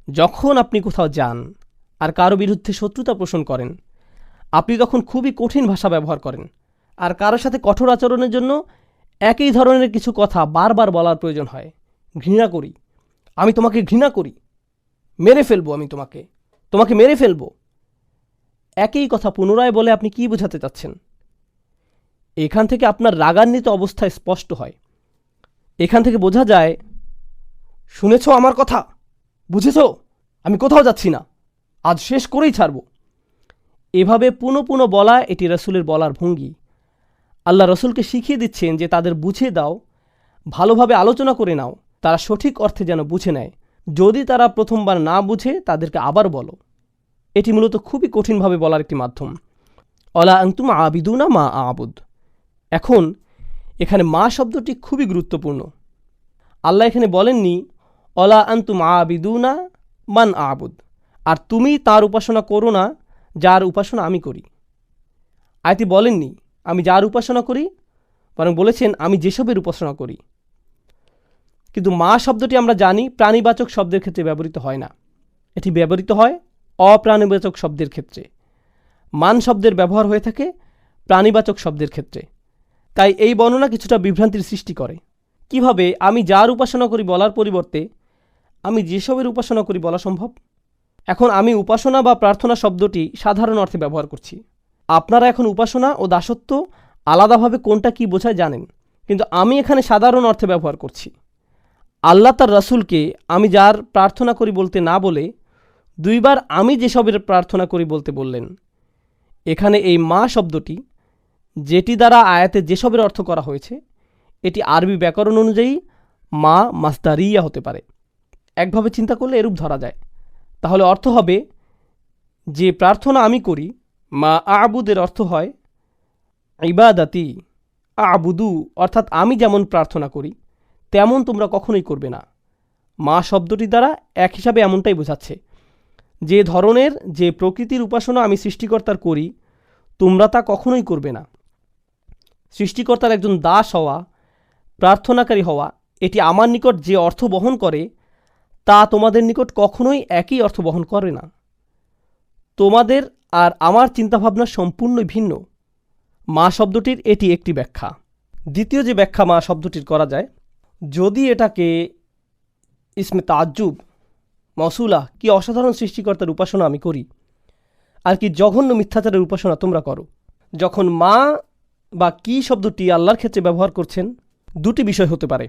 যখন আপনি কোথাও যান আর কারো বিরুদ্ধে শত্রুতা পোষণ করেন, আপনি তখন খুবই কঠিন ভাষা ব্যবহার করেন আর কারোর সাথে কঠোর আচরণের জন্য একই ধরনের কিছু কথা বারবার বলার প্রয়োজন হয়। ঘৃণা করি, আমি তোমাকে ঘৃণা করি, মেরে ফেলবো, আমি তোমাকে মেরে ফেলবো। একই কথা পুনরায় বলে আপনি কি বোঝাতে চাচ্ছেন? এখান থেকে আপনার রাগান্বিত অবস্থায় স্পষ্ট হয়। এখান থেকে বোঝা যায়, শুনেছ আমার কথা, বুঝেছ, আমি কোথাও যাচ্ছি না, আজ শেষ করেই ছাড়ব। এভাবে পুনঃ পুনঃ বলা এটি রাসূলের বলার ভঙ্গি। আল্লাহ রসুলকে শিখিয়ে দিচ্ছেন যে তাদের বুঝিয়ে দাও, ভালোভাবে আলোচনা করে নাও, তারা সঠিক অর্থে যেন বুঝে নেয়। যদি তারা প্রথমবার না বুঝে তাদেরকে আবার বলো। এটি মূলত খুবই কঠিনভাবে বলার একটি মাধ্যম। অলা আনতুম আবিদুনা মা আবুদ। এখন এখানে মা শব্দটি খুবই গুরুত্বপূর্ণ। আল্লাহ এখানে বলেননি অলা আনতুম আবিদুনা মান আবুদ, আর তুমি তার উপাসনা করো না যার উপাসনা আমি করি। আয়াতি বলেননি আমি যার উপাসনা করি, বরং বলেছেন আমি যেসবের উপাসনা করি। কিন্তু মা শব্দটি আমরা জানি প্রাণীবাচক শব্দের ক্ষেত্রে ব্যবহৃত হয় না, এটি ব্যবহৃত হয় অপ্রাণীবাচক শব্দের ক্ষেত্রে। মান শব্দের ব্যবহার হয়ে থাকে প্রাণীবাচক শব্দের ক্ষেত্রে। তাই এই বর্ণনা কিছুটা বিভ্রান্তির সৃষ্টি করে। কিভাবে আমি যার উপাসনা করি বলার পরিবর্তে আমি যেসবের উপাসনা করি বলা সম্ভব? এখন আমি উপাসনা বা প্রার্থনা শব্দটি সাধারণ অর্থে ব্যবহার করছি। আপনারা এখন উপাসনা ও দাসত্ব আলাদাভাবে কোনটা কি বোঝায় জানেন, কিন্তু আমি এখানে সাধারণ অর্থে ব্যবহার করছি। আল্লাহ তার রাসূলকে আমি যার প্রার্থনা করি বলতে না বলে দুইবার আমি যেসবের প্রার্থনা করি বলতে বললেন। এখানে এই মা শব্দটি, যেটি দ্বারা আয়াতে যেসবের অর্থ করা হয়েছে, এটি আরবি ব্যাকরণ অনুযায়ী মা মাসদারিয়া হতে পারে। একভাবে চিন্তা করলে এরূপ ধরা যায়। তাহলে অর্থ হবে যে প্রার্থনা আমি করি, মা আবুদের অর্থ হয় ইবাদাতি আবুদু, অর্থাৎ আমি যেমন প্রার্থনা করি তেমন তোমরা কখনোই করবে না। মা শব্দটি দ্বারা এক হিসাবে এমনটাই বোঝাচ্ছে যে ধরনের যে প্রকৃতির উপাসনা আমি সৃষ্টিকর্তার করি তোমরা তা কখনোই করবে না। সৃষ্টিকর্তার একজন দাস হওয়া, প্রার্থনাকারী হওয়া, এটি আমার নিকট যে অর্থ বহন করে তা তোমাদের নিকট কখনোই একই অর্থ বহন করে না। তোমাদের আর আমার চিন্তাভাবনা সম্পূর্ণ ভিন্ন। মা শব্দটির এটি একটি ব্যাখ্যা। দ্বিতীয় যে ব্যাখ্যা মা শব্দটির করা যায়, যদি এটাকে ইসমে তাজ্জুব, মসুলা, কি অসাধারণ সৃষ্টিকর্তার উপাসনা আমি করি, আর কি জঘন্য মিথ্যাচারের উপাসনা তোমরা করো। যখন মা বা কি শব্দটি আল্লাহর ক্ষেত্রে ব্যবহার করছেন, দুটি বিষয় হতে পারে।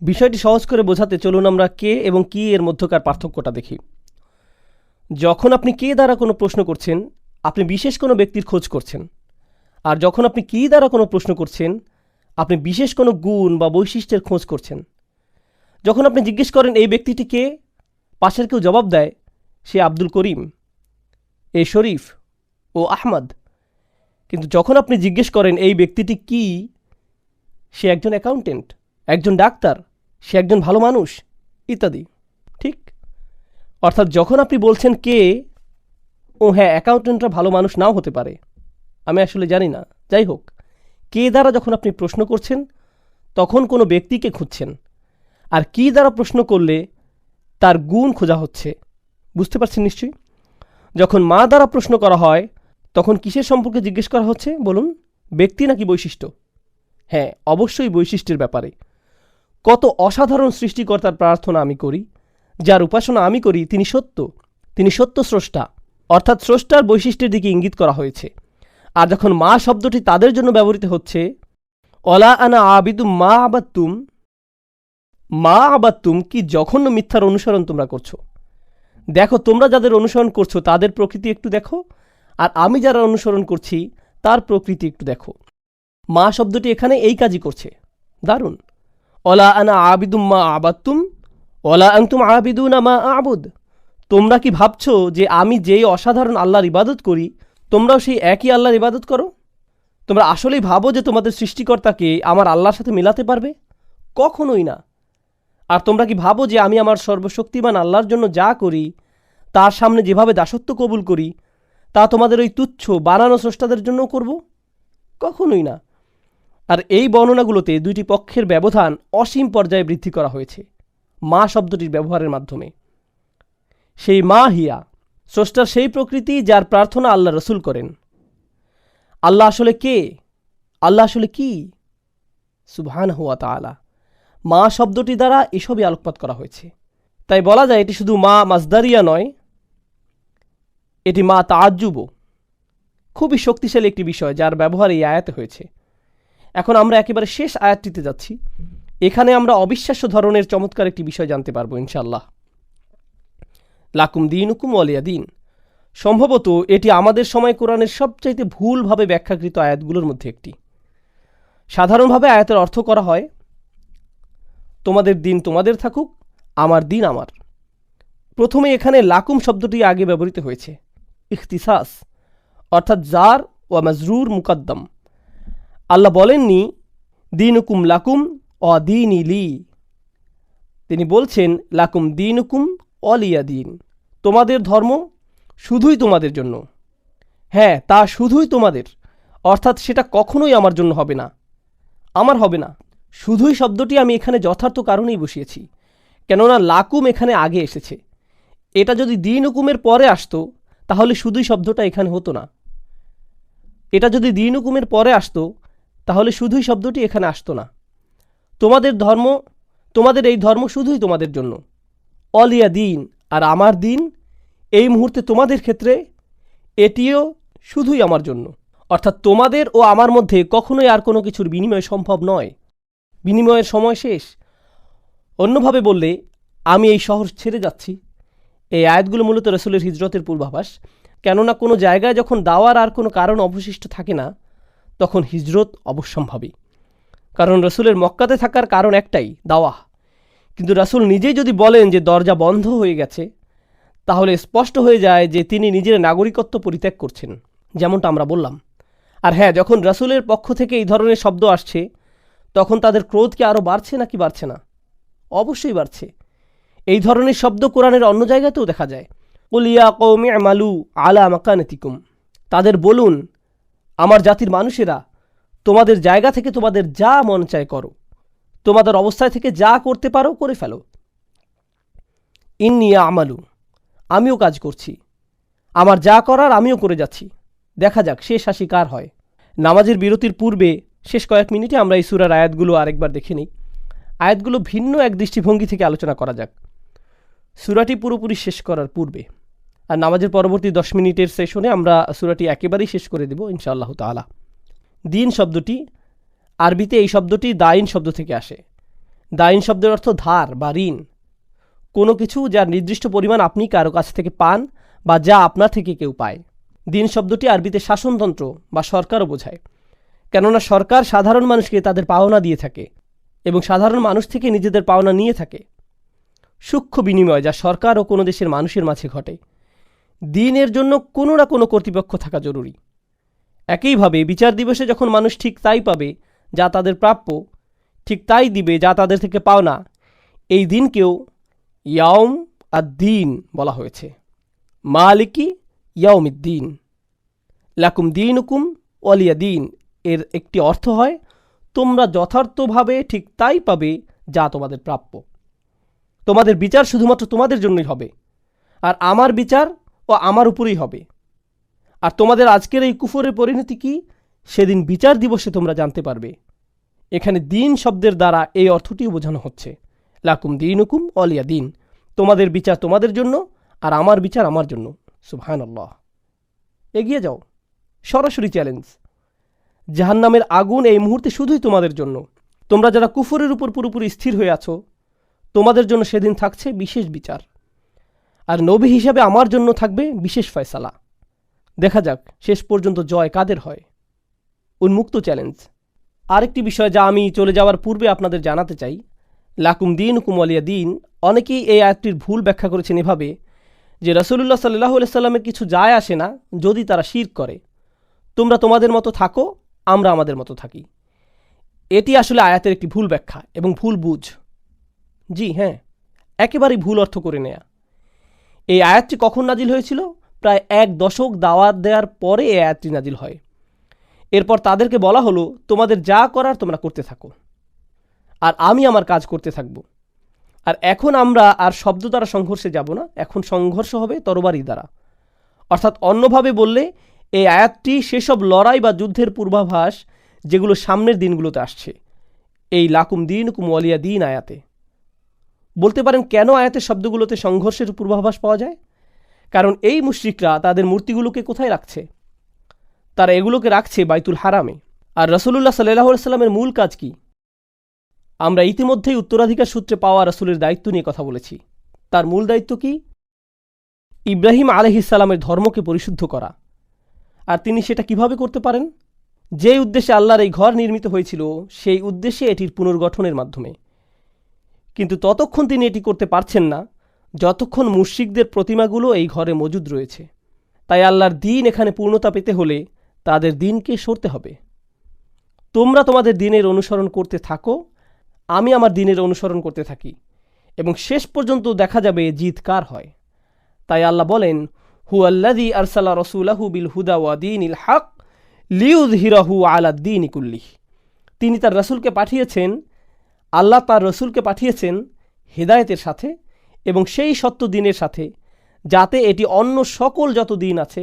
বিষয়টি সহজ করে বোঝাতে চলুন আমরা কে এবং কি এর মধ্যকার পার্থক্যটা দেখি। যখন আপনি কে দ্বারা কোনো প্রশ্ন করছেন, আপনি বিশেষ কোনো ব্যক্তির খোঁজ করছেন। আর যখন আপনি কি দ্বারা কোনো প্রশ্ন করছেন, আপনি বিশেষ কোনো গুণ বা বৈশিষ্ট্যের খোঁজ করছেন। যখন আপনি জিজ্ঞেস করেন এই ব্যক্তিটি কে, পাশের কেউ জবাব দেয় সে আব্দুল করিম, এ শরীফ ও আহমদ। কিন্তু যখন আপনি জিজ্ঞেস করেন এই ব্যক্তিটি কি, সে একজন অ্যাকাউন্টেন্ট, একজন ডাক্তার, সে একজন ভালো মানুষ ইত্যাদি। ঠিক? অর্থাৎ যখন আপনি বলছেন কে, ও হ্যাঁ, অ্যাকাউন্টেন্টরা ভালো মানুষ নাও হতে পারে, আমি আসলে জানি না, যাই হোক, কে দ্বারা যখন আপনি প্রশ্ন করছেন তখন কোনো ব্যক্তিকে খুঁজছেন। আর কি দ্বারা প্রশ্ন করলে তার গুণ খোঁজা হচ্ছে। বুঝতে পারছেন নিশ্চয়ই? যখন মা দ্বারা প্রশ্ন করা হয় তখন কিসের সম্পর্কে জিজ্ঞেস করা হচ্ছে বলুন? ব্যক্তি নাকি বৈশিষ্ট্য? হ্যাঁ, অবশ্যই বৈশিষ্ট্যের ব্যাপারে। কত অসাধারণ সৃষ্টিকর্তার প্রার্থনা আমি করি, যার উপাসনা আমি করি, তিনি সত্য, তিনি সত্য স্রষ্টা, অর্থাৎ স্রষ্টার বৈশিষ্ট্যের দিকে ইঙ্গিত করা হয়েছে। আর যখন মা শব্দটি তাদের জন্য ব্যবহৃত হচ্ছে, অলা আনা আবিদুম মা আবাত্তুম, মা আবাত্তুম, কি জঘন্য মিথ্যার অনুসরণ তোমরা করছো। দেখো, তোমরা যাদের অনুসরণ করছো তাদের প্রকৃতি একটু দেখো, আর আমি যারা অনুসরণ করছি তার প্রকৃতি একটু দেখো। মা শব্দটি এখানে এই কাজই করছে। দারুণ। অলা আনা আবিদুম মা আবাত্তুম অলা আনতুম আবিদুনা মা আবুদ। তোমরা কি ভাবছো যে আমি যেই অসাধারণ আল্লাহর ইবাদত করি তোমরাও সেই একই আল্লাহর ইবাদত করো? তোমরা আসলেই ভাবো যে তোমাদের সৃষ্টিকর্তাকে আমার আল্লাহর সাথে মেলাতে পারবে? কখনোই না। আর তোমরা কি ভাবো যে আমি আমার সর্বশক্তিমান আল্লাহর জন্য যা করি, তার সামনে যেভাবে দাসত্ব কবুল করি, তা তোমাদের ওই তুচ্ছ বানানো স্রষ্টাদের জন্যও করব? কখনোই না। আর এই বর্ণনাগুলোতে দুইটি পক্ষের ব্যবধান অসীম পর্যায়ে বৃদ্ধি করা হয়েছে মা শব্দটির ব্যবহারের মাধ্যমে। সেই মা হিয়া, স্রষ্টার সেই প্রকৃতি যার প্রার্থনা আল্লাহ রসুল করেন। আল্লাহ আসলে কে? আল্লাহ আসলে কি? সুবহানাহু ওয়া তাআলা। মা শব্দটি দ্বারা এসবই আলোকপাত করা হয়েছে। তাই বলা যায় এটি শুধু মা মাজদারিয়া নয়, এটি মা তাআজ্জুবও। খুবই শক্তিশালী একটি বিষয় যার ব্যবহার এই আয়াতে হয়েছে। এখন আমরা একেবারে শেষ আয়াতটিতে যাচ্ছি। এখানে আমরা অবিশ্বাস্য ধরনের চমৎকার একটি বিষয় জানতে পারবো ইনশাআল্লাহ। লাকুম দীনুকুম ওয়ালিয়া দিন। সম্ভবত এটি আমাদের সময় কোরআনের সবচাইতে ভুলভাবে ব্যাখ্যাকৃত আয়াতগুলোর মধ্যে একটি। সাধারণভাবে আয়াতের অর্থ করা হয় তোমাদের দিন তোমাদের থাকুক, আমার দিন আমার। প্রথমে এখানে লাকুম শব্দটি আগে ব্যবহৃত হয়েছে, ইখতিসাস, অর্থাৎ জার ওয়া মাজরুর মুকাদ্দম। আল্লাহ বলেননি দিনুকুম লাকুম অদিনী লি। তিনি বলছেন লাকুম দিনুকুম অলিয়া দিন, তোমাদের ধর্ম শুধুই তোমাদের জন্য। হ্যাঁ, তা শুধুই তোমাদের, অর্থাৎ সেটা কখনোই আমার জন্য হবে না, আমার হবে না। শুধুই শব্দটি আমি এখানে যথার্থ কারণেই বসিয়েছি, কেননা লাকুম এখানে আগে এসেছে। এটা যদি দিন হুকুমের পরে আসতো তাহলে শুধুই শব্দটা এখানে হতো না। এটা যদি দিন হুকুমের পরে আসতো তাহলে শুধুই শব্দটি এখানে আসতো না। তোমাদের ধর্ম, তোমাদের এই ধর্ম শুধুই তোমাদের জন্য। অলিয়া দিন, আর আমার দিন এই মুহূর্তে তোমাদের ক্ষেত্রে এটিও শুধুই আমার জন্য। অর্থাৎ তোমাদের ও আমার মধ্যে কখনোই আর কোনো কিছুর বিনিময় সম্ভব নয়। বিনিময়ের সময় শেষ। অন্যভাবে বললে, আমি এই শহর ছেড়ে যাচ্ছি। এই আয়াতগুলো মূলত রাসূলের হিজরতের পূর্বাভাস। কেননা কোনো জায়গায় যখন দাওয়ার আর কোনো কারণ অবশিষ্ট থাকে না তখন হিজরত অবশ্যম্ভাবী। কারণ রাসূলের মক্কাতে থাকার কারণ একটাই, দাওয়া। কিন্তু রাসূল নিজেই যদি বলেন যে দরজা বন্ধ হয়ে গেছে, তাহলে স্পষ্ট হয়ে যায় যে তিনি নিজের নাগরিকত্ব পরিত্যাগ করছেন, যেমনটা আমরা বললাম। আর হ্যাঁ, যখন রাসূলের পক্ষ থেকে এই ধরনের শব্দ আসছে তখন তাদের ক্রোধ কি আরও বাড়ছে নাকি বাড়ছে না? অবশ্যই বাড়ছে। এই ধরনের শব্দ কোরআনের অন্য জায়গাতেও দেখা যায়। কুল ইয়া কওমি আমালু আলা মাকানাতিকুম। তাদের বলুন, আমার জাতির মানুষেরা, তোমাদের জায়গা থেকে তোমাদের যা মন চায় করো, তোমাদের অবস্থায় থেকে যা করতে পারো করে ফেলো। ইন্নী আমালু, আমিও কাজ করছি। আমার যা করার আমিও করে যাচ্ছি, দেখা যাক শেষ হাসি কার হয়। নামাজের বিরতির পূর্বে শেষ কয়েক মিনিটে আমরা এই সূরার আয়াতগুলো আরেকবার দেখে নিই। আয়াতগুলো ভিন্ন এক দৃষ্টিভঙ্গি থেকে আলোচনা করা যাক সূরাটি পুরোপুরি শেষ করার পূর্বে। আর নামাজের পরবর্তী 10 মিনিটের সেশনে আমরা সূরাটি একেবারেই শেষ করে দেব ইনশাআল্লাহ তাআলা। দিন শব্দটি আরবিতে এই শব্দটি দাইন শব্দ থেকে আসে। দাইন শব্দের অর্থ ধার বা ঋণ, কোনো কিছু যার নির্দিষ্ট পরিমাণ আপনি কারো কাছ থেকে পান বা যা আপনার থেকে কেউ পায়। দিন শব্দটি আরবিতে শাসনতন্ত্র বা সরকারও বোঝায়, কেননা সরকার সাধারণ মানুষকে তাদের পাওনা দিয়ে থাকে এবং সাধারণ মানুষ থেকে নিজেদের পাওনা নিয়ে থাকে। সূক্ষ্ম বিনিময় যা সরকার ও কোনো দেশের মানুষের মাঝে ঘটে। দিনের জন্য কোনো না কোনো কর্তৃপক্ষ থাকা জরুরি। একইভাবে বিচার দিবসে যখন মানুষ ঠিক তাই পাবে যা তাদের প্রাপ্য, ঠিক তাই দিবে যা তাদের থেকে পাওনা, এই দিনকেও ইয়াউম আদ-দিন বলা হয়েছে। মালিকি ইয়াউমিদ্দিন, লাকুম দীনুকুম ওয়ালিয়া দিন এর একটি অর্থ হয় তোমরা যথার্থভাবে ঠিক তাই পাবে যা তোমাদের প্রাপ্য। তোমাদের বিচার শুধুমাত্র তোমাদের জন্যই হবে, আর আমার বিচার ও আমার উপরেই হবে। আর তোমাদের আজকের এই কুফরের পরিণতি কি সেদিন বিচার দিবসে তোমরা জানতে পারবে। এখানে দিন শব্দের দ্বারা এই অর্থটিও বোঝানো হচ্ছে, লাকুম দীনুকুম ওয়ালিয়া দিন, তোমাদের বিচার তোমাদের জন্য আর আমার বিচার আমার জন্য। সুবহানাল্লাহ। এগিয়ে যাও, সরাসরি চ্যালেঞ্জ। জাহান্নামের আগুন এই মুহূর্তে শুধুই তোমাদের জন্য। তোমরা যারা কুফরের উপর পুরোপুরি স্থির হয়ে আছো, তোমাদের জন্য সেদিন থাকছে বিশেষ বিচার, আর নবী হিসাবে আমার জন্য থাকবে বিশেষ ফয়সালা। দেখা যাক শেষ পর্যন্ত জয় কাদের হয়। উন্মুক্ত চ্যালেঞ্জ। আরেকটি বিষয় যা আমি চলে যাওয়ার পূর্বে আপনাদের জানাতে চাই, লাকুম দীনুকুম ওয়ালিয়া দিন, অনেকেই এই আয়াতটির ভুল ব্যাখ্যা করেছেন এভাবে যে রাসূলুল্লাহ সাল্লাল্লাহু আলাইহি সাল্লামের কিছু যায় আসে না যদি তারা শিরক করে, তোমরা তোমাদের মতো থাকো, আমরা আমাদের মতো থাকি। এটি আসলে আয়াতের একটি ভুল ব্যাখ্যা এবং ভুল বুঝ। জি হ্যাঁ, একেবারেই ভুল অর্থ করে নেয়া। এই আয়াতটি কখন নাজিল হয়েছিল? প্রায় 1 দশক দাওয়াত দেওয়ার পরে এই আয়াতটি নাজিল হয়। এরপর তাদেরকে বলা হলো তোমাদের যা করার তোমরা করতে থাকো, আর আমি আমার কাজ করতে থাকব। আর এখন আমরা আর শব্দ দ্বারা সংঘর্ষে যাব না, এখন সংঘর্ষ হবে তরবারি দ্বারা। অর্থাৎ অন্যভাবে বললে এই আয়াতটি সেসব লড়াই বা যুদ্ধের পূর্বাভাস যেগুলো সামনের দিনগুলোতে আসছে, এই লাকুম দীনুকুম ওয়ালিয়া দিন আয়াতে। বলতে পারেন কেন আয়াতের শব্দগুলোতে সংঘর্ষের পূর্বাভাস পাওয়া যায়? কারণ এই মুশরিকরা তাদের মূর্তিগুলোকে কোথায় রাখছে? তারা এগুলোকে রাখছে বাইতুল হারামে। আর রাসূলুল্লাহ সাল্লাল্লাহু আলাইহি সাল্লামের মূল কাজ কি? আমরা ইতিমধ্যেই উত্তরাধিকার সূত্রে পাওয়া রাসূলের দায়িত্ব নিয়ে কথা বলেছি। তার মূল দায়িত্ব কি? ইব্রাহিম আলাইহিস সালামের ধর্মকে পরিশুদ্ধ করা। আর তিনি সেটা কিভাবে করতে পারেন? যে উদ্দেশ্যে আল্লাহর এই ঘর নির্মিত হয়েছিল সেই উদ্দেশ্যে এটির পুনর্গঠনের মাধ্যমে। কিন্তু ততক্ষণ তিনি এটি করতে পারছেন না যতক্ষণ মুশরিকদের প্রতিমাগুলো এই ঘরে মজুদ রয়েছে। তাই আল্লাহর দিন এখানে পূর্ণতা পেতে হলে তাদের দিনকে সরতে হবে। তোমরা তোমাদের দিনের অনুসরণ করতে থাকো, আমি আমার দিনের অনুসরণ করতে থাকি, এবং শেষ পর্যন্ত দেখা যাবে জিত কার হয়। তাই আল্লাহ বলেন, হুয়াল্লাযী আরসালা রাসূলাহু বিল হুদা ওয়া দীনিল হক লিইয়ুযহিরাহু আলাদ দীনি কুল্লিহি। তিনি তার রাসূলকে পাঠিয়েছেন, আল্লাহ তার রাসূলকে পাঠিয়েছেন হেদায়েতের সাথে এবং সেই সত্য দিনের সাথে, যাতে এটি অন্য সকল যত দিন আছে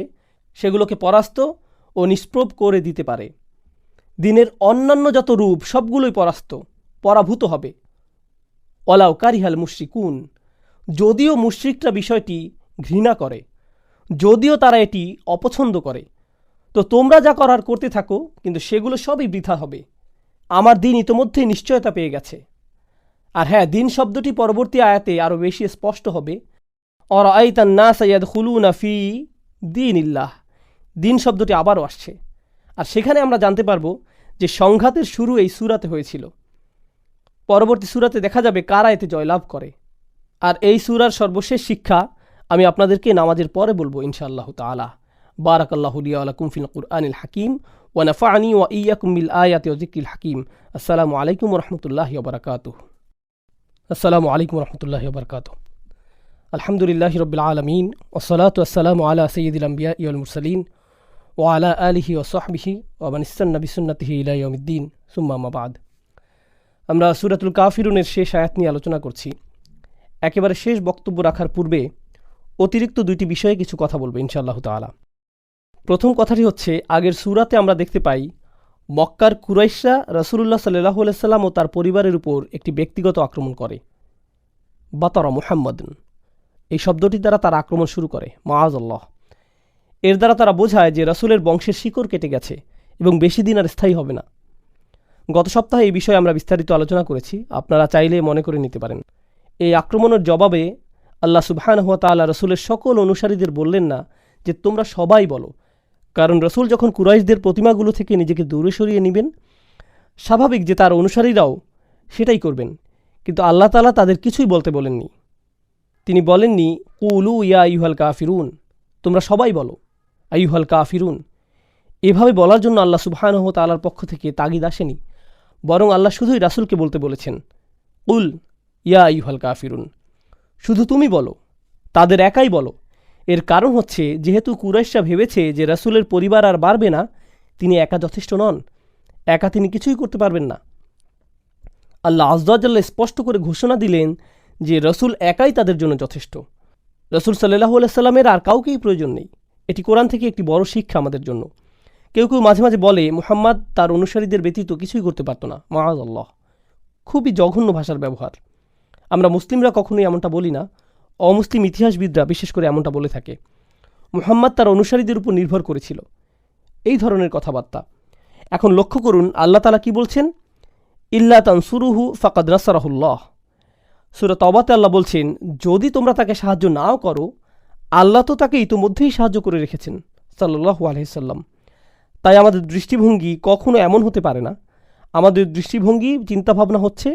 সেগুলোকে পরাস্ত ও নিষ্প্রভ করে দিতে পারে। দিনের অন্যান্য যত রূপ সবগুলোই পরাভূত হবে। ওয়ালাউ কারিহাল মুশরিকুন, যদিও মুশরিকরা বিষয়টি ঘৃণা করে, যদিও তারা এটি অপছন্দ করে, তো তোমরা যা করার করতে থাকো, কিন্তু সেগুলো সবই বৃথা হবে। আমার দিন ইতোমধ্যেই নিশ্চয়তা পেয়ে গেছে। আর হ্যাঁ, দিন শব্দটি পরবর্তী আয়াতে আরও বেশি স্পষ্ট হবে। অরাআইতান নাসা ইয়াদখুলুনা ফি দীনিল্লাহ, দিন শব্দটি আবারও আসছে। আর সেখানে আমরা জানতে পারবো যে সংঘাতের শুরু এই সূরাতে হয়েছিল। পরবর্তী সূরাতে দেখা যাবে কারা এতে জয়লাভ করে। আর এই সূরার সর্বশেষ শিক্ষা আমি আপনাদেরকে নামাজের পরে বলবো ইনশাআল্লাহু তাআলা। বারাকাল্লাহু লি ওয়া লাকুম ফিল কুরআনিল হাকীম ওয়া নাফা'নি ওয়া ইয়্যাকুম বিল আয়াতি ওয়া যিকরিল হাকীম। আসসালামু আলাইকুম ওয়া রাহমাতুল্লাহি ওয়া বারাকাতুহু। আসসালামু আলাইকুম ওয়া রাহমাতুল্লাহি ওয়া বারাকাতুহু। আলহামদুলিল্লাহি রাব্বিল আলামিন ওয়া সলাতু ওয়াসসালামু আলা সাইয়্যিদিল আমবিয়া'i ওয়াল মুরসালিন ওয়া আলা আলিহি ওয়া সাহবিহি ওয়া মান ইসতান্না বিসুন্নতিহি ইলা ইয়াউমিদ্দিন, সুম্মা আমা বা'দ। আমরা সূরাতুল কাফিরুনের শেষ আয়াত নিয়ে আলোচনা করছি। একেবারে শেষ বক্তব্য রাখার পূর্বে অতিরিক্ত দুইটি বিষয়ে কিছু কথা বলবো ইনশাআল্লাহ তাআলা। প্রথম কথাটি হচ্ছে, আগের সূরাতে আমরা দেখতে পাই মক্কার কুরাইশরা রাসূলুল্লাহ সাল্লাল্লাহু আলাইহি সাল্লাম ও তার পরিবারের উপর একটি ব্যক্তিগত আক্রমণ করে। বাতারা মুহাম্মাদুন, এই শব্দটি দ্বারা তারা আক্রমণ শুরু করে, মাআযাল্লাহ। এর দ্বারা তারা বোঝায় যে রাসূলের বংশের শিকড় কেটে গেছে এবং বেশি দিন আর স্থায়ী হবে না। গত সপ্তাহে এই বিষয়ে আমরা বিস্তারিত আলোচনা করেছি, আপনারা চাইলে মনে করে নিতে পারেন। এই আক্রমণের জবাবে আল্লাহ সুবহানাহু ওয়া তাআলা রাসূলের সকল অনুসারীদের বললেন না যে তোমরা সবাই বলো, কারণ রাসূল যখন কুরাইশদের প্রতিমাগুলো থেকে নিজেকে দূরে সরিয়ে নেবেন, স্বাভাবিক যে তার অনুসারীরাও সেটাই করবেন। কিন্তু আল্লাহ তাআলা তাদের কিছুই বলতে বলেননি। তিনি বলেননি কুলু ইয়া আইয়ুহাল কাফিরুন, তোমরা সবাই বলো আইয়ুহাল কাফিরুন। এভাবে বলার জন্য আল্লাহ সুবহানাহু ওয়া তাআলার পক্ষ থেকে তাগিদ আসেনি, বরং আল্লাহ শুধুই রাসূলকে বলতে বলেছেন কুল ইয়া আইয়ুহাল কাফিরুন, শুধু তুমি বলো, তাদের একাই বলো। এর কারণ হচ্ছে, যেহেতু কুরাইশরা ভেবেছে যে রাসূলের পরিবার আর বাড়বে না, তিনি একা যথেষ্ট নন, একা তিনি কিছুই করতে পারবেন না। আল্লাহ আযজা ওয়া জাল্লা স্পষ্ট করে ঘোষণা দিলেন যে রাসূল একাই তাদের জন্য যথেষ্ট। রাসূল সাল্লাল্লাহু আলাইহি সাল্লামের আর কাউকেই প্রয়োজন নেই। এটি কোরআন থেকে একটি বড় শিক্ষা আমাদের জন্য। কেউ কেউ মাঝে মাঝে বলে মুহাম্মদ তার অনুসারীদের ব্যতীত কিছুই করতে পারত না, মাআযাল্লাহ। খুবই জঘন্য ভাষার ব্যবহার। আমরা মুসলিমরা কখনোই এমনটা বলি না, অমুসলিম ইতিহাসবিদরা বিশেষ করে এমনটা বলে থাকে। মুহাম্মদ তার অনুসারীদের উপর নির্ভর করেছিল, এই ধরনের কথাবার্তা। এখন লক্ষ্য করুন আল্লাহ তাআলা কি বলছেন, ইল্লা তানসুরুহু ফাকাদ নাসারাহুল্লাহ। সূরা তাওবাতে আল্লাহ বলছেন, যদি তোমরা তাকে সাহায্য নাও করো, আল্লাহ তো তাকে ইতোমধ্যেই সাহায্য করে রেখেছেন, সাল্লাল্লাহু আলাইহি সাল্লাম। তাই আমাদের দৃষ্টিভঙ্গি কখনো এমন হতে পারে না। আমাদের দৃষ্টিভঙ্গি, চিন্তাভাবনা হচ্ছে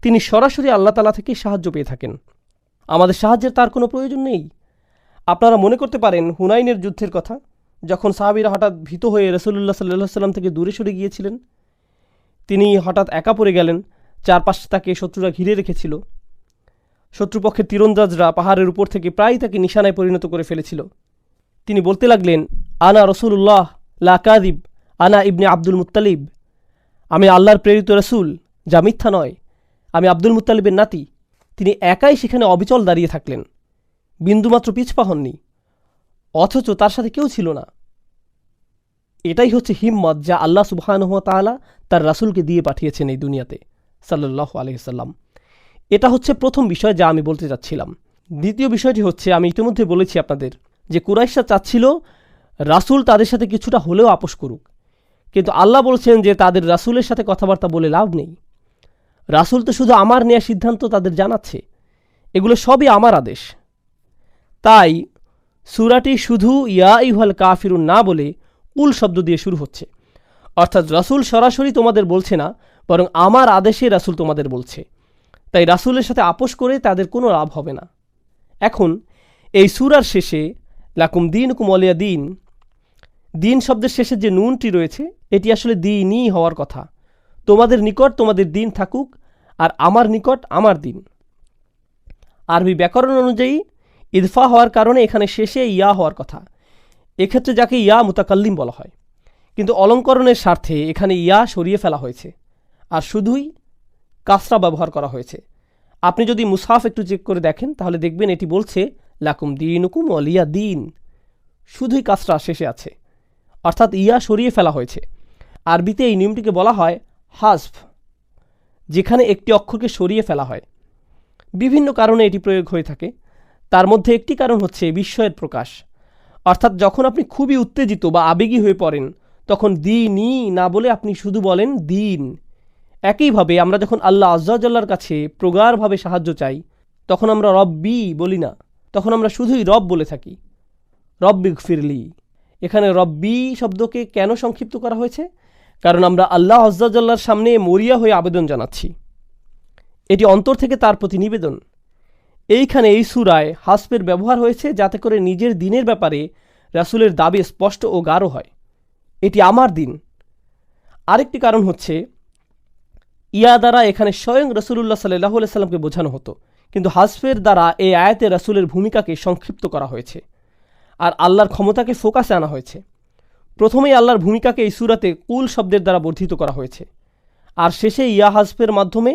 তিনি সরাসরি আল্লাহ তাআলা থেকে সাহায্য পেয়ে থাকেন, আমাদের সাহায্যের তার কোনো প্রয়োজন নেই। আপনারা মনে করতে পারেন হুনাইনের যুদ্ধের কথা, যখন সাহাবীরা হঠাৎ ভীত হয়ে রাসূলুল্লাহ সাল্লাল্লাহু আলাইহি সাল্লাম থেকে দূরে সরে গিয়েছিলেন। তিনি হঠাৎ একা পড়ে গেলেন, চারপাশে তাকে শত্রুরা ঘিরে রেখেছিল। শত্রুপক্ষের তীরন্দাজরা পাহাড়ের উপর থেকে প্রায় তাকে নিশানায় পরিণত করে ফেলেছিল। তিনি বলতে লাগলেন, আনা রাসূলুল্লাহ লা কাযিব, আনা ইবনে আব্দুল মুত্তালিব, আমি আল্লাহর প্রেরিত রাসূল, যা মিথ্যা নয়, আমি আব্দুল মুত্তালিবের নাতি। তিনি একাই সেখানে অবিচল দাঁড়িয়ে থাকলেন, বিন্দুমাত্র পিছপা হননি, অথচ তার সাথে কেউ ছিল না। এটাই হচ্ছে হিম্মত যা আল্লাহ সুবহানাহু ওয়া তাআলা তার রাসূলকে দিয়ে পাঠিয়েছেন এই দুনিয়াতে, সাল্লাল্লাহু আলাইহি সাল্লাম। এটা হচ্ছে প্রথম বিষয় যা আমি বলতে চাচ্ছিলাম। দ্বিতীয় বিষয়টি হচ্ছে, আমি ইতিমধ্যে বলেছি আপনাদের যে কুরাইশরা চাচ্ছিল রাসূল তাদের সাথে কিছুটা হলেও আপোষ করুক, কিন্তু আল্লাহ বলছেন যে তাদের রাসূলের সাথে কথাবার্তা বলে লাভ নেই। রাসূল তো শুধু আমার নেওয়া সিদ্ধান্ত তাদের জানাচ্ছে, এগুলো সবই আমার আদেশ। তাই সূরাটি শুধু ইয়া আইয়ুহাল কাফিরুন না বলে কুল শব্দ দিয়ে শুরু হচ্ছে, অর্থাৎ রাসূল সরাসরি তোমাদের বলছে না, বরং আমার আদেশে রাসূল তোমাদের বলছে। তাই রাসূলের সাথে আপোষ করে তাদের কোনো লাভ হবে না। এখন এই সূরার শেষে লাকুম দীনুকুম ওয়ালিয়া দীন, দিন শব্দের শেষে যে নুনটি রয়েছে, এটি আসলে দ্বীনই হওয়ার কথা। তোমাদের নিকট তোমাদের দিন থাকুক, আর আমার নিকট আমার দিন। আরবি ব্যাকরণ অনুযায়ী ইদফা হওয়ার কারণে এখানে শেষে ইয়া হওয়ার কথা। এক্ষেত্রে যাকে ইয়া মুতাকাল্লিম বলা হয়, কিন্তু অলঙ্করণের স্বার্থে এখানে ইয়া সরিয়ে ফেলা হয়েছে আর শুধুই কাসরা ব্যবহার করা হয়েছে। আপনি যদি মুসহাফ একটু চেক করে দেখেন তাহলে দেখবেন এটি বলছে লাকুম দীনুকুম ওয়ালিয়া দীন, শুধুই কাসরা শেষে আছে, অর্থাৎ ইয়া সরিয়ে ফেলা হয়েছে। আরবিতে এই নিয়মটিকে বলা হয় হাজফ, যেখানে একটি অক্ষরকে সরিয়ে ফেলা হয়। বিভিন্ন কারণে এটি প্রয়োগ হয়ে থাকে, তার মধ্যে একটি কারণ হচ্ছে বিস্ময়ের প্রকাশ। অর্থাৎ যখন আপনি খুবই উত্তেজিত বা আবেগী হয়ে পড়েন, তখন দিনই না বলে আপনি শুধু বলেন দিন। একইভাবে আমরা যখন আল্লাহ আযজা ওয়া জাল্লার কাছে প্রগাঢ়ভাবে সাহায্য চাই, তখন আমরা রব্বি বলি না, তখন আমরা শুধুই রব বলে থাকি, রব্বিগফিরলি। এখানে রব্বি শব্দকে কেন সংক্ষিপ্ত করা হয়েছে? কারণ আমরা আল্লাহ আযজা ওয়া জাল্লার সামনে মরিয়া হয়ে আবেদন জানাচ্ছি, এটি অন্তর থেকে তার প্রতি নিবেদন। এইখানে এই সূরায় হাসফের ব্যবহার হয়েছে যাতে করে নিজের দিনের ব্যাপারে রাসূলের দাবি স্পষ্ট ও গাঢ় হয়, এটি আমার দিন। আরেকটি কারণ হচ্ছে ইয়া দ্বারা এখানে স্বয়ং রাসূলুল্লাহ সাল্লাল্লাহু আলাইহি সাল্লামকে বোঝানো হতো, কিন্তু হাসফের দ্বারা এই আয়াতে রাসূলের ভূমিকাকে সংক্ষিপ্ত করা হয়েছে আর আল্লাহর ক্ষমতাকে ফোকাসে আনা হয়েছে। প্রথমেই আল্লাহর ভূমিকাকে এই সূরাতে কুল শব্দের দ্বারা বর্ধিত করা হয়েছে, আর শেষে ইয়া হাসফের মাধ্যমে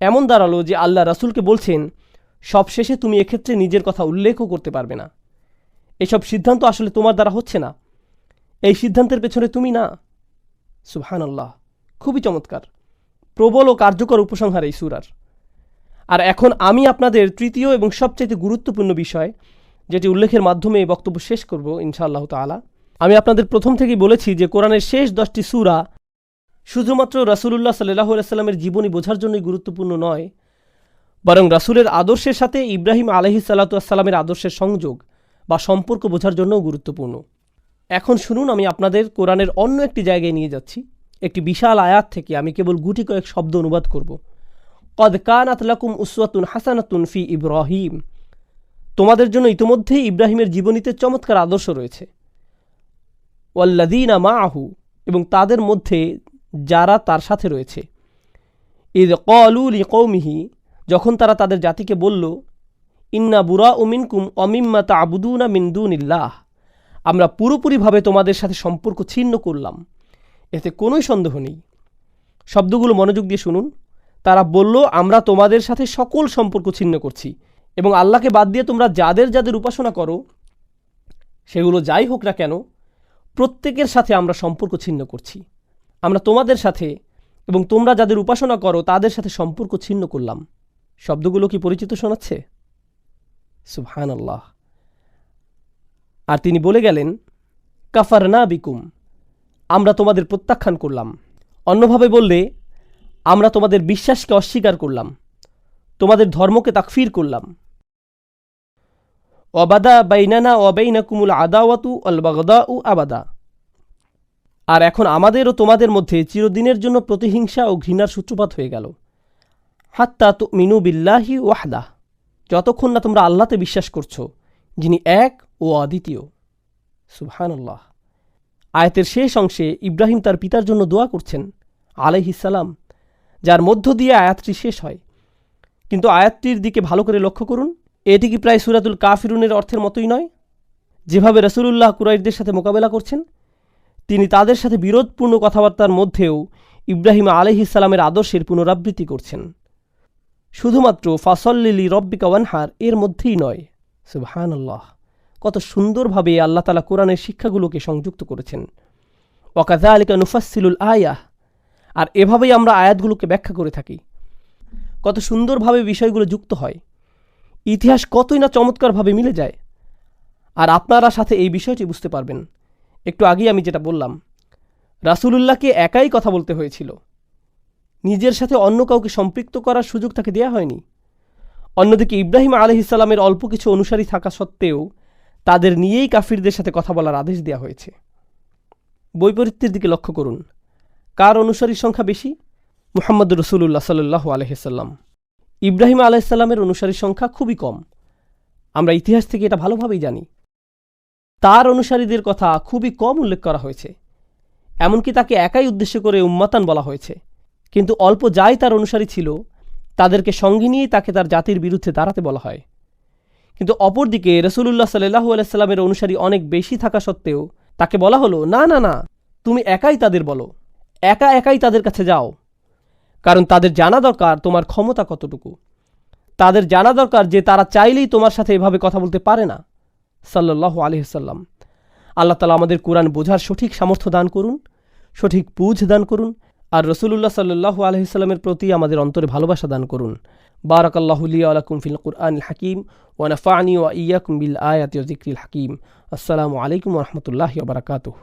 এমন দাঁড়ালো যে আল্লাহ রাসূলকে বলছেন সবশেষে তুমি এক্ষেত্রে নিজের কথা উল্লেখও করতে পারবে না। এসব সিদ্ধান্ত আসলে তোমার দ্বারা হচ্ছে না, এই সিদ্ধান্তের পেছনে তুমি না। সুবহানাল্লাহ, খুবই চমৎকার, প্রবল ও কার্যকর উপসংহার এই সূরার। আর এখন আমি আপনাদের তৃতীয় এবং সবচেয়ে গুরুত্বপূর্ণ বিষয়, যেটি উল্লেখের মাধ্যমে এই বক্তব্য শেষ করব ইনশাআল্লাহ তাআলা। আমি আপনাদের প্রথম থেকেই বলেছি যে কোরআনের শেষ 10টি সূরা শুধুমাত্র রাসূলুল্লাহ সাল্লাল্লাহু আলাইহি সাল্লামের জীবনী বোঝার জন্যই গুরুত্বপূর্ণ নয়, বরং রাসূলের আদর্শের সাথে ইব্রাহিম আলাইহিস সালাতু ওয়াস সালামের আদর্শের সংযোগ বা সম্পর্ক বোঝার জন্যও গুরুত্বপূর্ণ। এখন শুনুন, আমি আপনাদের কোরআনের অন্য একটি জায়গায় নিয়ে যাচ্ছি। একটি বিশাল আয়াত থেকে আমি কেবল গুটি কয়েক শব্দ অনুবাদ করব। কদ কানাত লাকুম উসওয়াতুন হাসানাতুন ফি ইব্রাহিম, তোমাদের জন্য ইতোমধ্যেই ইব্রাহিমের জীবনীতে চমৎকার আদর্শ রয়েছে। ওয়াল্লাযীনা মাআহু, এবং তাদের মধ্যে যারা তার সাথে রয়েছে। ইয ক্বালু লিকওমিহি, যখন তারা তাদের জাতিকে বলল, ইন্না বুরাউ মিনকুম ওয়া মিম্মা তা'বুদুনা মিন দুনিল্লাহ, আমরা পুরোপুরিভাবে তোমাদের সাথে সম্পর্ক ছিন্ন করলাম, এতে কোনোই সন্দেহ নেই। শব্দগুলো মনোযোগ দিয়ে শুনুন। তারা বলল, আমরা তোমাদের সাথে সকল সম্পর্ক ছিন্ন করছি, এবং আল্লাহকে বাদ দিয়ে তোমরা যাদের যাদের উপাসনা করো, সেগুলো যাই হোক না কেন, প্রত্যেকের সাথে আমরা সম্পর্ক ছিন্ন করছি। আমরা তোমাদের সাথে এবং তোমরা যাদের উপাসনা করো তাদের সাথে সম্পর্ক ছিন্ন করলাম। শব্দগুলো কি পরিচিত শোনাচ্ছে? সুবহানাল্লাহ। আর তিনি বলে গেলেন, কাফারনা বিকুম, আমরা তোমাদের প্রত্যাখ্যান করলাম। অন্যভাবে বললে, আমরা তোমাদের বিশ্বাসকে অস্বীকার করলাম, তোমাদের ধর্মকে তাকফির করলাম। ওয়াবাদা বাইনানা ওয়া বাইনাকুমুল আদাওয়াতু ওয়াল বাগদাউ আবাদা, আর এখন আমাদের ও তোমাদের মধ্যে চিরদিনের জন্য প্রতিহিংসা ও ঘৃণার সূত্রপাত হয়ে গেল। হাত্তা তুমিনু বিল্লাহি ওয়াহদাহ, যতক্ষণ না তোমরা আল্লাহতে বিশ্বাস করছো, যিনি এক ও অদ্বিতীয়। সুবহানাল্লাহ। আয়াতের শেষ অংশে ইব্রাহিম তার পিতার জন্য দোয়া করছেন আলাইহিস সালাম, যার মধ্য দিয়ে আয়াতটি শেষ হয়। কিন্তু আয়াতটির দিকে ভালো করে লক্ষ্য করুন, এটি কি প্রায় সূরাতুল কাফিরুনের অর্থের মতোই নয়? যেভাবে রাসূলুল্লাহ কুরাইশদের সাথে মোকাবেলা করছেন, তিনি তাদের সাথে বিরোধপূর্ণ কথাবার্তার মধ্যেও ইব্রাহিম আলাইহিস সালামের আদর্শের পুনরাবৃত্তি করছেন। শুধুমাত্র ফাসল্লি রব্বিকা ওয়ানহার এর মধ্যেই নয়। সুবহানাল্লাহ, কত সুন্দরভাবে আল্লাহ তাআলা কোরআনের শিক্ষাগুলোকে সংযুক্ত করেছেন। ওয়াকাযালিকা নুফাসসিলুল আয়াহ, আর এভাবেই আমরা আয়াতগুলোকে ব্যাখ্যা করে থাকি। কত সুন্দরভাবে বিষয়গুলো যুক্ত হয়, ইতিহাস কতই না চমৎকারভাবে মিলে যায়। আর আপনারা সাথে এই বিষয়টি বুঝতে পারবেন। একটু আগেই আমি যেটা বললাম, রাসূলুল্লাহকে একাই কথা বলতে হয়েছিল, নিজের সাথে অন্য কাউকে সম্পৃক্ত করার সুযোগ তাকে দেয়া হয়নি। অন্যদিকে ইব্রাহিম আলাইহিস সালামের অল্প কিছু অনুসারী থাকা সত্ত্বেও তাদের নিয়েই কাফিরদের সাথে কথা বলার আদেশ দেওয়া হয়েছে। বৈপরীত্যের দিকে লক্ষ্য করুন, কার অনুসারীর সংখ্যা বেশি? মুহাম্মদুর রাসূলুল্লাহ সাল্লাল্লাহু আলাইহি সাল্লাম। ইব্রাহিম আলাইহিস সালামের অনুসারীর সংখ্যা খুবই কম। আমরা ইতিহাস থেকে এটা ভালোভাবেই জানি। তার অনুসারীদের কথা খুবই কম উল্লেখ করা হয়েছে, এমনকি তাকে একাই উদ্দেশ্য করে উম্মাতান বলা হয়েছে। কিন্তু অল্প যাই তার অনুসারী ছিল, তাদেরকে সঙ্গে নিয়েই তাকে তার জাতির বিরুদ্ধে দাঁড়াতে বলা হয়। কিন্তু অপরদিকে রাসূলুল্লাহ সাল্লাল্লাহু আলাইহি সাল্লামের অনুসারী অনেক বেশি থাকা সত্ত্বেও তাকে বলা হলো, না না না, তুমি একাই তাদের বলো, একাই তাদের কাছে যাও। কারণ তাদের জানা দরকার তোমার ক্ষমতা কতটুকু। তাদের জানা দরকার যে তারা চাইলেই তোমার সাথে এভাবে কথা বলতে পারে না। সাল্লাল্লাহু আলাইহি সাল্লাম। আল্লাহ তাআলা আমাদের কোরআন বোঝার সঠিক সামর্থ্য দান করুন, সঠিক বুঝ দান করুন, আর রাসূলুল্লাহ সাল্লাল্লাহু আলাইহি সাল্লামের প্রতি আমাদের অন্তরে ভালোবাসা দান করুন। বারাকাল্লাহু লি ওয়া লাকুম ফিল কুরআনিল হাকীম ওয়া নাফা'নি ওয়া ইয়্যাকুম বিল আয়াতি ওয়া যিকরিল হাকীম। আসসালামু আলাইকুম ওয়া রাহমাতুল্লাহি ওয়া বারাকাতুহু।